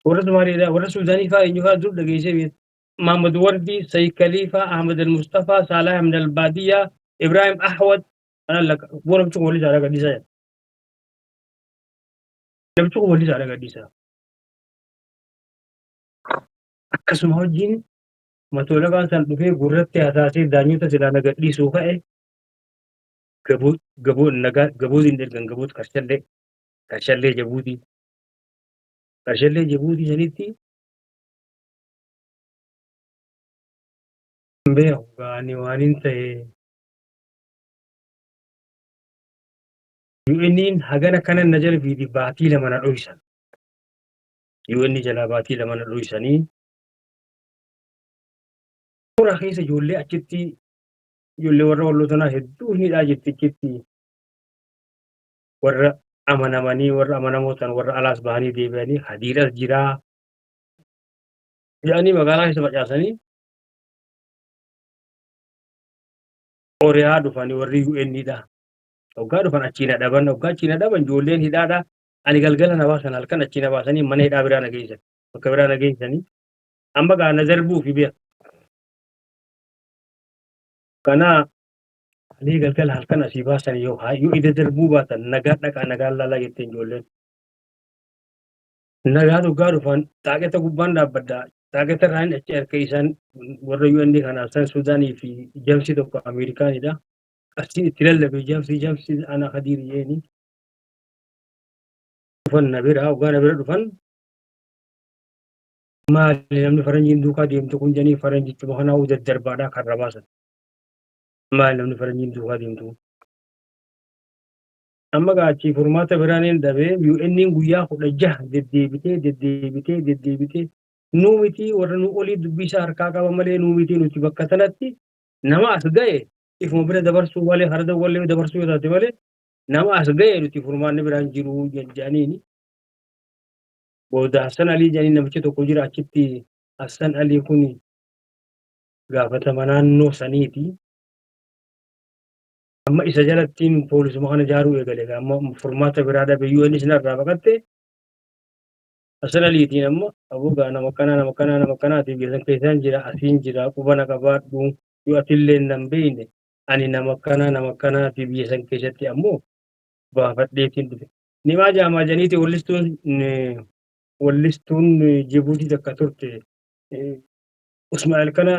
Warra Somaaleedhaa warra Suudaanii fa'aa eenyufaa dur dhageessee beekta. Mahamad Wardi, Sayyid Khaliifaa, Ahmad Al-Mustafaa, Saalah Ahmed Al-Baadiyyaa, Ibrahim Ahwad kanaan lakka bu'uura bichuun walii isaa gadhiisaa jedha. Namichi kun walii isaa gadhiisaa. Akkasuma wajjin Matola kan san dhufee gurratti hasaasee daanyota silaa nagadhiisuu ka'e gabuutiin ergan gabuut karshallee jabuutii. Karshallee jabuutii sanitti beeku gaanii waan hin ta'e. UN'n hagana kanan na jala fiidi baatii lama na dho'isan. UN jalaa baatii lama na dho'isanii. Suuraa keessa ijoollee achitti ijoollee warra wallootanaa hedduu hidhaa jirti achitti warra amanamanii warra amanamootan warra alaas bahanii deebi'anii hadiiras jiraa jedhanii magaalaa keessa facaasanii Kooriyaa dhufanii warri UN'dha. Hoggaa dhufan achiina dhaban hoggaa achiina dhaban ijoolleen hidhaadha. Ani galgala na baasan halkan achiina baasanii mana hidhaa biraa na geessan bakka biraa na geessanii amma gaa na darbuu fi beeku. Kana alii galgala halkan asii baasan yoo ida darbuu baatan nagaa dhaqaa nagaa laalaa jetteen ijoolleen. Nagaa dhugaa dhufan taaqeta gubbaan dhaabbadda. Taaqeta irraan achi harka isaan warra UN kanaaf san Suudaanii fi jamsi tokko Ameerikaanidha. Asii itti lallabe jamsi ana hadiiri jeeni. Dhufan na bira hoggaa na bira dhufan maali namni faranjiin duukaa deemtu kun jedhanii faranjichuma kanaa daddarbaadhaa karra baasan. Maali namni faranjiin duukaa deemtu. Amma gaachii furmaata biraan hin dhabee UN'n guyyaa 16 deddeebitee nuu miti warra nu olii dubbii isaa harkaa qaba malee nuu miti nuti bakka sanatti nama as ga'e ifuma bira dabarsuu malee harda wallee dabarsuu yoo taate malee nama as ga'e nuti furmaanni biraan jiru jedhaniini. Booda Hassan Alii jedhanii namichi tokko jira achitti Hassan Alii kun gaafatama naannoo saniiti. Amma isa jalattiin poolisuma kana jaaruu eegale amma furmaata biraa dhabe UN sinarraa baqatte Hassan Aliitiin amma abuugaa nama kanaatiif geessan keessaan jira asiin jira qubana qabaadhu yoo atillee nan beeyne ani nama kanaatiif geessan keessatti ammoo baafadheetiin dhufe. Nimaa jaamaa janiiti wallistuun Jibuutii takka turte Ismaa'eel kana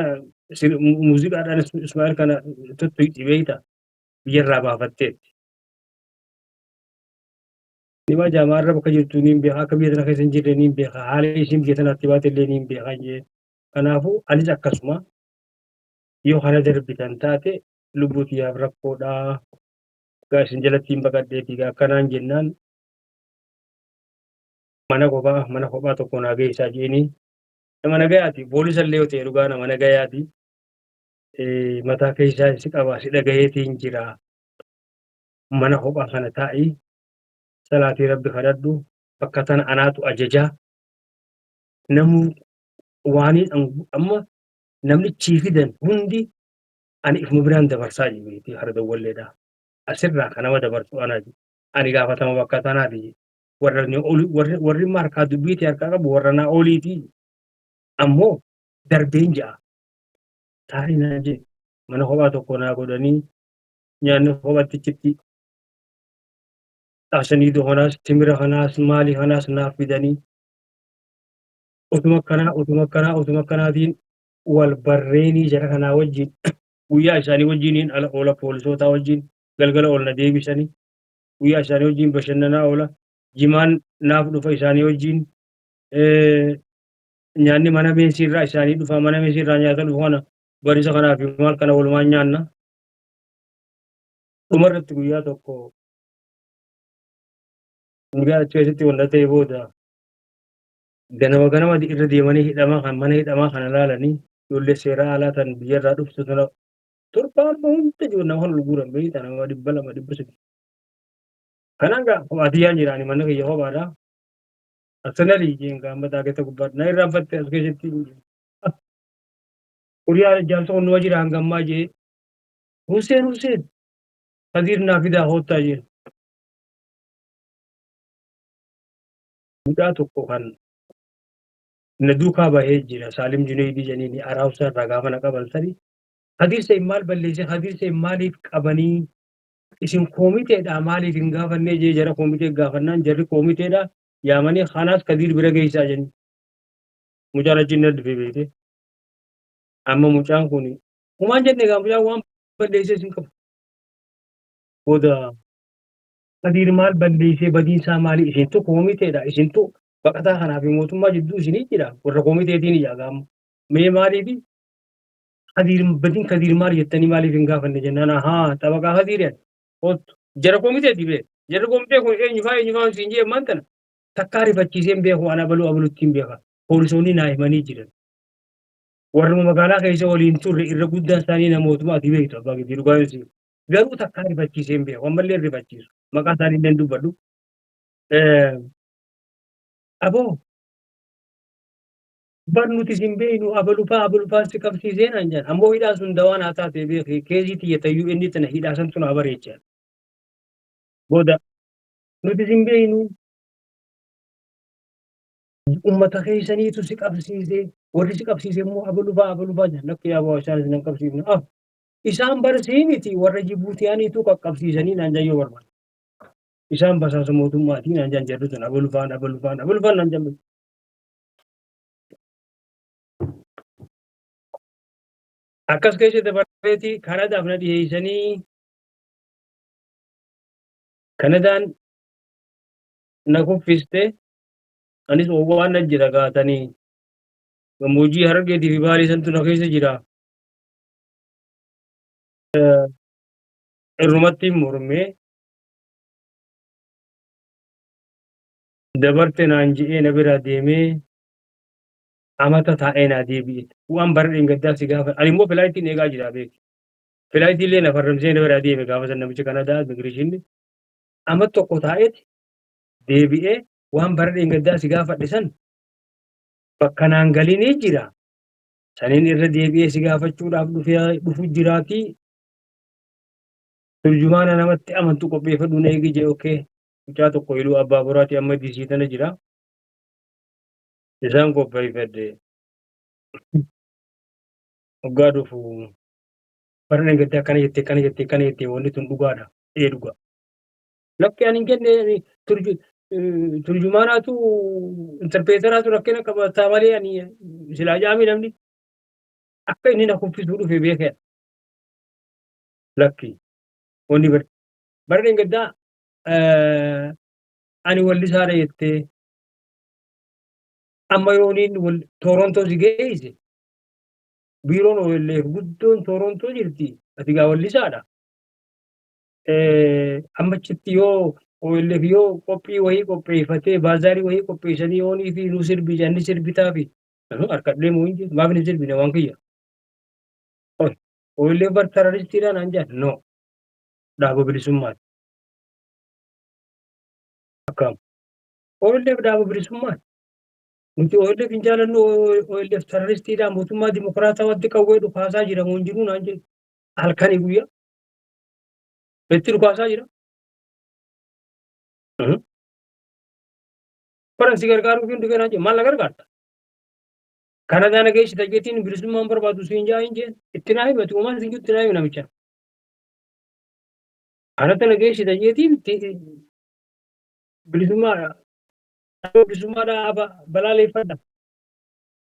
muuziqaadhaan Ismaa'eel kana tuttuqi beeyta. Biyyarraa baafatteetti. Nima jaamaarra bakka jirtu niin beekaa akka biyya tana keessa hin jirre niin beekaa haala isiin biyya tanaatti baate illee niin beekaa jee. Kanaafuu anis akkasuma yoo kana darbitan taate lubbuu kiyyaaf rakkoodhaa. Gaa isin jalatti hin baqadheeti gaa akkanaan jennaan mana kophaa tokko naa geessaa jeeni. Nama nagayaati poolisa illee yoo ta'e dhugaa nama nagayaati. Mataa keessaa si qaba si dhagayeetiin jira. Mana kophaa kana taa'ii salaatii rabbi kadhadhu bakka tana anaatu ajajaa. Namni waaniin amma namni chiifidan hundi ani ifuma biraan dabarsaa jiru harda walleedha. Asirraa kan nama dabarsu anaati. Ani gaafatama bakka tanaati. Warri markaa dubbiitii harkaa qabu warra naa ooliiti. Ammoo darbeen ja'a. Taa'ii naa jee mana kophaa tokko naa godhanii nyaanni kophaatti chitti dhaasanii dohonaas timira kanaas maali kanaas naaf fidanii utuma kanaatiin wal barreenii jara kanaa wajjin guyyaa isaanii wajjiniin ala oola poolisootaa wajjin galgala oolna deebisanii guyyaa isaanii wajjin bashannanaa oola jimaan naaf dhufa isaanii wajjin nyaanni mana meesiirraa isaanii dhufa mana meesiirraa nyaata dhufa kana barisa kanaaf maal kana walumaan nyaanna. Dhumarratti guyyaa tokko guyyaa achi keessatti wanta ta'e booda ganama irra deemanii mana hidhamaa kana laalanii ijoollee seeraa alaa tan biyyarraa dhuftu sana torbaanuma hunda jiru nama kan gurguran beektaa nama 200 300. Kanaan gaa kophaatiyyaan jiraani mana kiyya kophaadha. Arsenalii jeen gaamba taageta gubbaadha. Na irraanfatte as keessatti Uriyaa jaamsa onnuma jira hangammaa jee Hussein Kadir naa fidaa hoottaa jee. Mucaa tokko kan na duukaa bahee jira Saalim Junaydii janiini araawsa irraa gaafa na qabaltanii Kadir Seen maal balleesse Kadir Seen maaliif qabanii isin koomiteedha maaliif hin gaafannee jee jara koomitee gaafannaan jarri koomiteedha yaamanii kanaas Kadir bira geessaa jenni. Mucaan achi inni dhufee beekte. Amma mucaan kun humaan jenne egaa mucaan waan balleessee isin qabu. Booda Kadiir maal balleessee badiinsaa maali? Isintu koomiteedha. Isintu baqataa kanaa fi mootummaa jidduu isinii jira. Warra koomiteetiin ijaagaa amma. Mee maaliifi badiin Kadiir maal jettanii maaliif hin gaafanne jennaan xabaqaa Kadiiriyaan kottu jara koomiteeti bee. Jarri koomitee kun eenyufaa isin jee maantana takkaa rifachiisee hin beeku ana abaluutti hin beeka. Poolisoonni naa himanii jiran. Warruma magaalaa keessa waliin turre irra guddaan isaanii namootumaati beektu abbaa Kadiir dhugaa ibsi. Garuu takkaa rifachiisee hin beeku. Ammallee rifachiisu. Maqaa isaanii illee dubbadhu. Aboo barnuti isin beeynu abalufaa si qabsiisee naan jedhan. Ammoo hidhaan sun dawaan haa taate beekee keezii xiyyeetayyuu inni tana hidhaa santu naa bareechaa. Booda nuti isin beeynu uummata keessaniitu si qabsiisee warri si qabsiisee immoo abalufaa jedhan. Lakki yaabaa isaan isin hin qabsiifne. Isaan barsii miti warra Jibuutiyaaniitu qaqqabsiisanii naan jayyoo barbaada. Isaan basaasa mootummaatiin naan jaan jarri sun abalufaan naan jambe. Akkas keessatti dabareeti Kanadaaf na dhiyeessanii Kanadaan na kuffiste anis waan na jira gaatanii gammoojjii Harargeetii fi Baalee santu na keessa jira. Irrumatti mormee dabarte naan je'ee na bira deemee amata taa'ee naa deebi'e. Waan bara dheengaddaa si gaafa ani immoo filaayitiin eegaa jira beeku. Filaayitii illee na farramsee na bira deeme gaafa san namichi Kanadaa immigireeshinni. Amata tokko taa'eeti deebi'ee waan bara dheengaddaa si gaafadhe san bakka naan galinii jira. Saniin irra deebi'ee si gaafachuudhaaf dhufu jiraatii turjumaana namatti amantu qopheeffadhu na eegi jee okkee. Mucaa tokko iluu abbaa boraati amma disii tana jira. Isaan qopheeffadhe. Waggaa dhufu bara dheengaddaa akkana jettee wanni tun dhugaadha. Dhugaa. Lakki ani hin kenne turjumaanaatu interpreetaraatu rakkina qabataa malee ani silaa jaami namni akka inni na kuffisuu dhufe beekaa. Lakki wanni bara dheengaddaa ani wallisaadha jettee amma yooniin Torontoo si geesse biiroon OLF guddoon Torontoo jirti ati gaa wallisaadha. Ammachitti yoo OLF yoo qophii wayii qopheeffatee baazaarii wayii qopheessanii yoonii fi nu sirbi janni sirbitaa fi harkadhee moo hin jiru maaf ni sirbine waan kiyya. OLF bar terroristiidhaan aan jedhan no dhaaba bilisummaati. Akkam OLF dhaaba bilisummaati. Nuti OLF hin jaalannu OLF terroristiidhaan mootummaa dimokiraatawaatti qawwee dhukaasaa jira moo hin jiru naan jedhu halkanii guyyaa. Itti dhukaasaa jira. Faransi gargaaruu fi hundi kanaa jee maal na gargaarta? Kanadaa na geessita jeetiin bilisummaan barbaadu siin jaa hin jeen itti naa himatu uumaan siin itti naa himi namicha. Kanada na geessita jeetiin bilisummaadhaa balaaleeffadha.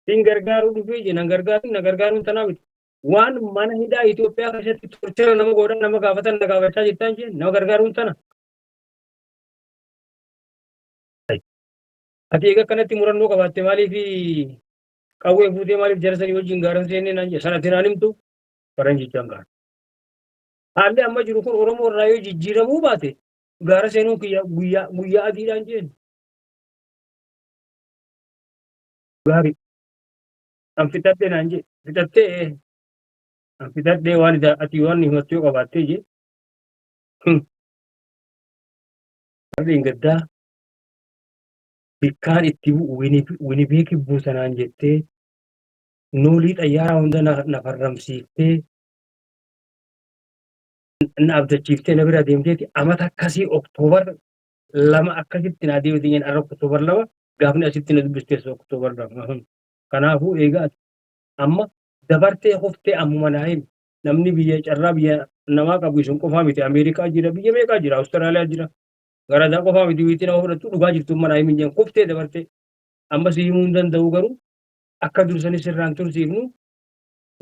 Siin gargaaruu dhufee jee na gargaaruun tanaa miti. Waan mana hidhaa Itoophiyaa keessatti torchera nama godhan nama gaafatan na gaafachaa jirtaan jee nama gargaaruun tana. Ati egaa kanatti murannoo qabaatte maaliif qawwee fuutee maaliif jara sanii wajjin gaara seennee naan jedhe sanatti naan himtu faranjichaan gaara. Haalli amma jiru kun Oromoo irraa yoo jijjiiramuu baate gaara seenuun guyyaa adiidhaan jeen. Gaarii. An fixadhee naan jee fixattee an fixadhee waan ati waan himattu yoo qabaattee jee. Harreen gaddaa bikkaan itti Winibeeki buusanaan jettee noolii xayyaaraa hunda na farramsiiftee na abdachiiftee na bira deemteeti amata akkasii Oktoobar 2 akkasitti na deemte jeen arra Oktoobar 2 gaafni asitti na dubbistees Oktoobar 2. Kanaafuu eegaa amma dabartee hoftee ammuma naa himi namni biyya carraa biyya namaa qabu isin qofaa miti Ameerikaa jira biyya meeqaa jira Awustiraaliyaa jira. Garadaa qofaa miti wiitiin nama fudhattu dhugaa jirtu mana himin jeen kuftee dabartee amma si himuu hin danda'u garuu akka dursanii sirraan tursiifnu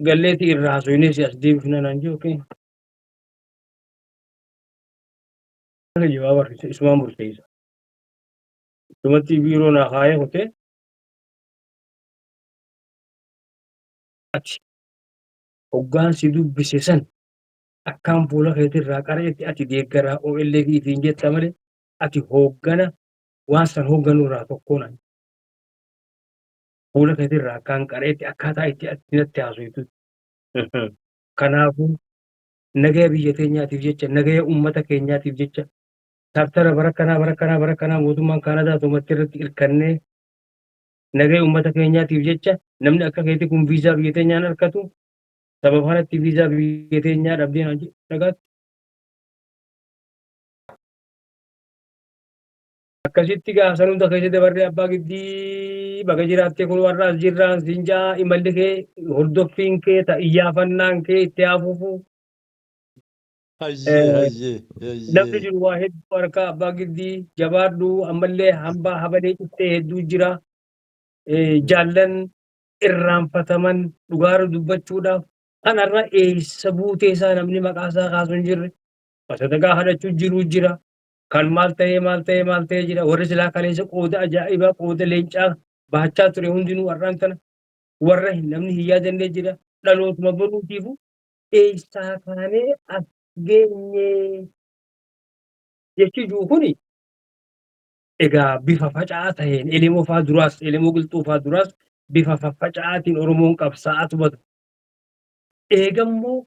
galleetii irraa haasofnee si as deebifna naan jiru okay. Jawaaba barreessa isumaan murteessa. Dhumatti biiroo naa kaayee kutee ati hoggaan si dubbise san akkaan fuula keetirraa qareetti ati deeggaraa OLF ifiin jetta malee ati hooggana waan san hoogganurraa tokkoon ani. Fuula keetirraa akkaan qareetti akkaataa itti ati natti haasoftu. Kanaafuu nagaya biyya keenyaatiif jecha nagaya uummata keenyaatiif jecha Taftara bara kanaa mootummaan Kaanadaa tumatti irratti hirkannee nagaya uummata keenyaatiif jecha namni akka keetii kun viizaa biyya keenyaan harkatu sababa kanatti viizaa biyya keenyaa dhabdee naan jedhu dhagaatti. Akkasitti gaasan hunda keessa dabarree abbaa giddii baga jiraattee kun warra as jirraan siinjaa imalli kee hordoffiin kee iyyaafannaan kee itti haafuufu. Namni jiru waa hedduu harkaa abbaa giddii jabaadhu ammallee hambaa habalee cittee hedduu jira. Jaallan irraanfataman dhugaara dubbachuudhaaf kanarra eessa buutee isaa namni maqaa isaa kaasu hin jirre. Masadagaa hadhachuu jiru jira. Kan maal ta'ee jira. Warri silaa kaleessa qooda ajaa'ibaa qooda leencaa baachaa ture hundinuu har'aan tana warra namni hin yaadannee jira. Dhalootuma boruutiifu eessaa kaanee as geenye jechuu kuni egaa bifa faca'aa ta'een elemoo fa'aa duraas elemoo qilxuu fa'aa duraas bifa faffaca'aatiin Oromoon qabsaa'aa tubatu. Eegammoo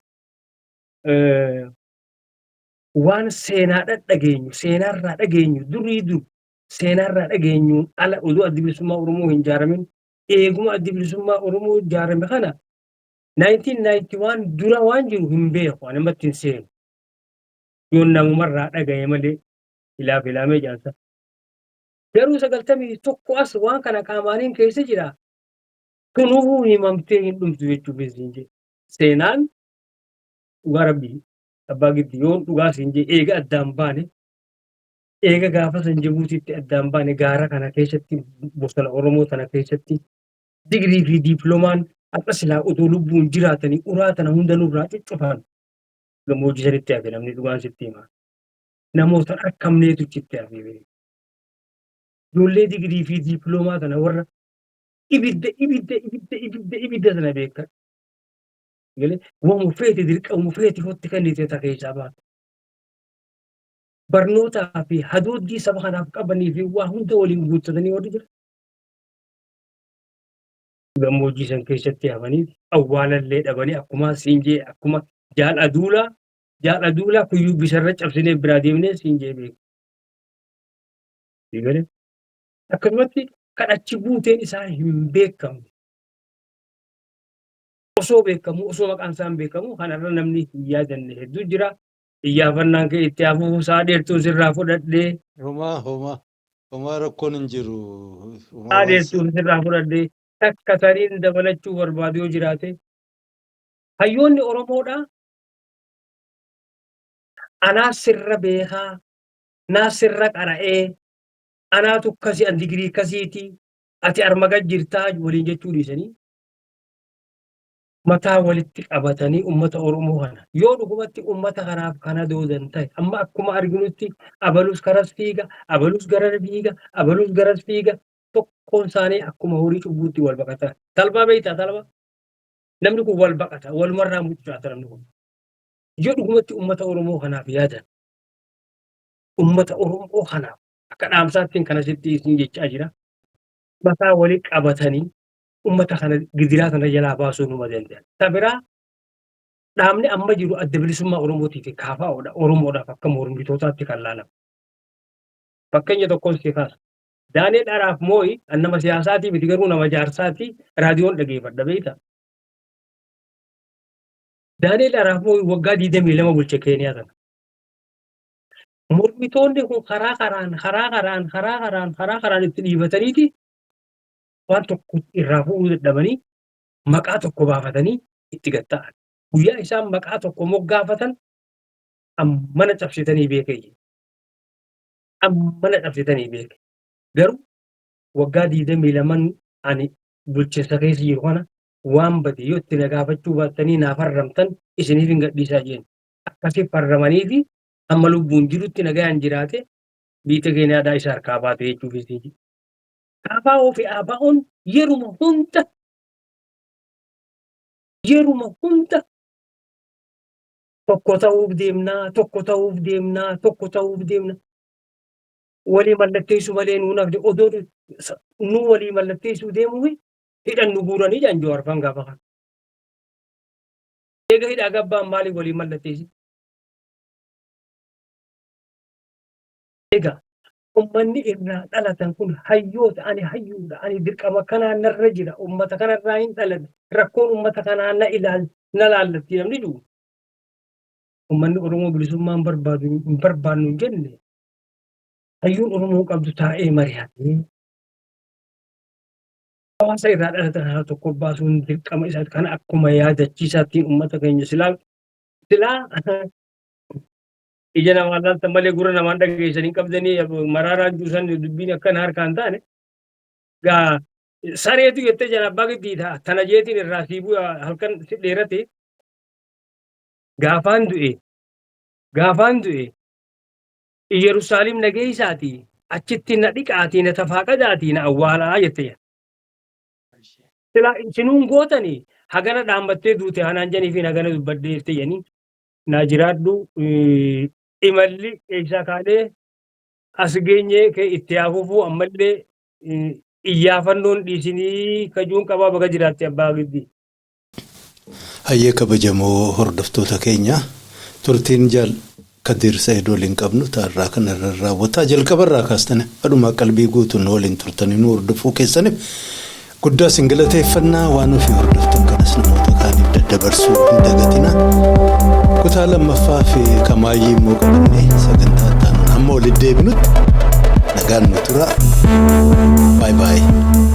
waan seenaadhaan dhageenyu seenaarraa dhageenyu durii dur seenaarraa dhageenyuun ala oduu adda bilisummaa Oromoo hin ijaaramin eeguma adda bilisummaa Oromoo ijaarame kana 1991 dura waan jiru hin beeku ani namatti hin seenu. Yoon namumarraa dhagaye malee ilaafee jaansa. Garuu 91 as waan kana qaamaaniin keessa jira. Kunuu himamtee hin dhumtu jechuufis hin jee. Seenaan dhugaa rabbii abbaa giddii yoon dhugaa siin jee eega addaan baane eega gaafa san Jibuutiitti addaan baane gaara kana keessatti bosona Oromoo tana keessatti digirii fi diipiloomaan akka silaa otoo lubbuun jiraatanii uraa tana hunda nurraa cuccufan gammoojjii sanitti hafe namni dhugaan sitti himaa. Namoota rakkamneetu itti hafe. Ijoollee digirii fi diipiloomaa kana warra ibidda sana beekan. Waan feete dirqama feete hotti kennite takeessaa baatu. Barnootaa fi hadooddii saba kanaaf qabanii fi waa hunda waliin guuttatanii warri jira. Gammoojjii san keessatti hafanii awwaalallee dhabanii akkuma siinjee akkuma jaal aduulaa kuyyuu bisarra cabsinee biraa deemnee siinjee beeku. Akkasumatti kadhachi buuteen isaa hin beekamu. Osoo beekamu osoo maqaan isaa hin beekamu kanarra namni hin yaadanne hedduu jira. Iyyaafannaan kee itti hafuu isaa dheertuu sirraa fudhadhee. Homaa rakkoon hin jiru. Isaa dheertuu sirraa fudhadhee takka saniin dabalachuu barbaadu yoo jiraate. Hayyoonni Oromoodhaa anaa sirra beekaa, naa sirra qara'ee, anaatu akkasii an digirii akkasiiti, ati armaga jirtaa waliin jechuu dhiisanii. Mataa walitti qabatanii uummata Oromoo kana yoo dhugumatti uummata kanaaf kana doodan ta'e amma akkuma arginutti abalus karas fiiga abalus garas fiiga abalus garas fiiga tokkoon isaanii akkuma horii cubbuutti wal baqata. Talbaa beektaa talbaa namni kun wal baqata walumarraa mucucaata namni kun. Yoo dhugumatti uummata Oromoo kanaaf yaadan uummata Oromoo kanaaf akka dhaamsaattiin kanasitti isin jechaa jira. Mataa walitti qabatanii ummata kana gidiraa kana jalaa baasuu numa danda'a. Tabiraa dhaabni amma jiru adda bilisummaa Oromootii fi KFO'dha. Oromoodhaaf akka mormitootaatti kan laalamu. Fakkeenya tokkoon si kaasa. Daaneel Araap Mooyi nama siyaasaatii miti garuu nama jaarsaatii raadiyoon dhageeffadha beektaa. Daaneel Araap Mooyi waggaa 22 bulche Keeniyaa sana. Mormitoonni kun karaa karaan itti dhiibataniiti waan tokko irraa fuudhuu dadhabanii maqaa tokko baafatanii itti gatta'an. Guyyaa isaan maqaa tokko moggaafatan mana cabsitanii beekee. Mana cabsitanii beeke. Garuu waggaa 22 ani bulchiinsa keessa jiru kana waan bade yoo itti nagaafachuu baattanii naaf harramtan isiniif hin gadhiisaa jeen. Akkasii farramanii fi amma lubbuun jirutti nagaan jiraate biyya keenyaadhaa isa harkaa baate jechuufis ni jira. Abaa'oo fi abaa'oon yeruma hunda tokko ta'uuf deemnaa. Walii mallatteessu malee nuun hafde odoo nu walii mallatteessuu deemuu hidhan nu guuranii jaan Jawaar gaafa kana. Eega hidhaa gabbaan maaliif walii mallatteessi? Egaa ummanni irraa dhalatan kun hayyoota ani hayyuudha ani dirqama kanaan narra jira ummata kanarraa hin dhalan rakkoon ummata kanaa na laallatti namni jiru. Ummanni Oromoo bilisummaa hin barbaannu hin jenne hayyuun Oromoo qabdu taa'ee mari'atee hawaasa irraa dhalatan haa tokko baasuun dirqama isaati kana akkuma yaadachiisaattiin ummata keenya silaa ija namaa laaltan malee gurra namaan dhageessanii qabdanii maraaraan juusan dubbiin akkana harkaan taane gaa sareetu jettee jala abbaa giddii ta'a tana jeetiin irraa siibuu halkan dheerate gaafaan du'e Yerusaalem nageessaatii achitti na dhiqaatii na tafaaqadaatii na awwaalaa jettee silaa isinuun gootanii hagana dhaambattee duute hanaan janii fi hagana dubbadde jettee janii naa jiraadhu imalli eegsaa kaadhee as geenyee itti hafuufuu ammallee iyyaafannoo dhiisinii kajuun qabaa baga jiraatte abbaa giddii. Hayyee kabajamoo hordoftoota keenya turtiin Kadir Said waliin qabnu taarraa kanarra raawwataa jalqabarraa kaastane aduma qalbii guutuun waliin turtanii nu hordofuu keessaniif guddaa singalateeffannaa waan ofii hordoftan kanas namoota kaaniif daddabarsuu hin dagatina. Kutaa lammaffaa fi kamaayyii immoo qabannee sagantaa ta'an amma walitti deebinutti nagaan nu tura. Bye bye.